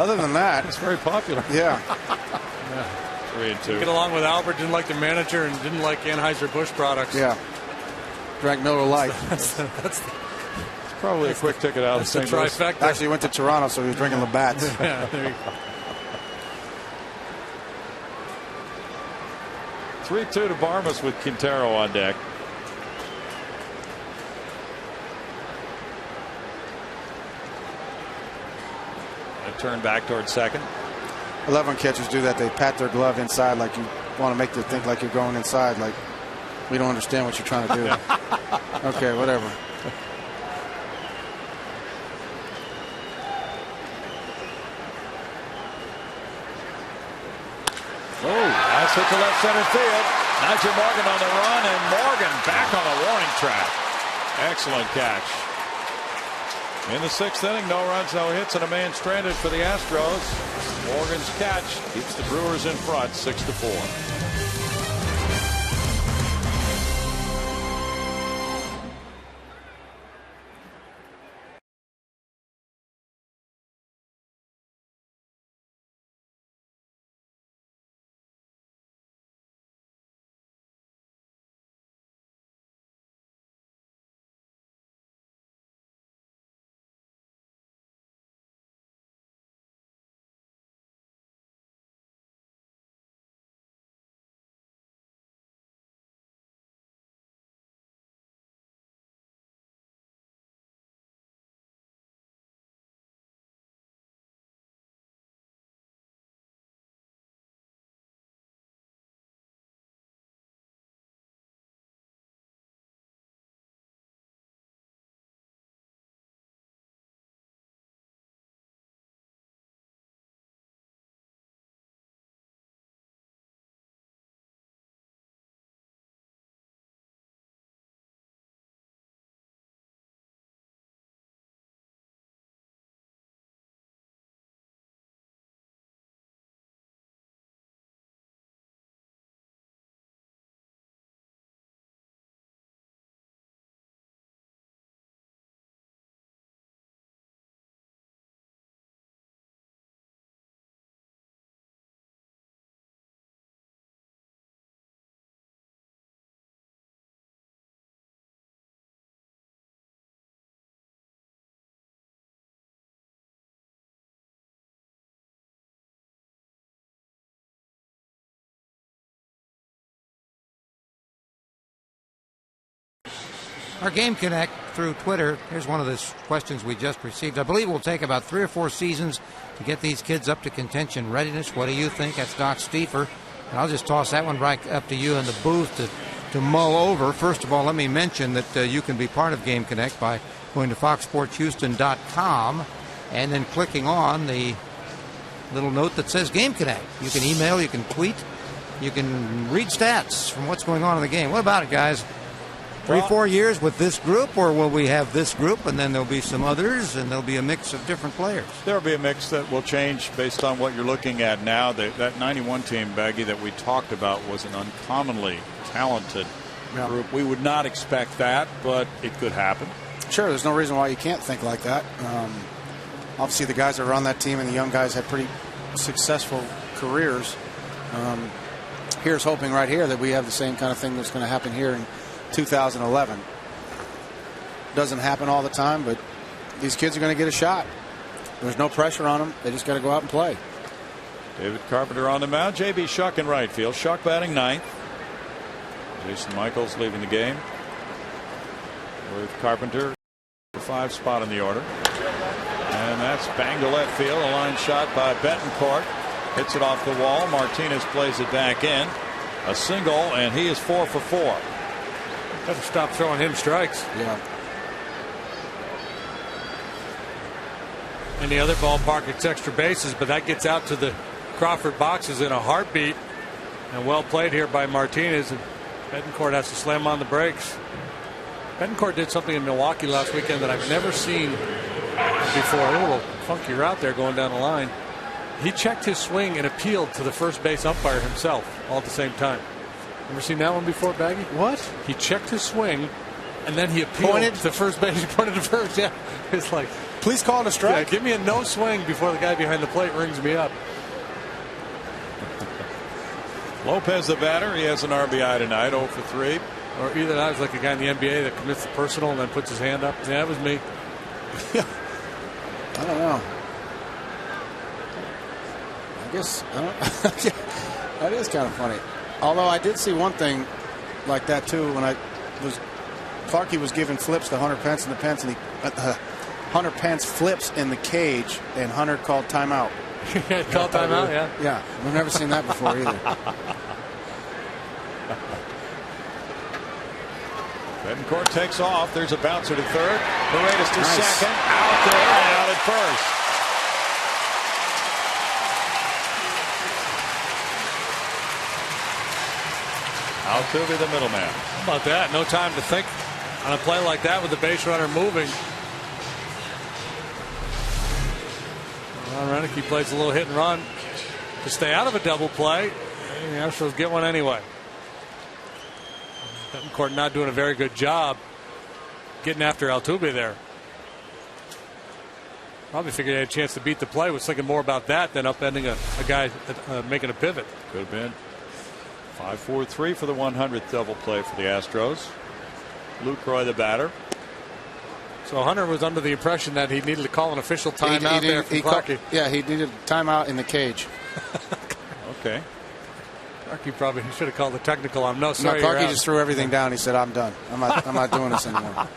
Other than that. It's very popular. Yeah. 3-2. Didn't get along with Albert, didn't like the manager, and didn't like Anheuser-Busch products. Yeah. Drank Miller Lite. That's probably a quick ticket out of St. Louis. Trifecta. Actually, he went to Toronto, so he was drinking Labatt's. Yeah, there you go. 3-2 to BARMES with Quintero on deck. A turn back towards second. I love when catchers do that. They pat their glove inside like you want to make them think like you're going inside. Like, we don't understand what you're trying to do. Okay, whatever. Oh, that's hit to left center field. Nigel Morgan on the run, and Morgan back on the warning track. Excellent catch. In the 6th inning, no runs, no hits, and a man stranded for the Astros. Morgan's catch keeps the Brewers in front, 6-4. Our Game Connect through Twitter. Here's one of the questions we just received. I believe it will take about 3 or 4 seasons to get these kids up to contention readiness. What do you think? That's Doc Stiefer. And I'll just toss that one right up to you in the booth to mull over. First of all, let me mention that you can be part of Game Connect by going to foxsportshouston.com and then clicking on the little note that says Game Connect. You can email, you can tweet, you can read stats from what's going on in the game. What about it, guys? 3, 4 years with this group, or will we have this group and then there'll be some others and there'll be a mix of different players? There'll be a mix that will change based on what you're looking at now. That 91 team, Baggy, that we talked about was an uncommonly talented group. We would not expect that, but it could happen. Sure, there's no reason why you can't think like that. Obviously, the guys that are on that team and the young guys have pretty successful careers. Here's hoping right here that we have the same kind of thing that's going to happen here in 2011. Doesn't happen all the time, but these kids are going to get a shot. There's no pressure on them. They just got to go out and play. David Carpenter on the mound. J.B. Shuck in right field. Shuck batting ninth. Jason Michaels leaving the game with Carpenter, the 5 spot in the order. And that's banged to left field. A line shot by Betancourt. Hits it off the wall. Martinez plays it back in. A single, and he is 4 for 4. Better stop throwing him strikes. Yeah. In the other ballpark, it's extra bases, but that gets out to the Crawford boxes in a heartbeat. And well played here by Martinez. And Betancourt has to slam on the brakes. Betancourt did something in Milwaukee last weekend that I've never seen before. A little funky route there going down the line. He checked his swing and appealed to the first base umpire himself all at the same time. Ever seen that one before, Baggy? What? He checked his swing, and then he appealed to first base. He pointed to first. Yeah, it's like, please call it a strike. Yeah, give me a no swing before the guy behind the plate rings me up. Lopez, the batter, he has an RBI tonight, 0 for 3. Or either that was like a guy in the NBA that commits the personal and then puts his hand up. Yeah, that was me. I don't know. I guess I don't. That is kind of funny. Although I did see one thing like that too when Clarkie was giving flips to Hunter Pence in the Pence, and Hunter Pence flips in the cage, and Hunter called timeout. Called timeout, yeah. Yeah, we've never seen that before either. Betancourt takes off. There's a bouncer to third. Paredes to second. Out there and out at first. Altuve, the middleman. How about that? No time to think on a play like that with the base runner moving. Ron Renicky plays a little hit and run to stay out of a double play. And the Astros get one anyway. Betancourt not doing a very good job getting after Altuve there. Probably figured he had a chance to beat the play. Was thinking more about that than upending a guy making a pivot. Could have been. 5-4-3 for the 100th double play for the Astros. Lucroy the batter. So Hunter was under the impression that he needed to call an official timeout there for Clarkie. Yeah, he needed timeout in the cage. Okay. Clarkie probably should have called the technical on. No, sorry. No, Clarkie just threw everything down. He said, "I'm done. I'm not doing this anymore."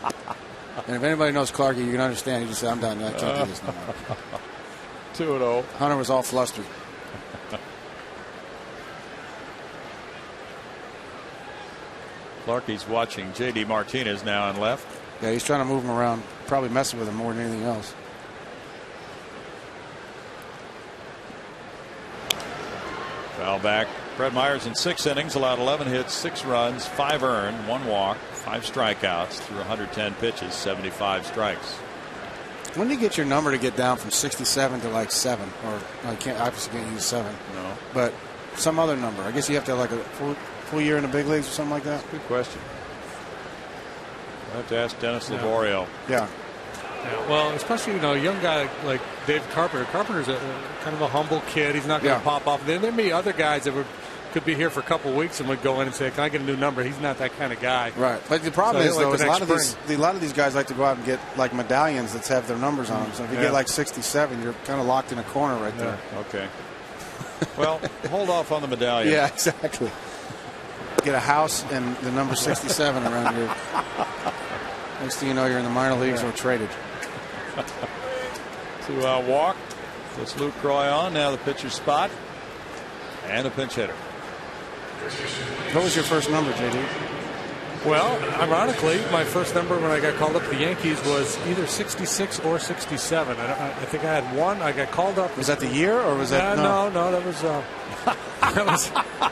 And if anybody knows Clarkie, you can understand. He just said, "I'm done. I can't do this no more." 2-0. Hunter was all flustered. Clarkie's watching J.D. Martinez now on left. Yeah, he's trying to move him around, probably messing with him more than anything else. Foul back. Brett Myers in 6 innings allowed 11 hits, 6 runs, 5 earned, 1 walk, 5 strikeouts through 110 pitches, 75 strikes. When do you get your number to get down from 67 to like 7? Or I obviously can't use 7. No. But some other number. I guess you have to have like a full year in the big leagues or something like that. Good question. I'll have to ask Dennis Laborio. Yeah. Well, especially, a young guy like Dave Carpenter. Carpenter's a kind of a humble kid. He's not going to pop off. There may be other guys that could be here for a couple of weeks and would go in and say, "Can I get a new number?" He's not that kind of guy. Right. But the problem is, though, is a lot of these guys like to go out and get like medallions that have their numbers on them. So if you get like 67, you're kind of locked in a corner right there. Okay. Well, hold off on the medallion. Yeah, exactly. Get a house and the number 67 around you. Next thing you know, you're in the minor leagues or traded. 2-out walk. Puts Lucroy on. Now the pitcher's spot. And a pinch hitter. What was your first number, JD? Well, ironically, my first number when I got called up to the Yankees was either 66 or 67. I think I had one. I got called up. Was that the year or was that? No, that was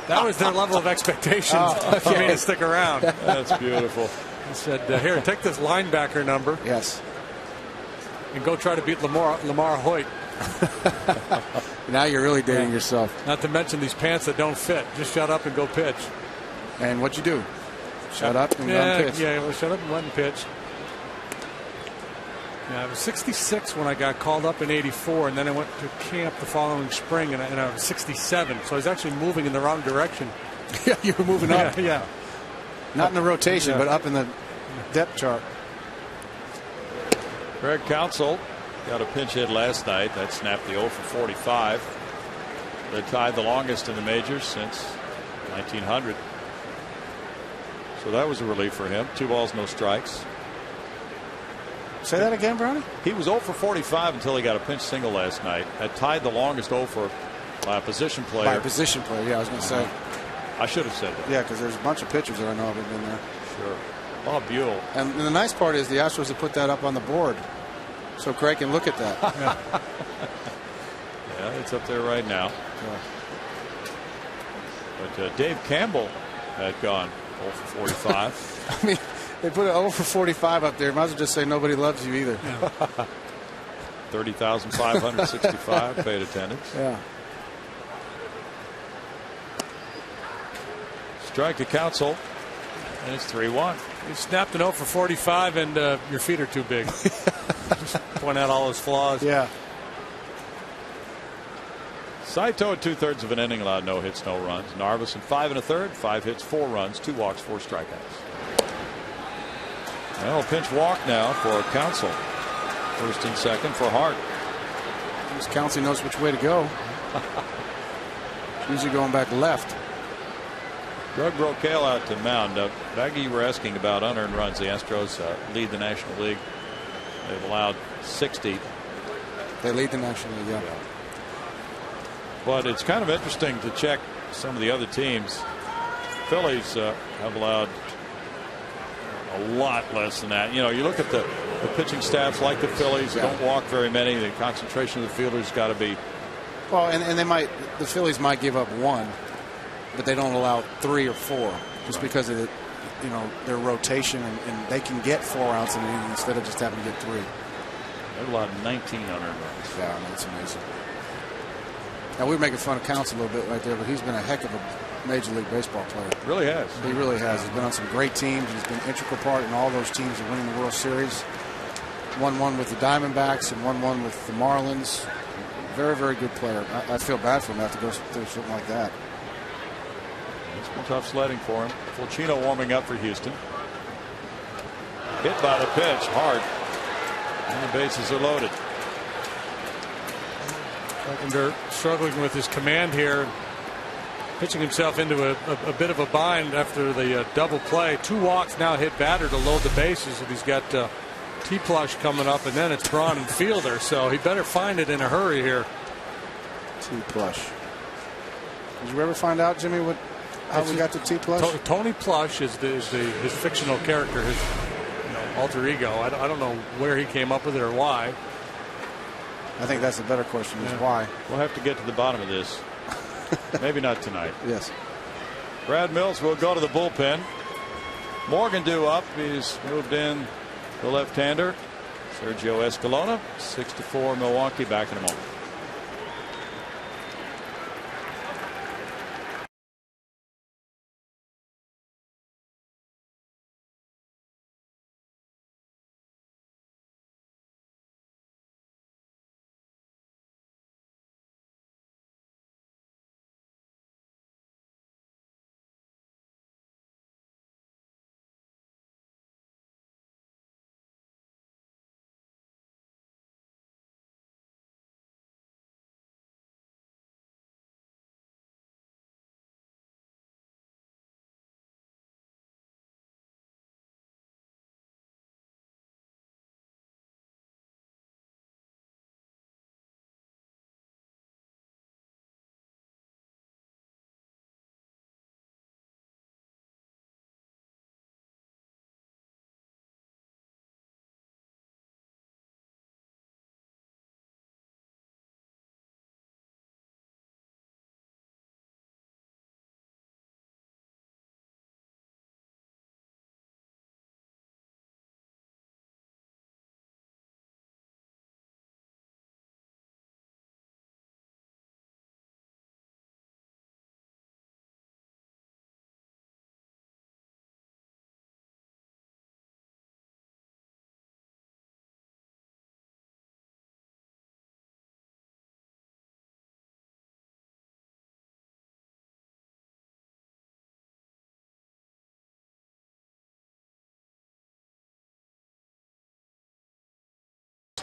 that was their level of expectations for me to stick around. That's beautiful. He said, "Here, take this linebacker number." Yes. And go try to beat Lamar Hoyt. Now you're really dating yourself. Not to mention these pants that don't fit. Just shut up and go pitch. And what'd you do? Shut up and go and pitch. Yeah, well, shut up and went and pitch. Yeah, I was 66 when I got called up in '84, and then I went to camp the following spring, and I was 67. So I was actually moving in the wrong direction. Yeah, you were moving up. Yeah. Not in the rotation, but up in the depth chart. Greg Counsell got a pinch hit last night. That snapped the 0 for 45. They tied the longest in the majors since 1900. So that was a relief for him. 2 balls, no strikes. Say that again, Brownie? He was 0 for 45 until he got a pinch single last night. That tied the longest 0 for by a position player. By a position player, yeah, I was going to say. I should have said that. Yeah, because there's a bunch of pitchers that I know have been there. Sure. Bob Buell. And the nice part is the Astros have put that up on the board so Craig can look at that. Yeah, it's up there right now. Yeah. But Dave Campbell had gone 0 for 45. I mean, they put an 0 for 45 up there. Might as well just say nobody loves you either. Yeah. 30,565 paid attendance. Yeah. Strike to Counsell. And it's 3-1. You snapped an 0 for 45 and your feet are too big. Just point out all his flaws. Yeah. Saito at 2/3 of an inning allowed no hits, no runs. Narvis in 5 1/3, 5 hits, 4 runs, 2 walks, 4 strikeouts. Well, a pinch walk now for Counsell. First and second for Hart. Counsell knows which way to go. Usually going back left. Doug Brocail out to mound. Baggy, you were asking about unearned runs. The Astros lead the National League. They've allowed 60. They lead the National League, yeah. But it's kind of interesting to check some of the other teams. Phillies have allowed a lot less than that. You know, you look at the pitching staffs like the Phillies, they don't walk very many. The concentration of the fielders got to be. Well, and the Phillies might give up 1, but they don't allow 3 or 4 just because of their rotation, and they can get 4 outs in an inning instead of just having to get 3. They've allowed 19 unearned runs. Yeah, that's amazing. Now, we're making fun of Counts a little bit right there, but he's been a heck of a Major League Baseball player. Really has. He really has. He's been on some great teams. He's been an integral part in all those teams of winning the World Series. 1-1 with the Diamondbacks and 1-1 with the Marlins. Very, very good player. I feel bad for him to have to go through something like that. It's been tough sledding for him. Fulchino warming up for Houston. Hit by the pitch hard. And the bases are loaded. Carpenter struggling with his command here, pitching himself into a bit of a bind after the double play. 2 walks now hit batter to load the bases, and he's got T-Plush coming up, and then it's Braun and Fielder, so he better find it in a hurry here. T-Plush. Did you ever find out, Jimmy, how we got to T-Plush? Tony Plush is his fictional character, his alter ego. I don't know where he came up with it or why. I think that's a better question, is why. We'll have to get to the bottom of this. Maybe not tonight. Yes. Brad Mills will go to the bullpen. Morgan due up. He's moved in the left-hander. Sergio Escalona, 6-4 Milwaukee. Back in a moment.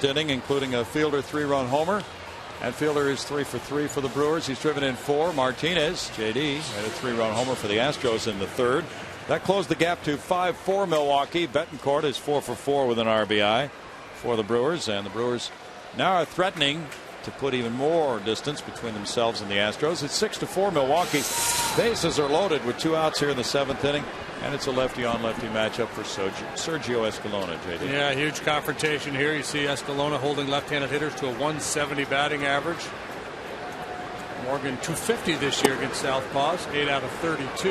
Inning, including a Fielder 3-run homer. And Fielder is 3 for 3 for the Brewers. He's driven in 4. Martinez, JD, had a 3-run homer for the Astros in the 3rd. That closed the gap to 5-4 Milwaukee. Betancourt is 4 for 4 with an RBI for the Brewers. And the Brewers now are threatening to put even more distance between themselves and the Astros. It's 6-4 Milwaukee. Bases are loaded with 2 outs here in the 7th inning. And it's a lefty-on-lefty matchup for Sergio Escalona, JD. Yeah, huge confrontation here. You see Escalona holding left-handed hitters to a 170 batting average. Morgan 250 this year against southpaws, 8 out of 32.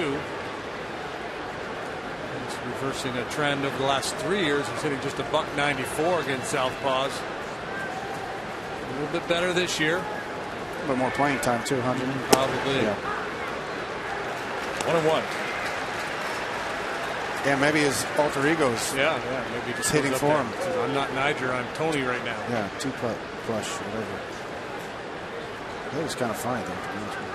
He's reversing a trend of the last 3 years. He's hitting just a .194 against southpaws. A little bit better this year. A little more playing time too, huh? Probably. Yeah. 1-1. Yeah, maybe his alter egos. Yeah, maybe just hitting for him. I'm not Niger, I'm Tony right now. Yeah, T-Plush, whatever. That was kind of funny, though, to be honest with you.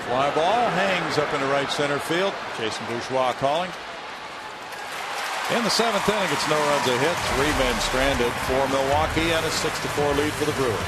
Fly ball hangs up into right center field. Jason Bourgeois calling. In the 7th inning, it's no runs a hit. 3 men stranded for Milwaukee and a 6-4 lead for the Brewers.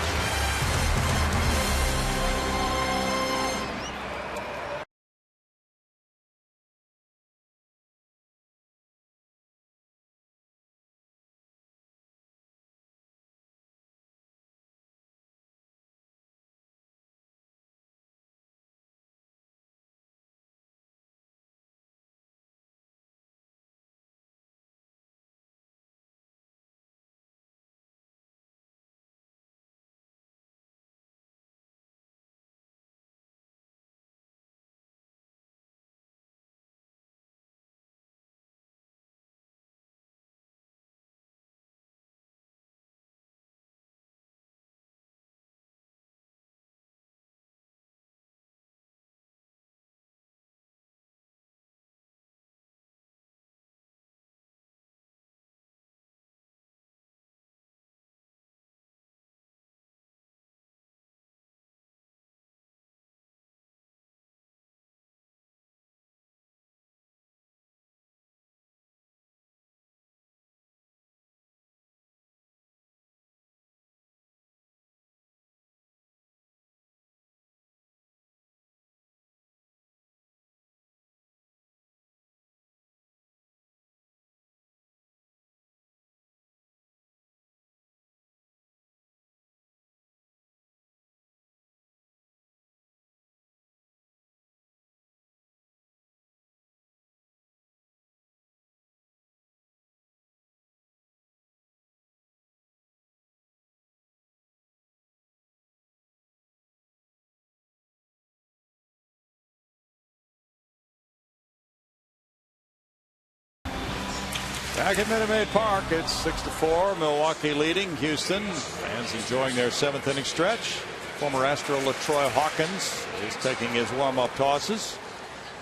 Back at Minute Maid Park, it's 6-4. Milwaukee leading Houston. Fans enjoying their 7th inning stretch. Former Astro LUCROY Hawkins is taking his warm-up tosses.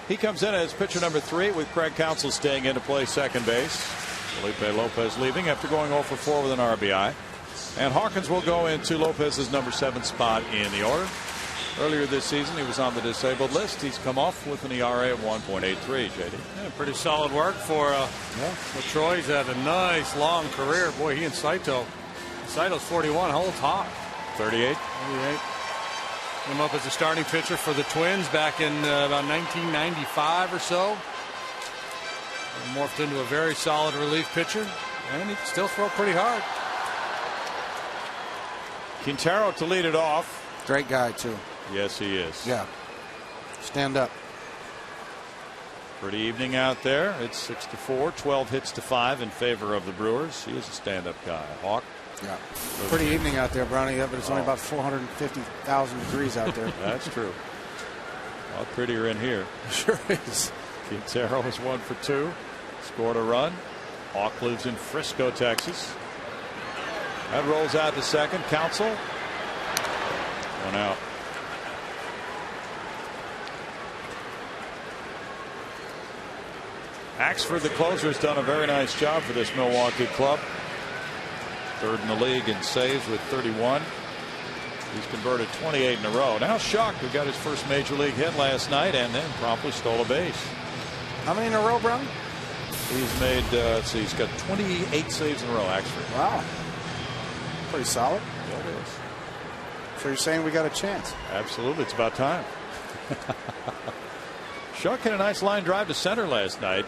He comes in as pitcher number 3 with Craig Counsell staying in to play second base. Felipe Lopez leaving after going 0 for 4 with an RBI. And Hawkins will go into Lopez's number 7 spot in the order. Earlier this season, he was on the disabled list. He's come off with an ERA of 1.83, JD. Yeah, pretty solid work for LUCROY. He's had a nice long career. Boy, he and Saito's 41, holds hot. 38. Came up as a starting pitcher for the Twins back in about 1995 or so. Morphed into a very solid relief pitcher, and he can still throw pretty hard. Quintero to lead it off. Great guy, too. Yes, he is. Yeah. Stand up. Pretty evening out there. It's 6-4, 12 hits to 5 in favor of the Brewers. He is a stand-up guy. Hawk. Yeah. Pretty evening out there, Brownie, but it's only about 450,000 degrees out there. That's true. A lot prettier in here. Sure is. Quintero is 1 for 2. Scored a run. Hawk lives in Frisco, Texas. That rolls out to second. Counsell. 1 out. Axford, the closer, has done a very nice job for this Milwaukee club. 3rd in the league in saves with 31. He's converted 28 in a row. Now Schuck, who got his first major league hit last night and then promptly stole a base. How many in a row, Brown? He's made, let's see, he's got 28 saves in a row, Axford. Wow. Pretty solid. Yeah, it is. So you're saying we got a chance? Absolutely. It's about time. Schuck had a nice line drive to center last night.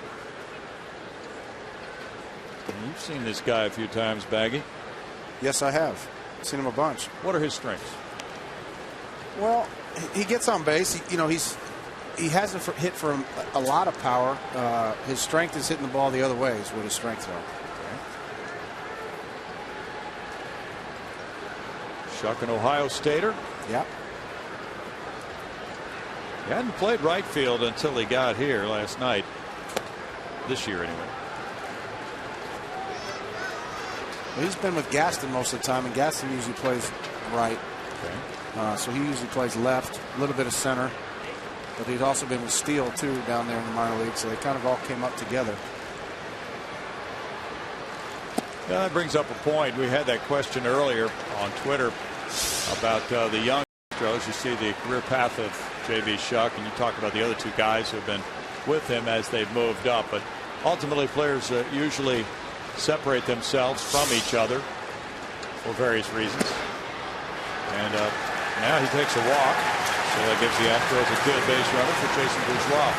You've seen this guy a few times, Baggy. Yes, I have. Seen him a bunch. What are his strengths? Well, he gets on base. He hasn't hit for a lot of power. His strength is hitting the ball the other way is what his strengths are. Schuck, an Ohio Stater. Yeah. He hadn't played right field until he got here last night. This year, anyway. Well, he's been with Gaston most of the time, and Gaston usually plays right. Okay. So he usually plays left, a little bit of center. But he's also been with Steele, too, down there in the minor league. So they kind of all came up together. Yeah, that brings up a point. We had that question earlier on Twitter about the young Astros. You see the career path of J.B. Schuck, and you talk about the other 2 guys who have been with him as they've moved up. But ultimately, players usually separate themselves from each other for various reasons. And now he takes a walk. So that gives the Astros a good base runner for Jason Bourgeois.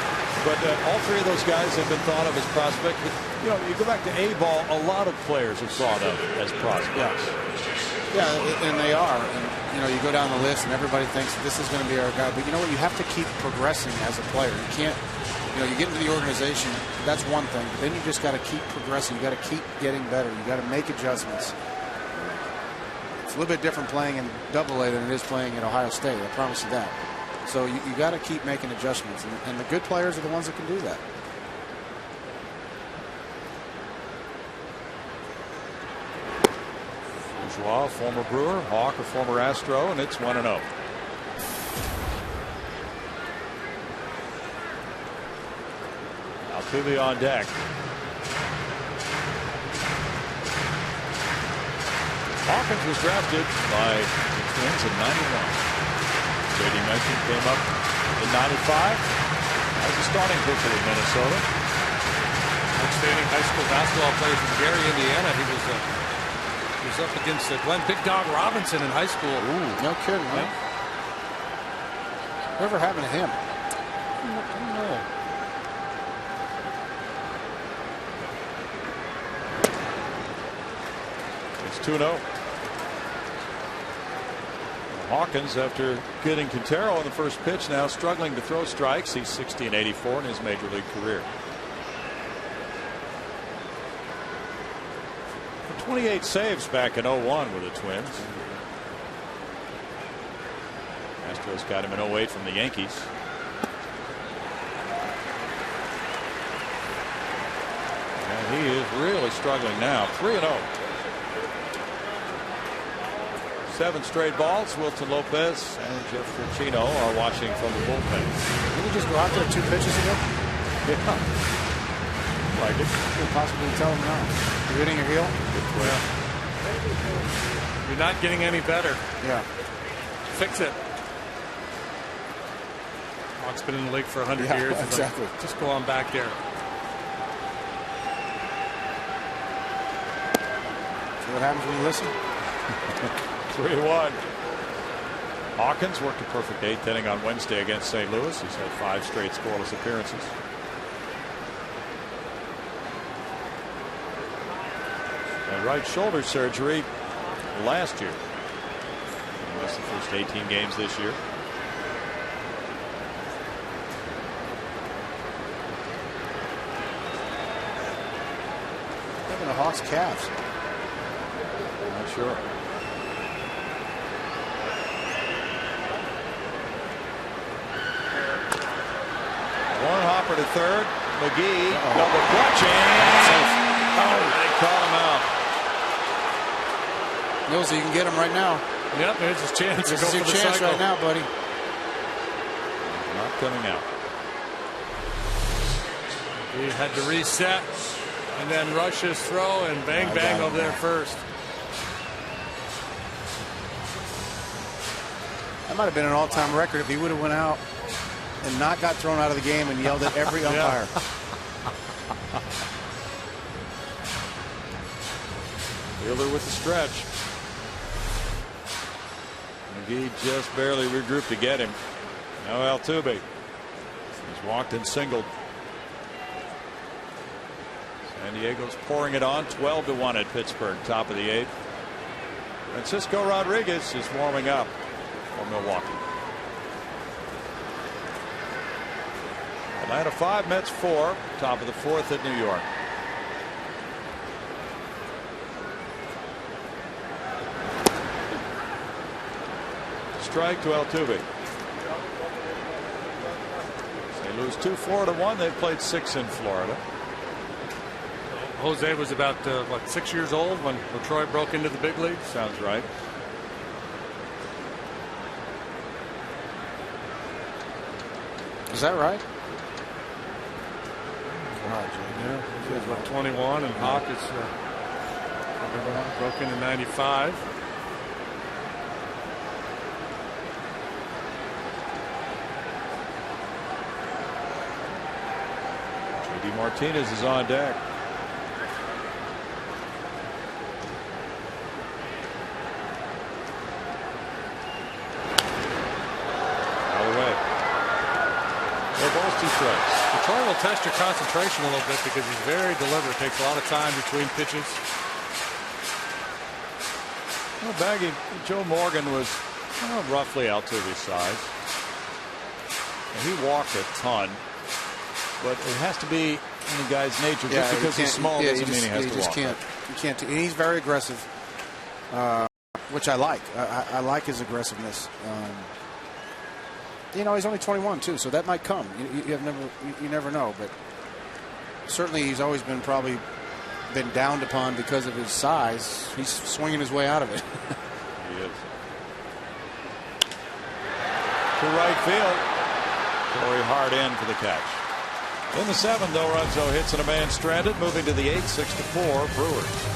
But all 3 of those guys have been thought of as prospects. You know, you go back to A-ball, a lot of players are thought of as prospects. Yeah, and they are. And, you know, you go down the list and everybody thinks this is going to be our guy. But you know what? You have to keep progressing as a player. You can't, you know, you get into the organization, that's one thing. But then you just got to keep progressing. You got to keep getting better. You got to make adjustments. It's a little bit different playing in Double-A than it is playing at Ohio State. I promise you that. So you got to keep making adjustments, and the good players are the ones that can do that. Bourgeois, former Brewer, Hawk, a former Astro, and it's 1-0. Altuve on deck. Hawkins was drafted by the Twins in '91. JD mentioned came up in '95 as a starting pitcher with Minnesota. Outstanding high school basketball player from Gary, Indiana. He was up against Glenn Big Dog Robinson in high school. Ooh, no kidding, huh? Whatever happened to him? I don't know. It's 2-0. Hawkins, after getting Quintero on the first pitch, now struggling to throw strikes. He's 16-84 in his major league career. 28 saves back in '01 with the Twins. Astros got him in '08 from the Yankees. And he is really struggling now. 3-0. 7 straight balls. Wilton Lopez and Jeff Franchino are watching from the bullpen. Did he just go out there 2 pitches ago? Yeah. Like it. Couldn't possibly tell him now. You're hitting your heel? Well, you're not getting any better. Yeah. Fix it. Hawk's been in the league for 100 years. Exactly. Just go on back there. See what happens when you listen? 3-1. Hawkins worked a perfect 8th inning on Wednesday against St. Louis. He's had 5 straight scoreless appearances. And right shoulder surgery last year. He missed the first 18 games this year. Having a Hawks calves. Not sure. One hopper to third. McGee double clutching. Oh, they call him out. Millsy, you can get him right now. Yep, there's his chance. This is your chance right now, buddy. Not coming out. He had to reset and then rush his throw and bang, bang over there first. That might have been an all-time record if he would have went out and not got thrown out of the game and yelled at every umpire. Fielder with the stretch. McGee just barely regrouped to get him. Now Altuve. He's walked and singled. San Diego's pouring it on. 12-1 at Pittsburgh, top of the 8th. Francisco Rodriguez is warming up for Milwaukee. Atlanta 5, Mets 4, top of the 4th at New York. Strike to Altuve. They lose 2-4-1. They've played 6 in Florida. Jose was about, 6 years old when LUCROY broke into the big leagues? Sounds right. Is that right? Yeah, he was about 21, and Hawk is broke into 95. JD Martinez is on deck. Out of the way. They're both 2 strikes. LUCROY will test your concentration a little bit because he's very deliberate. Takes a lot of time between pitches. Well, Baggy, Joe Morgan was roughly Altuve's size. And he walked a ton. But it has to be in the guy's nature. Just because he's small doesn't mean he has to walk. You can't. And he's very aggressive, which I like. I like his aggressiveness. You know, he's only 21 too, so that might come. You never know, but certainly he's always been probably been downed upon because of his size. He's swinging his way out of it. He is. To right field. Corey Hart in for the catch. In the 7th, Lorenzo hits and a man stranded, moving to the 8th, 6-4 Brewers.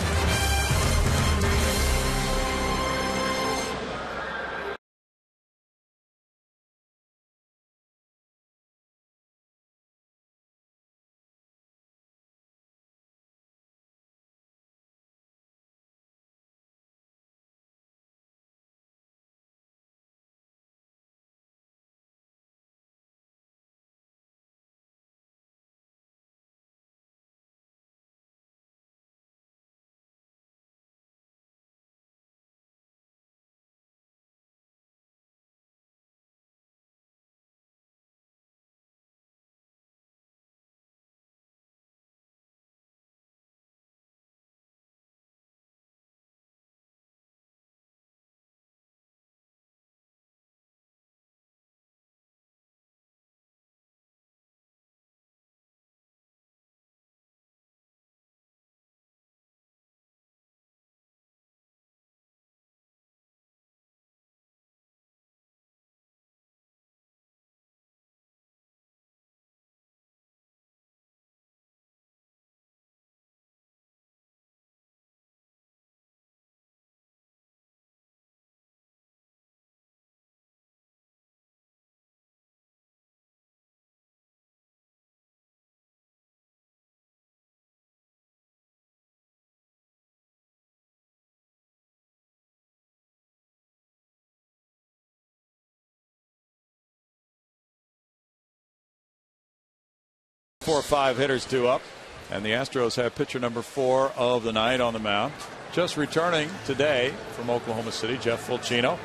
before 5 hitters due up. And the Astros have pitcher number 4 of the night on the mound. Just returning today from Oklahoma City, Jeff Fulcino,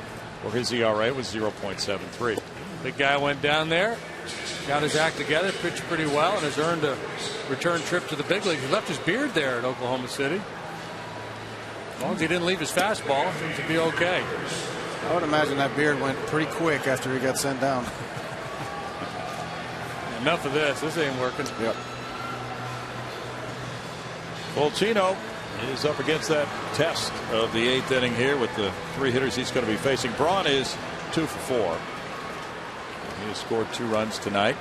where his ERA was 0.73. Big guy went down there, got his act together, pitched pretty well, and has earned a return trip to the big leagues. He left his beard there at Oklahoma City. As long as he didn't leave his fastball, it seems to be okay. I would imagine that beard went pretty quick after he got sent down. Enough of this. This ain't working. Yep. Fulcino is up against that test of the 8th inning here with the 3 hitters he's going to be facing. Braun is 2 for 4. He has scored 2 runs tonight.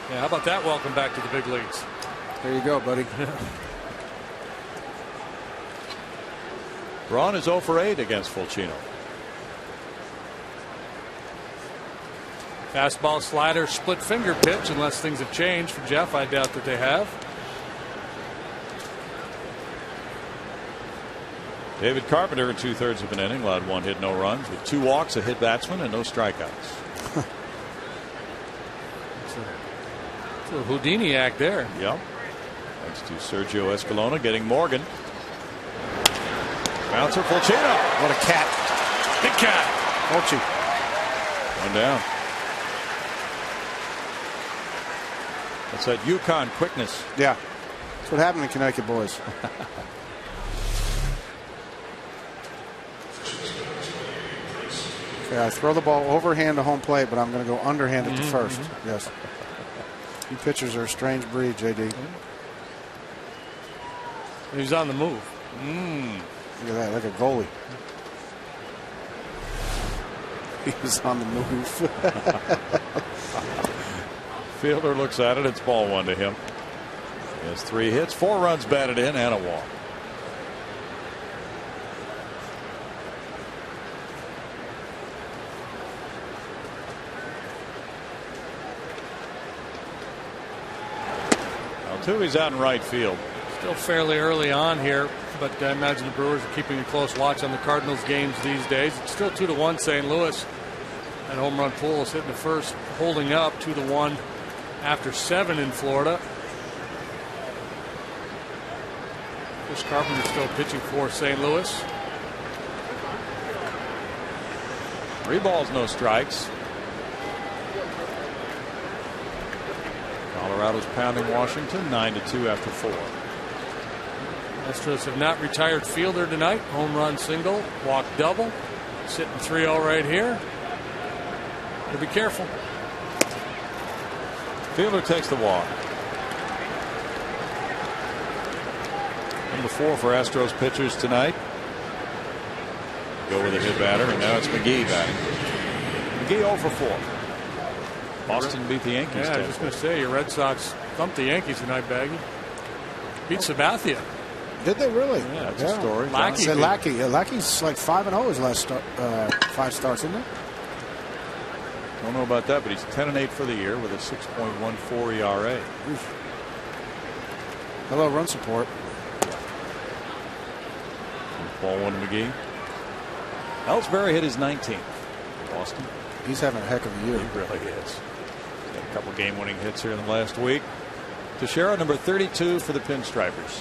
Yeah, how about that? Welcome back to the big leagues. There you go, buddy. Braun is 0 for 8 against Fulcino. Fastball, slider, split finger pitch, unless things have changed for Jeff. I doubt that they have. David Carpenter in 2/3 of an inning allowed 1 hit, no runs, with 2 walks, a hit batsman, and no strikeouts. It's a Houdini act there. Yep. Thanks to Sergio Escalona getting Morgan. Bouncer Fulcino. What a cat. Big cat. Fulci. 1 down. That's that Yukon quickness. Yeah. That's what happened to Connecticut boys. Okay, I throw the ball overhand to home plate, but I'm going to go underhanded to first. Yes. You pitchers are a strange breed, JD. He's on the move. Look at that, like a goalie. He was on the move. Fielder looks at it. It's ball 1 to him. He has 3 hits, 4 runs batted in, and a walk. Altuve's out in right field. Still fairly early on here, but I imagine the Brewers are keeping a close watch on the Cardinals games these days. It's still 2-1 St. Louis. And home run pool is hitting the first, holding up 2-1 after 7 in Florida. Chris Carpenter still pitching for St. Louis. 3 balls, no strikes. Colorado's pounding Washington 9-2 after 4. Astros have not retired Fielder tonight. Home run single, walk double. Sitting 3-0 right here. Be careful. Fielder takes the walk. Number 4 for Astros pitchers tonight. Go with a hit batter, and now it's McGee batting. McGee 0 for 4. Boston beat the Yankees. Yeah, I was just going to say, your Red Sox thumped the Yankees tonight, Baggy. Beat Sabathia. Did they really? Yeah, that's a story. Lackey's like 5-0 his last 5 starts, isn't it? Don't know about that, but he's 10-8 for the year with a 6.14 ERA. Hello, run support. Ball 1 to McGee. Ellsbury hit his 19th. Boston. He's having a heck of a year. He really is. Got a couple game-winning hits here in the last week. Teixeira, number 32 for the Pinstripers.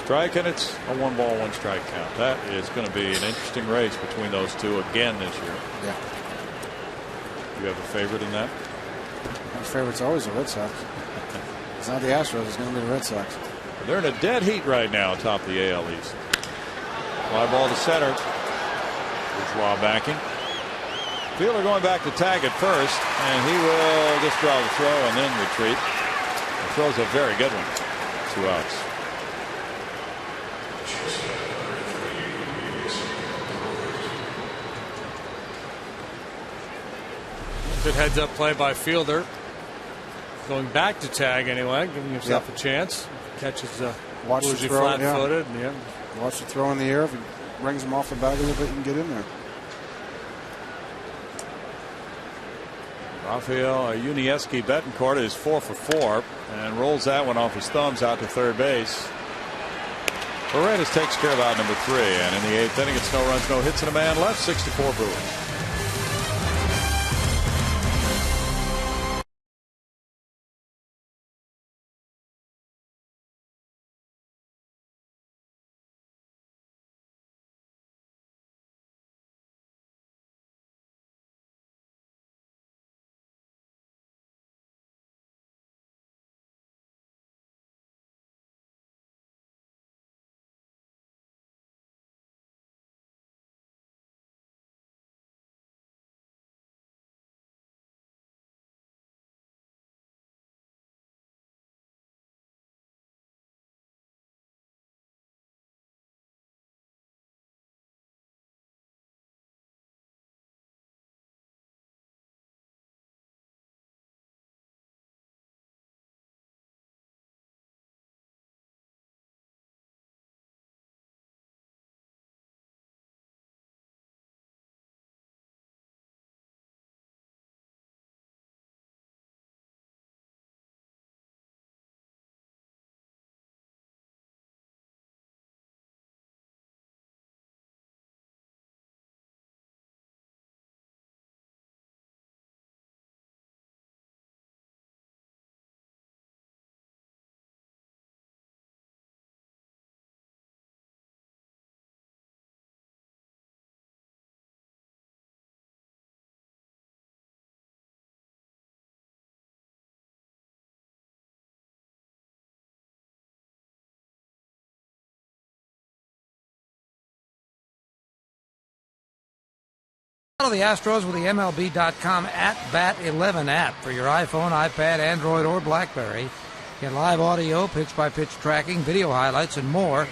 Strike, and it's a 1-ball, 1-strike count. That is going to be an interesting race between those two again this year. Yeah. You have a favorite in that? My favorite's always the Red Sox. It's not the Astros. It's going to be the Red Sox. They're in a dead heat right now atop the AL East. Fly ball to center. Bourgeois backing. Fielder going back to tag at first, and he will just draw the throw and then retreat. The throw's a very good one. 2 outs. Good heads up play by Fielder. Going back to tag anyway, giving himself a chance. Catches Bougie flat-footed. Yeah. Watch the throw in the air. If he brings him off the bag a little bit, he can get in there. Rafael Unieski Betancourt is 4 for 4 and rolls that one off his thumbs out to third base. Paredes takes care of out number 3, and in the 8th inning, it's no runs, no hits, and a man left. 6-4 Brewers. Follow the Astros with the MLB.com @Bat11 app for your iPhone, iPad, Android, or BlackBerry. Get live audio, pitch-by-pitch tracking, video highlights, and more.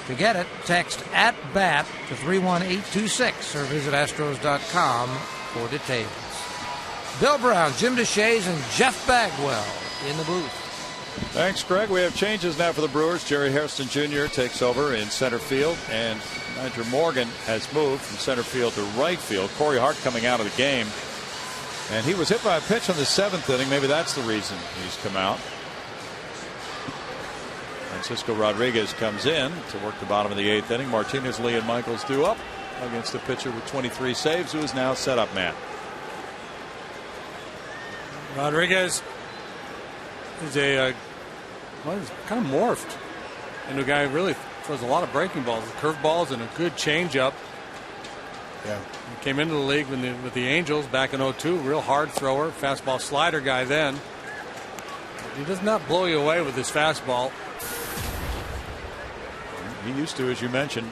To get it, text @BAT to 31826 or visit Astros.com for details. Bill Brown, Jim DeShays, and Jeff Bagwell in the booth. Thanks, Greg. We have changes now for the Brewers. Jerry Hairston Jr. takes over in center field, and Nigel Morgan has moved from center field to right field. Corey Hart coming out of the game, and he was hit by a pitch on the 7th inning. Maybe that's the reason he's come out. Francisco Rodriguez comes in to work the bottom of the 8th inning. Martinez, Lee, and Michaels due up against a pitcher with 23 saves who is now setup man. Rodriguez is he's kind of morphed into a guy who really throws a lot of breaking balls, curveballs, and a good changeup. Yeah. He came into the league with the Angels back in 2002. Real hard thrower, fastball slider guy then. He does not blow you away with his fastball. He used to, as you mentioned,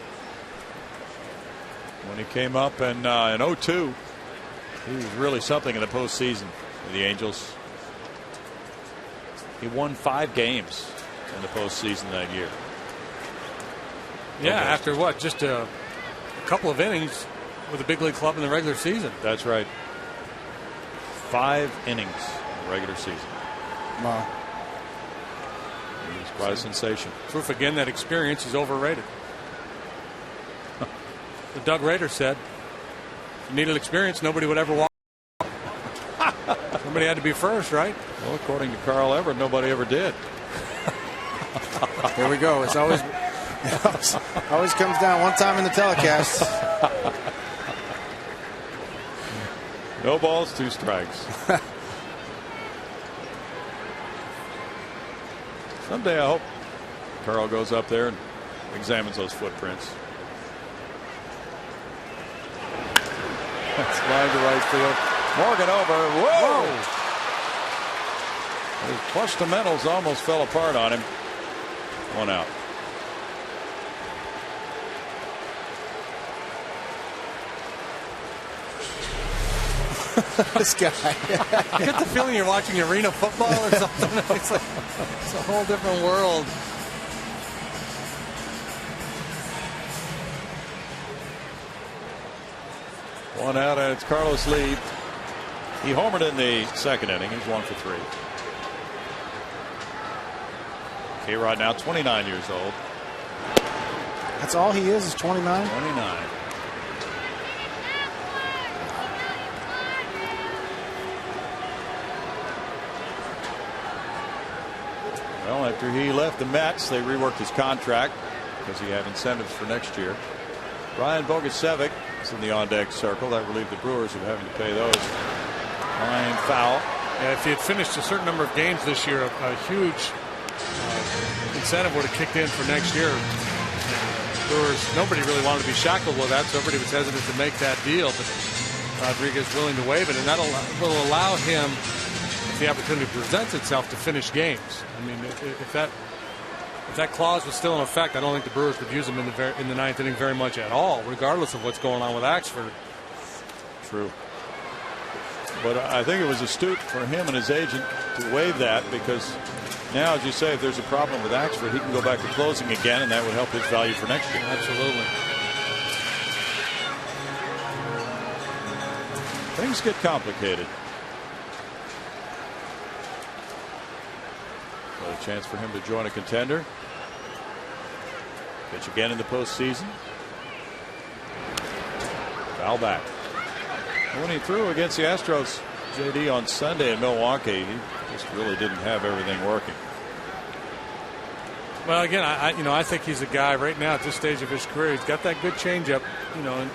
when he came up in 2002. He was really something in the postseason with the Angels. He won 5 games in the postseason that year. Yeah, after what? Just a couple of innings with a big league club in the regular season. That's right. 5 innings in the regular season. Wow. He was quite a sensation. Proof again that experience is overrated. What Doug Rader said, if you needed experience, nobody would ever walk. Somebody had to be first, right? Well, according to Carl Everett, nobody ever did. Here we go. It's always comes down one time in the telecast. No balls, 2 strikes. Someday I hope Carl goes up there and examines those footprints. That's line to right field. Morgan over. Whoa! His fundamentals almost fell apart on him. 1 out. This guy. I get the feeling you're watching arena football or something. It's a whole different world. One out, and it's Carlos Lee. He homered in the 2nd inning. He's 1 for 3. K-Rod now 29 years old. That's all he is 29? 29. Well, after he left the Mets, they reworked his contract because he had incentives for next year. Brian Bogusevic is in the on-deck circle. That relieved the Brewers of having to pay those. Line foul. Yeah, if he had finished a certain number of games this year, a huge incentive would have kicked in for next year. Brewers, nobody really wanted to be shackled with that, so everybody was hesitant to make that deal. But Rodriguez willing to waive it, and that will allow him, if the opportunity presents itself, to finish games. I mean, if that clause was still in effect, I don't think the Brewers would use him in the 9th inning very much at all, regardless of what's going on with Axford. True. But I think it was astute for him and his agent to waive that, because now, as you say, if there's a problem with Axford, he can go back to closing again, and that would help his value for next year. Absolutely. Things get complicated. But a chance for him to join a contender. Pitch again in the postseason. Foul back. When he threw against the Astros, JD, on Sunday in Milwaukee, he just really didn't have everything working. Well, again, I think he's a guy right now at this stage of his career. He's got that good changeup, and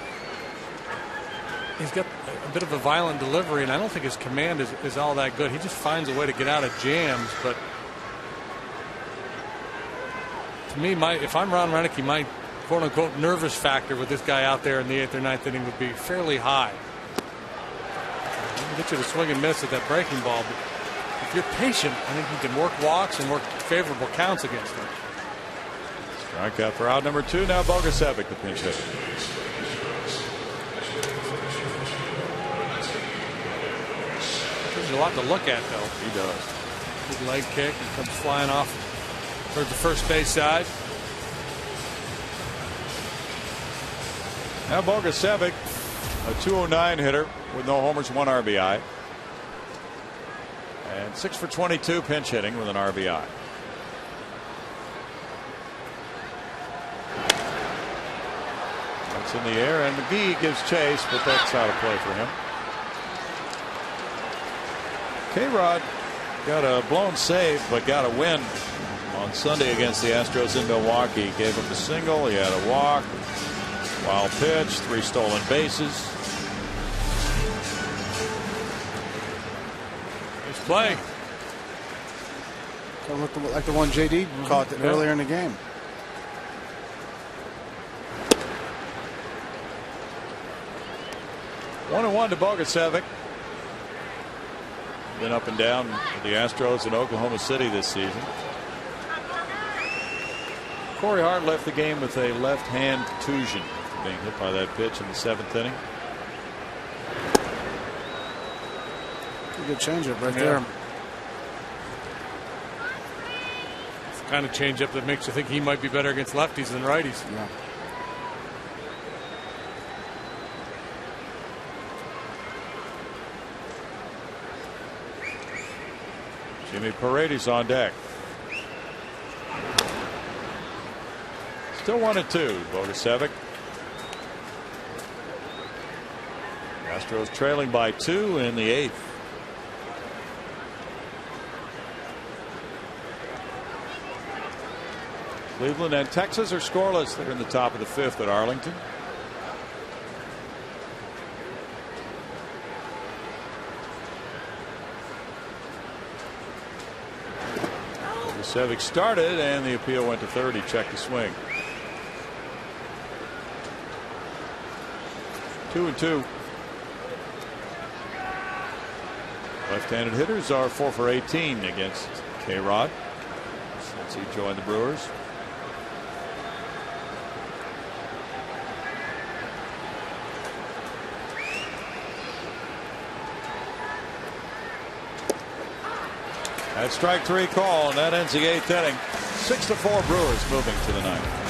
he's got a bit of a violent delivery, and I don't think his command is all that good. He just finds a way to get out of jams. But to me, if I'm Ron Renicky, my quote-unquote nervous factor with this guy out there in the 8th or 9th inning would be fairly high. Get you to swing and miss at that breaking ball, but if you're patient, I think you can work walks and work favorable counts against him. Strikeout for out number 2. Now Bogusevic, the pinch hitter. There's a lot to look at, though. He does. Big leg kick and comes flying off towards the first base side. Now Bogusevic, a 209 hitter with no homers, 1 RBI. And 6 for 22 pinch hitting with an RBI. That's in the air, and McGee gives chase, but that's out of play for him. K-Rod got a blown save, but got a win on Sunday against the Astros in Milwaukee. Gave up a single, he had a walk, wild pitch, 3 stolen bases. Nice play. It looked like the one JD caught earlier in the game. One and one to Bogusevic. Been up and down with the Astros in Oklahoma City this season. Corey Hart left the game with a left hand contusion after being hit by that pitch in the 7th inning. Good changeup right there. It's the kind of changeup that makes you think he might be better against lefties than righties. Yeah. Jimmy Paredes on deck. Still 1-2. Bogusevic. Astros trailing by 2 in the 8th. Cleveland and Texas are scoreless. They're in the top of the 5th at Arlington. Bogusevic started, and the appeal went to third. He checked the swing. 2-2. Left-handed hitters are 4 for 18 against K-Rod since he joined the Brewers. That strike 3 call, and that ends the 8th inning. 6-4 Brewers moving to the 9th.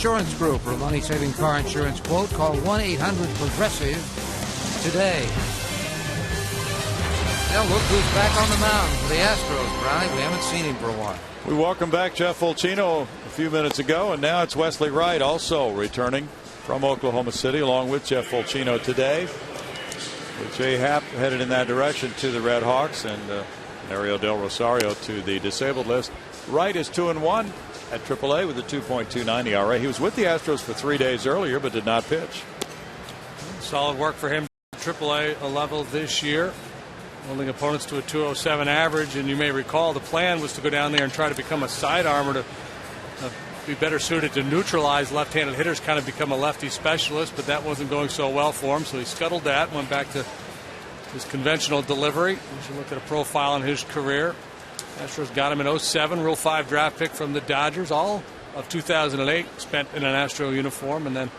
Insurance Group. For a money-saving car insurance quote, call 1-800-PROGRESSIVE today. Now look who's back on the mound for the Astros, Brownie. We haven't seen him for a while. We welcome back Jeff Fulcino a few minutes ago, and now it's Wesley Wright also returning from Oklahoma City along with Jeff Fulcino today. With Jay Happ headed in that direction to the Red Hawks, and Mario Del Rosario to the disabled list. Wright is 2-1 at AAA with a 2.29 ERA. He was with the Astros for 3 days earlier, but did not pitch. Solid work for him. AAA level this year. holding opponents to a 207 average. And you may recall the plan was to go down there and try to become a side armor to be better suited to neutralize left-handed hitters, kind of become a lefty specialist, but that wasn't going so well for him, so he scuttled that, went back to his conventional delivery. We should look at a profile in his career. Astros got him in 07, Rule 5 draft pick from the Dodgers, all of 2008 spent in an Astro uniform, and then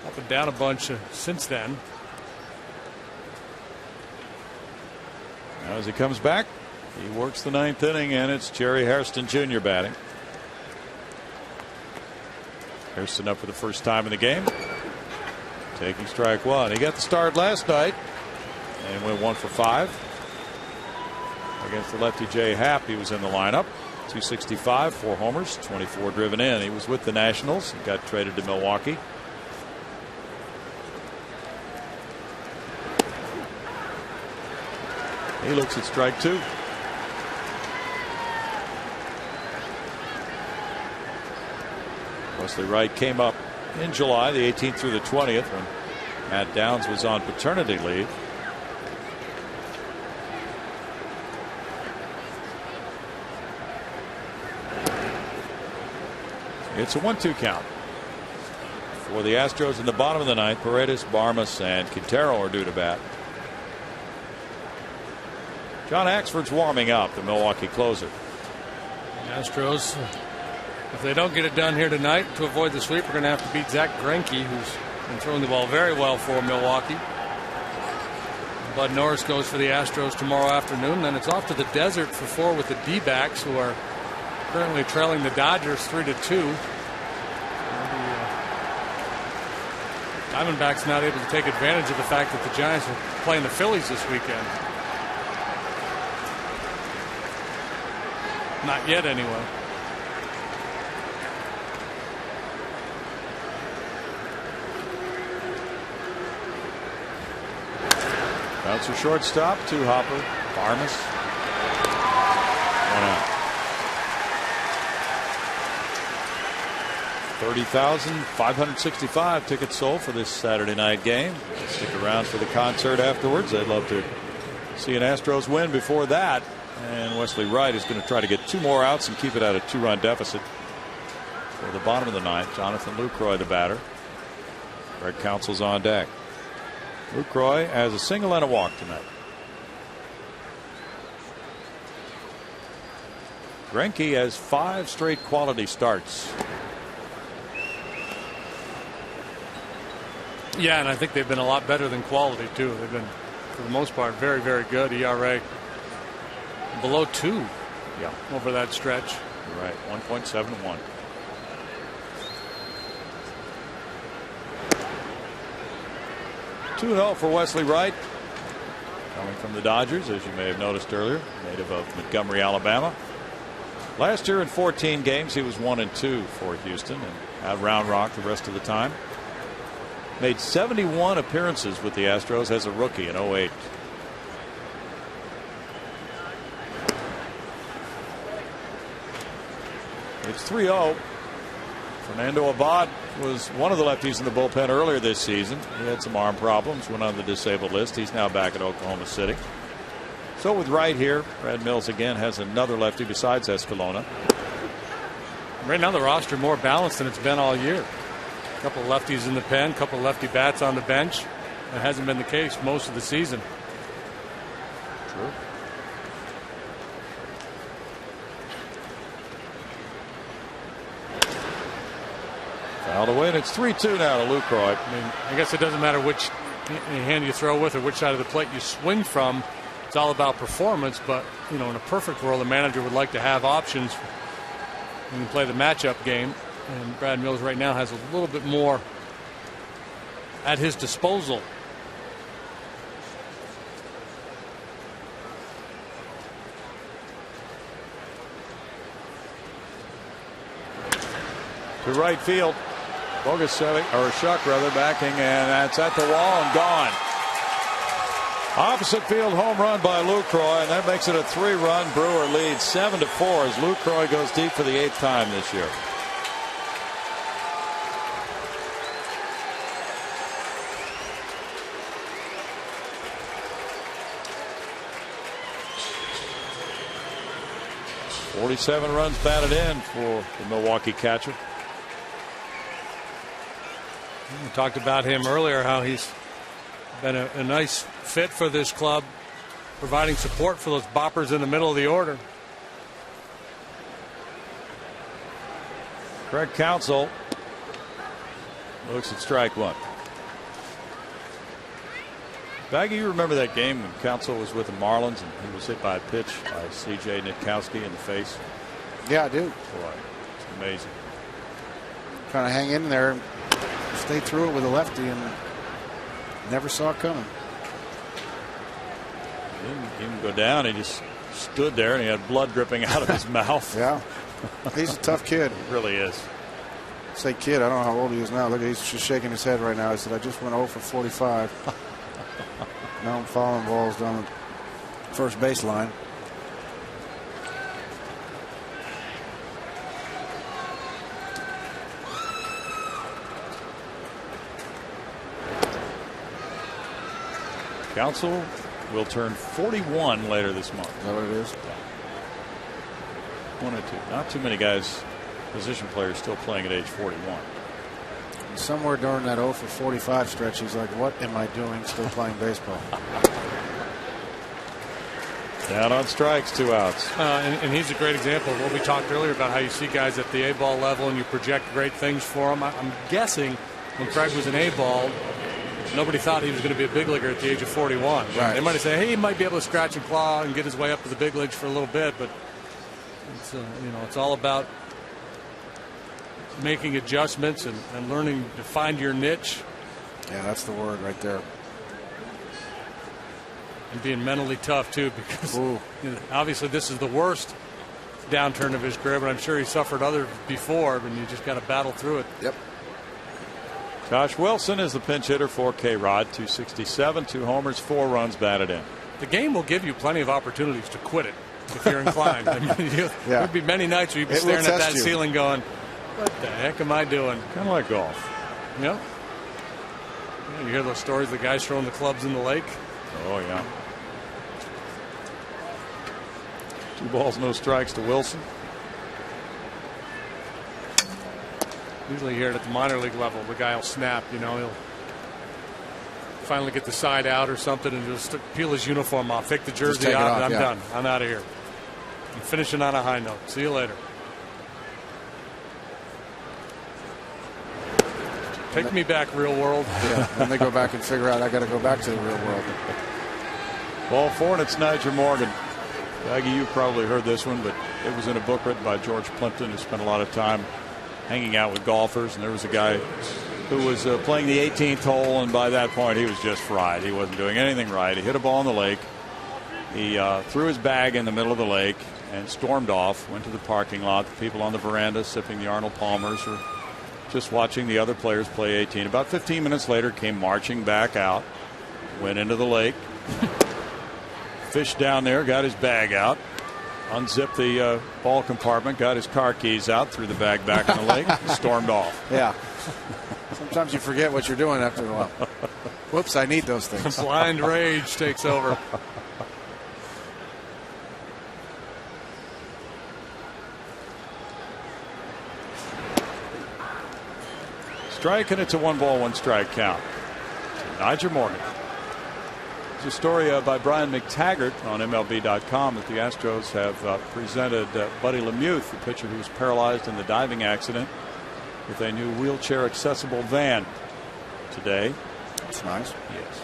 up and down a bunch since then. Now as he comes back, he works the 9th inning, and it's Jerry Hairston Jr. batting. Hairston up for the first time in the game, taking strike one. He got the start last night and went 1 for 5 against the lefty Jay Happ. He was in the lineup. 265, 4 homers, 24 driven in. He was with the Nationals and got traded to Milwaukee. He looks at strike 2. Wesley Wright came up in July, the 18th through the 20th, when Matt Downs was on paternity leave. It's a 1-2 count for the Astros in the bottom of the 9th. Paredes, Barmes, and Quintero are due to bat. John Axford's warming up, the Milwaukee closer. Astros, if they don't get it done here tonight to avoid the sweep, we're going to have to beat Zach Greinke, who's been throwing the ball very well for Milwaukee. Bud Norris goes for the Astros tomorrow afternoon. Then it's off to the desert for 4 with the D-backs, who are currently trailing the Dodgers 3-2. Diamondbacks not able to take advantage of the fact that the Giants are playing the Phillies this weekend. Not yet, anyway. Bouncer shortstop, 2 hopper, Barmes. 1 out. 30,565 tickets sold for this Saturday night game. Stick around for the concert afterwards. I'd love to see an Astros win before that. And Wesley Wright is going to try to get 2 more outs and keep it at a 2-run deficit for the bottom of the 9th. Jonathan Lucroy, the batter. Greg Counsell's on deck. Lucroy has a single and a walk tonight. Greinke has 5 straight quality starts. Yeah, and I think they've been a lot better than quality, too. They've been, for the most part, very, very good. ERA below 2 over that stretch. You're right, 1.71. Two-0 for Wesley Wright, coming from the Dodgers, as you may have noticed earlier, native of Montgomery, Alabama. Last year in 14 games, he was 1-2 for Houston and had Round Rock the rest of the time. Made 71 appearances with the Astros as a rookie in 08. It's 3-0. Fernando Abad was one of the lefties in the bullpen earlier this season. He had some arm problems, went on the disabled list. He's now back at Oklahoma City. So with Wright here, Brad Mills again has another lefty besides Escalona. Right now the roster more balanced than it's been all year. A couple of lefties in the pen, a couple of lefty bats on the bench. That hasn't been the case most of the season. True. Fouled away, and it's 3-2 now to Lucroy. I mean, I guess it doesn't matter which hand you throw with or which side of the plate you swing from. It's all about performance, but you know, in a perfect world, the manager would like to have options when you play the matchup game. And Brad Mills right now has a little bit more at his disposal. To right field. Bogasevic, or Shuck rather, backing, and that's at the wall and gone. Opposite field home run by Lucroy, and that makes it a 3-run Brewer lead, 7-4, as Lucroy goes deep for the 8th time this year. 47 runs batted in for the Milwaukee catcher. We talked about him earlier, how he's been a nice fit for this club, providing support for those boppers in the middle of the order. Craig Counsell looks at strike one. Baggy, you remember that game when Counsell was with the Marlins and he was hit by a pitch by C.J. Nitkowski in the face? Yeah, I do. Boy, it's amazing. Trying to hang in there and stay through it with a lefty and never saw it coming. He didn't even go down. He just stood there and he had blood dripping out of his mouth. Yeah. He's a tough kid. He really is. Say kid, I don't know how old he is now. Look, he's just shaking his head right now. He said, I just went 0 for 45. Now I'm following balls down the first baseline. Counsell will turn 41 later this month. Is that what it is? 1 or 2. Not too many guys, position players, still playing at age 41. And somewhere during that 0 for 45 stretch, he's like, what am I doing still playing baseball? Down on strikes, 2 outs. And he's a great example of what we talked earlier about how you see guys at the A-ball level and you project great things for them. I'm guessing when Craig was an A-ball, nobody thought he was going to be a big leaguer at the age of 41. Right. They might have said, hey, he might be able to scratch and claw and get his way up to the big leagues for a little bit, but it's it's all about making adjustments and learning to find your niche. Yeah, that's the word right there. And being mentally tough too, because obviously this is the worst downturn of his career, but I'm sure he suffered others before, and you just got to battle through it. Yep. Josh Wilson is the pinch hitter for K-Rod. 267, 2 homers, 4 runs batted in. The game will give you plenty of opportunities to quit it if you're inclined. I mean, there'll be many nights where you'll be staring at that ceiling going, what the heck am I doing? Kind of like golf. Yep. Yeah, you hear those stories of the guys throwing the clubs in the lake? Oh, yeah. 2 balls, no strikes to Wilson. Usually you hear it at the minor league level. The guy will snap, he'll finally get the side out or something and just peel his uniform off, take the jersey off, and I'm done. I'm out of here. I'm finishing on a high note. See you later. Take me back, real world. Yeah, then they go back and figure out I got to go back to the real world. Ball 4, and it's Nigel Morgan. Aggie, you probably heard this one, but it was in a book written by George Plimpton, who spent a lot of time hanging out with golfers, and there was a guy who was playing the 18th hole, and by that point he was just fried. He wasn't doing anything right. He hit a ball in the lake. He threw his bag in the middle of the lake and stormed off, went to the parking lot. The people on the veranda sipping the Arnold Palmers were just watching the other players play 18. About 15 minutes later, came marching back out, went into the lake, fished down there, got his bag out, unzipped the ball compartment, got his car keys out, threw the bag back in the lake, and stormed off. Yeah. Sometimes you forget what you're doing after a while. Whoops, I need those things. Blind rage takes over. Strike, and it's a 1 ball, 1 strike count. Nigel Morgan. There's a story by Brian McTaggart on MLB.com that the Astros have presented Buddy LeMuth, the pitcher who was paralyzed in the diving accident, with a new wheelchair accessible van today. That's nice. Yes.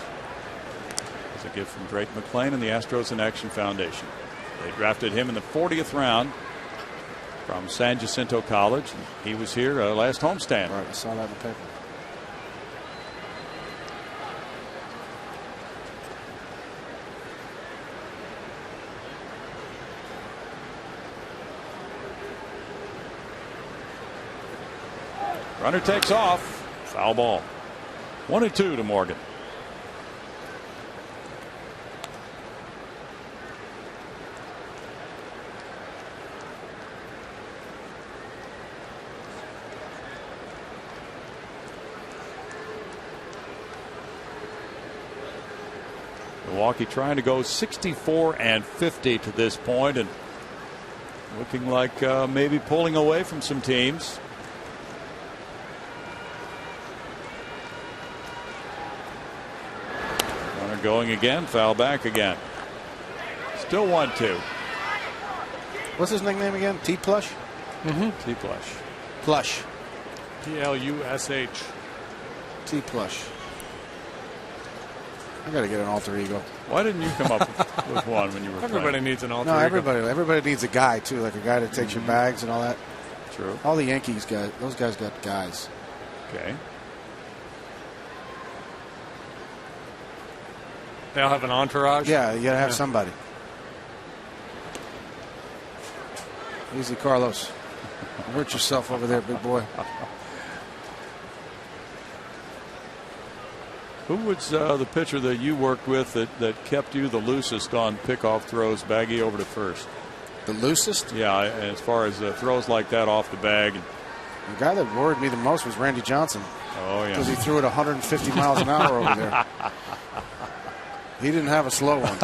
It's a gift from Drake McClain and the Astros in Action Foundation. They drafted him in the 40th round from San Jacinto College. He was here last homestand. Right, I saw that in the paper. Runner takes off. Foul ball. 1-2 to Morgan. Milwaukee trying to go 64-50 to this point, and looking like maybe pulling away from some teams. Runner going again, foul back again. Still 1-2. What's his nickname again? T Plush? T Plush. Plush. Plush. T Plush. I got to get an alter ego. Why didn't you come up with one when you were Everybody playing? needs an alter No, ego. everybody needs a guy too, like a guy that takes your bags and all that. True. All the Yankees guys, those guys got guys. Okay. They all have an entourage. Yeah, you got to have somebody. Easy, Carlos. Hurt yourself over there, big boy. Who was the pitcher that you worked with that kept you the loosest on pickoff throws, baggy over to first? The loosest? Yeah, as far as throws like that off the bag. The guy that worried me the most was Randy Johnson. Oh, yeah. Because he threw it 150 miles an hour over there. He didn't have a slow one.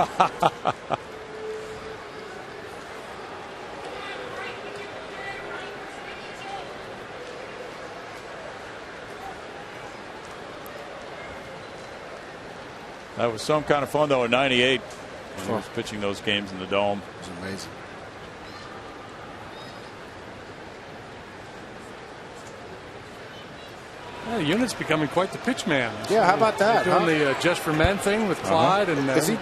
That was some kind of fun, though, in '98 when he was pitching those games in the Dome. It was amazing. Yeah, the unit's becoming quite the pitch man. Yeah, how about that? They're doing the Just for Men thing with Clyde. And is he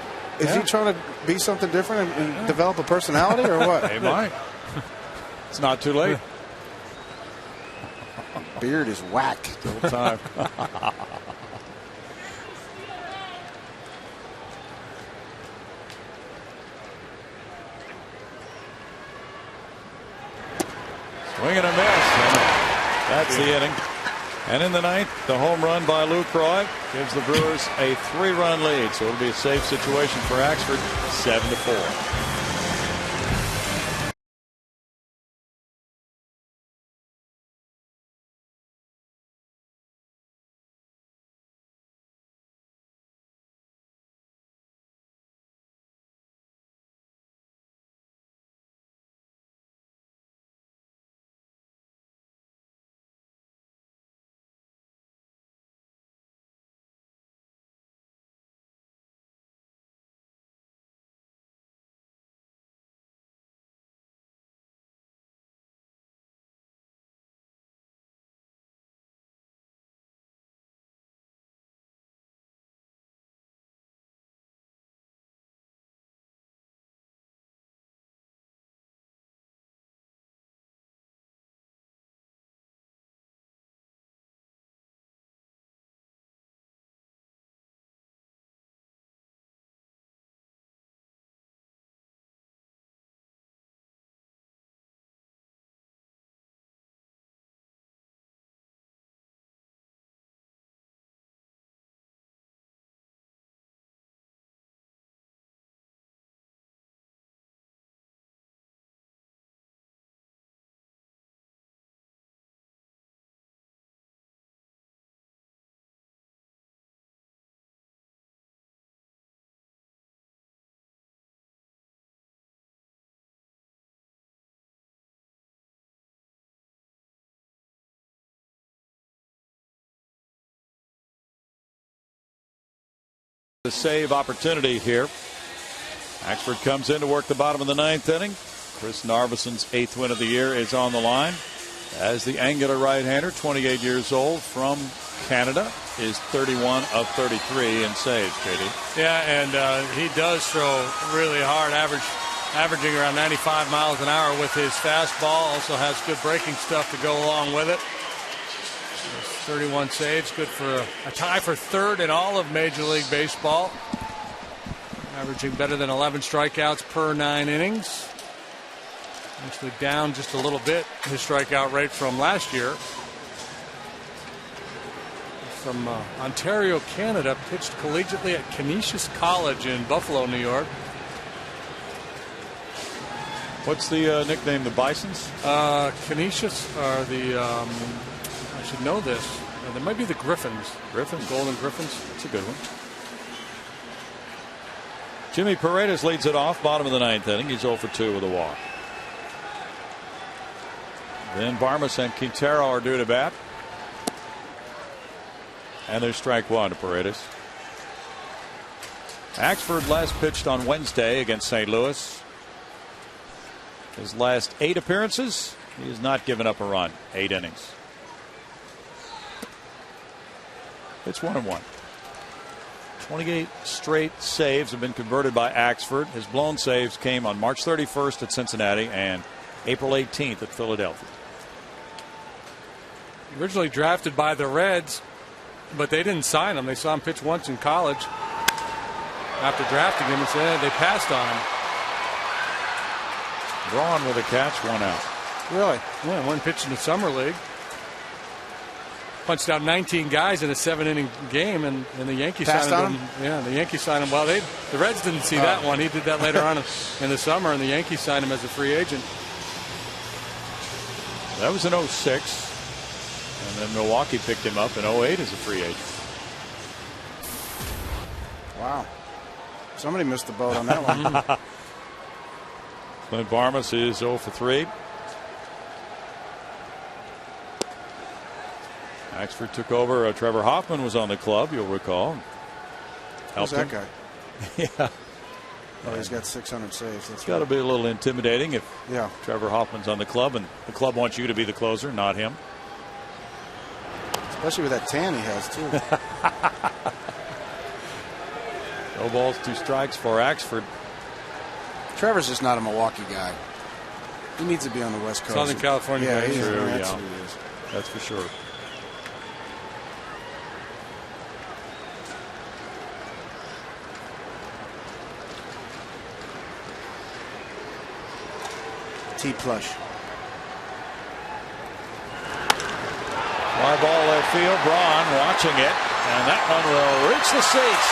trying to be something different and develop a personality or what? He might. It's not too late. Beard is whack. Still time. Swing and a miss. And that's the inning. And in the ninth, the home run by LUCROY gives the Brewers a 3-run lead. So it'll be a safe situation for Axford, 7-4. The save opportunity here. Axford comes in to work the bottom of the ninth inning. Chris Narvison's 8th win of the year is on the line as the angular right-hander, 28 years old, from Canada, is 31 of 33 in saves, JD. Yeah, and he does throw really hard, averaging around 95 miles an hour with his fastball. Also has good breaking stuff to go along with it. 31 saves, good for a tie for third in all of Major League Baseball. Averaging better than 11 strikeouts per 9 innings. Actually down just a little bit his strikeout rate from last year. From Ontario, Canada, pitched collegiately at Canisius College in Buffalo, New What's the nickname, the Bisons? Canisius are the, I should know this. There might be the Griffins. Griffins? Golden Griffins. That's a good one. Jimmy Paredes leads it off, bottom of the ninth inning. He's 0 for 2 with a walk. Then Barmes and Quintero are due to bat. And there's strike one to Paredes. Axford last pitched on Wednesday against St. Louis. His last 8 appearances, he has not given up a run. 8 innings. It's 1-1. 28 straight saves have been converted by Axford. His blown saves came on March 31st at Cincinnati and April 18th at Philadelphia. Originally drafted by the Reds, but they didn't sign him. They saw him pitch once in college after drafting him and said they passed on him. Braun with a catch, 1 out. Really? Yeah, one pitch in the summer league. Punched out 19 guys in a 7-inning game, and the Yankees Passed signed on him. Yeah, the Yankees signed him. Well, the Reds didn't see that one. He did that later on in the summer, and the Yankees signed him as a free agent. That was in 06. And then Milwaukee picked him up in 08 as a free agent. Wow. Somebody missed the boat on that one. Clint Barmes is 0 for 3. Axford took over. Trevor Hoffman was on the club, you'll recall. Who's that guy? Yeah. Oh, he's got 600 saves. That's got to be a little intimidating if yeah. Trevor Hoffman's on the club, and the club wants you to be the closer, not him. Especially with that tan he has, too. No balls, 2 strikes for Axford. Trevor's just not a Milwaukee guy. He needs to be on the West Coast. Southern California. Yeah, he's true, that's yeah. who he is. That's for sure. T-plush. Fly ball left field. Braun watching it, and that one will reach the seats.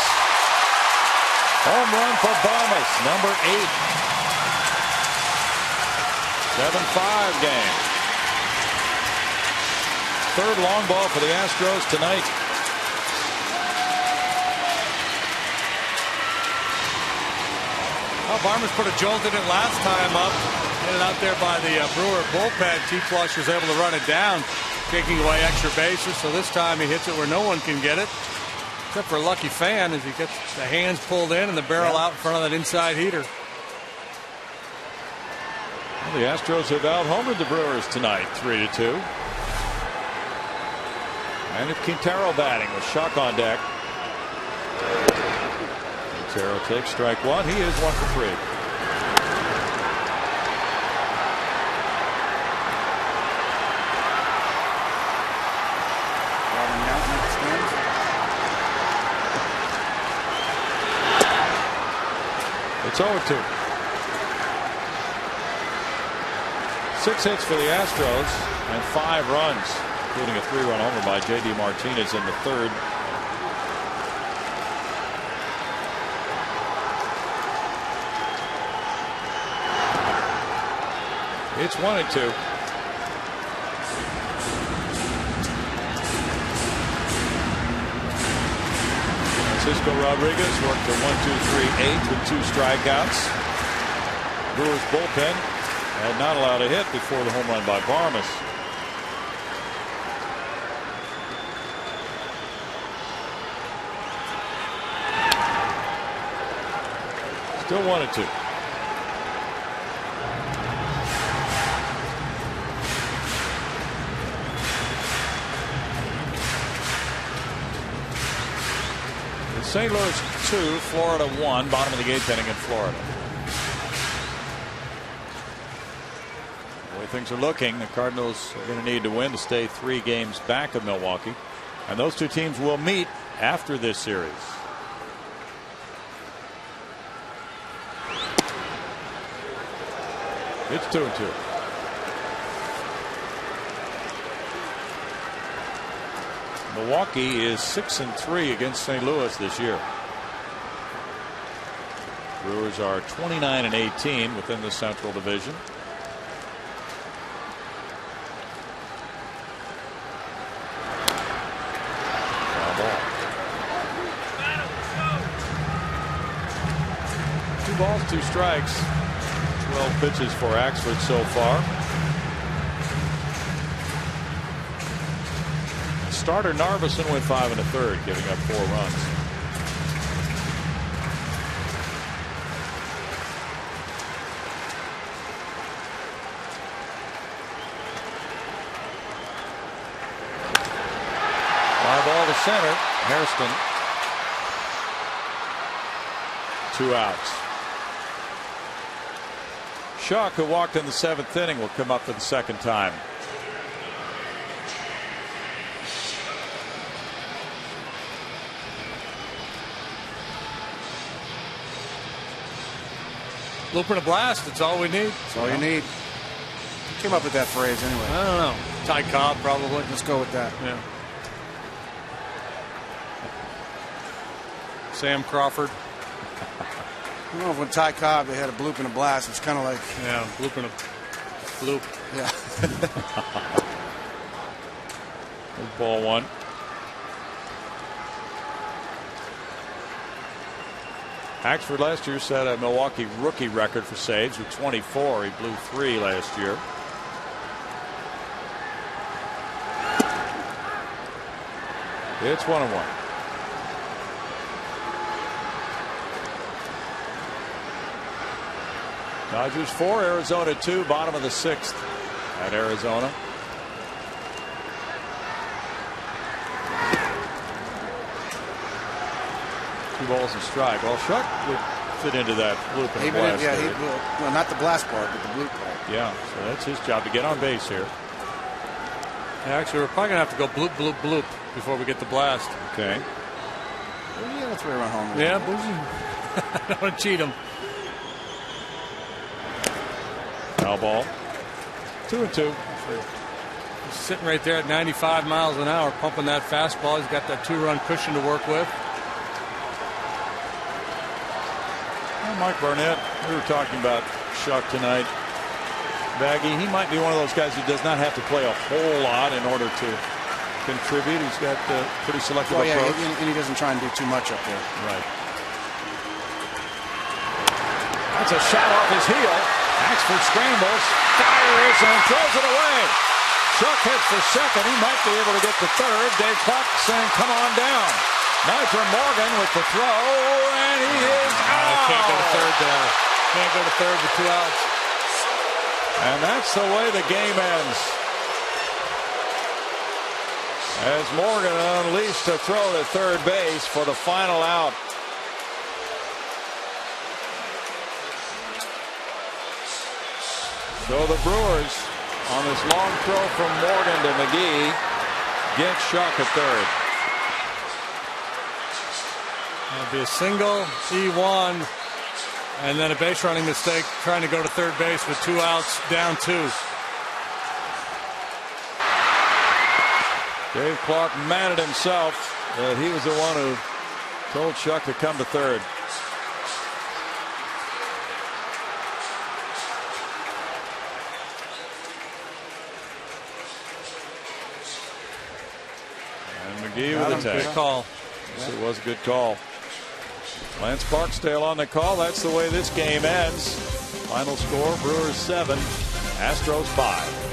Home run for Barmes, number 8. 7-5 game. Third long ball for the Astros tonight. Well, Barmes put a jolt in it last time up. Hit it out there by the Brewer bullpen. T-Flush was able to run it down, taking away extra bases. So this time he hits it where no one can get it, except for a lucky fan as he gets the hands pulled in and the barrel out in front of that inside heater. Well, the Astros have out-homered the Brewers tonight, 3-2. And if Quintero batting with Shock on deck. Quintero takes strike 1. He is 1 for 3. It's 0-2. 6 hits for the Astros and 5 runs, including a 3-run homer by J.D. Martinez in the 3rd. It's 1-2. Francisco Rodriguez worked a 1-2-3-8 with 2 strikeouts. Brewers bullpen had not allowed a hit before the home run by Barmes. Still 1-2. St. Louis 2, Florida 1, bottom of the 8th inning in Florida. The way things are looking, the Cardinals are going to need to win to stay 3 games back of Milwaukee. And those 2 teams will meet after this series. It's 2-2. Milwaukee is 6-3 against St. Louis this year. Brewers are 29-18 within the Central Division. Foul ball. 2 balls, 2 strikes. 12 pitches for Axford so far. starter Narveson went 5 1/3, giving up 4 runs. Fly ball to center. Hairston. 2 outs. Shuck, who walked in the 7th inning, will come up for the 2nd time. Blueprint of blast. That's all we need. That's all you need. Who came up with that phrase anyway? I don't know. Ty Cobb, probably. Let's go with that. Yeah. Sam Crawford. I don't know if when Ty Cobb they had a bloop and a blast. It's kind of like bloop and a bloop. Yeah. Ball 1. Axford last year set a Milwaukee rookie record for saves with 24. He blew 3 last year. It's 1-1. Dodgers 4, Arizona 2, bottom of the 6th at Arizona. Two balls and strike. Well, Shuck would fit into that bloop and blast. Well, not the blast part, but the bloop part. Yeah, so that's his job to get on base here. Actually, we're probably going to have to go bloop, bloop, bloop before we get the blast. Okay. Yeah, that's where we run home. Yeah, Boozy. I don't want to cheat him. Foul ball. 2-2. He's sitting right there at 95 miles an hour, pumping that fastball. He's got that 2-run cushion to work with. Well, Mike Barnett, we were talking about Shuck tonight. Baggy, he might be one of those guys who does not have to play a whole lot in order to contribute. He's got a pretty selective approach. And he doesn't try and do too much up there. Right. That's a shot off his heel. Axford scrambles, fires, and throws it away. Shuck hits for second. He might be able to get to third. Dave Clark saying, come on down. Nitro Morgan with the throw, and he is out. Can't go to third there. Can't go to third with 2 outs. And that's the way the game ends. As Morgan unleashed to throw to third base for the final out. So the Brewers, on this long throw from Morgan to McGee, get Shuck at third. It'll be a single, E1, and then a base running mistake trying to go to third base with 2 outs, down 2. Dave Clark mad at himself that he was the one who told Shuck to come to third. McGee with a tag. Good call. Yes, it was a good call. Lance Barksdale on the call. That's the way this game ends. Final score, Brewers 7, Astros 5.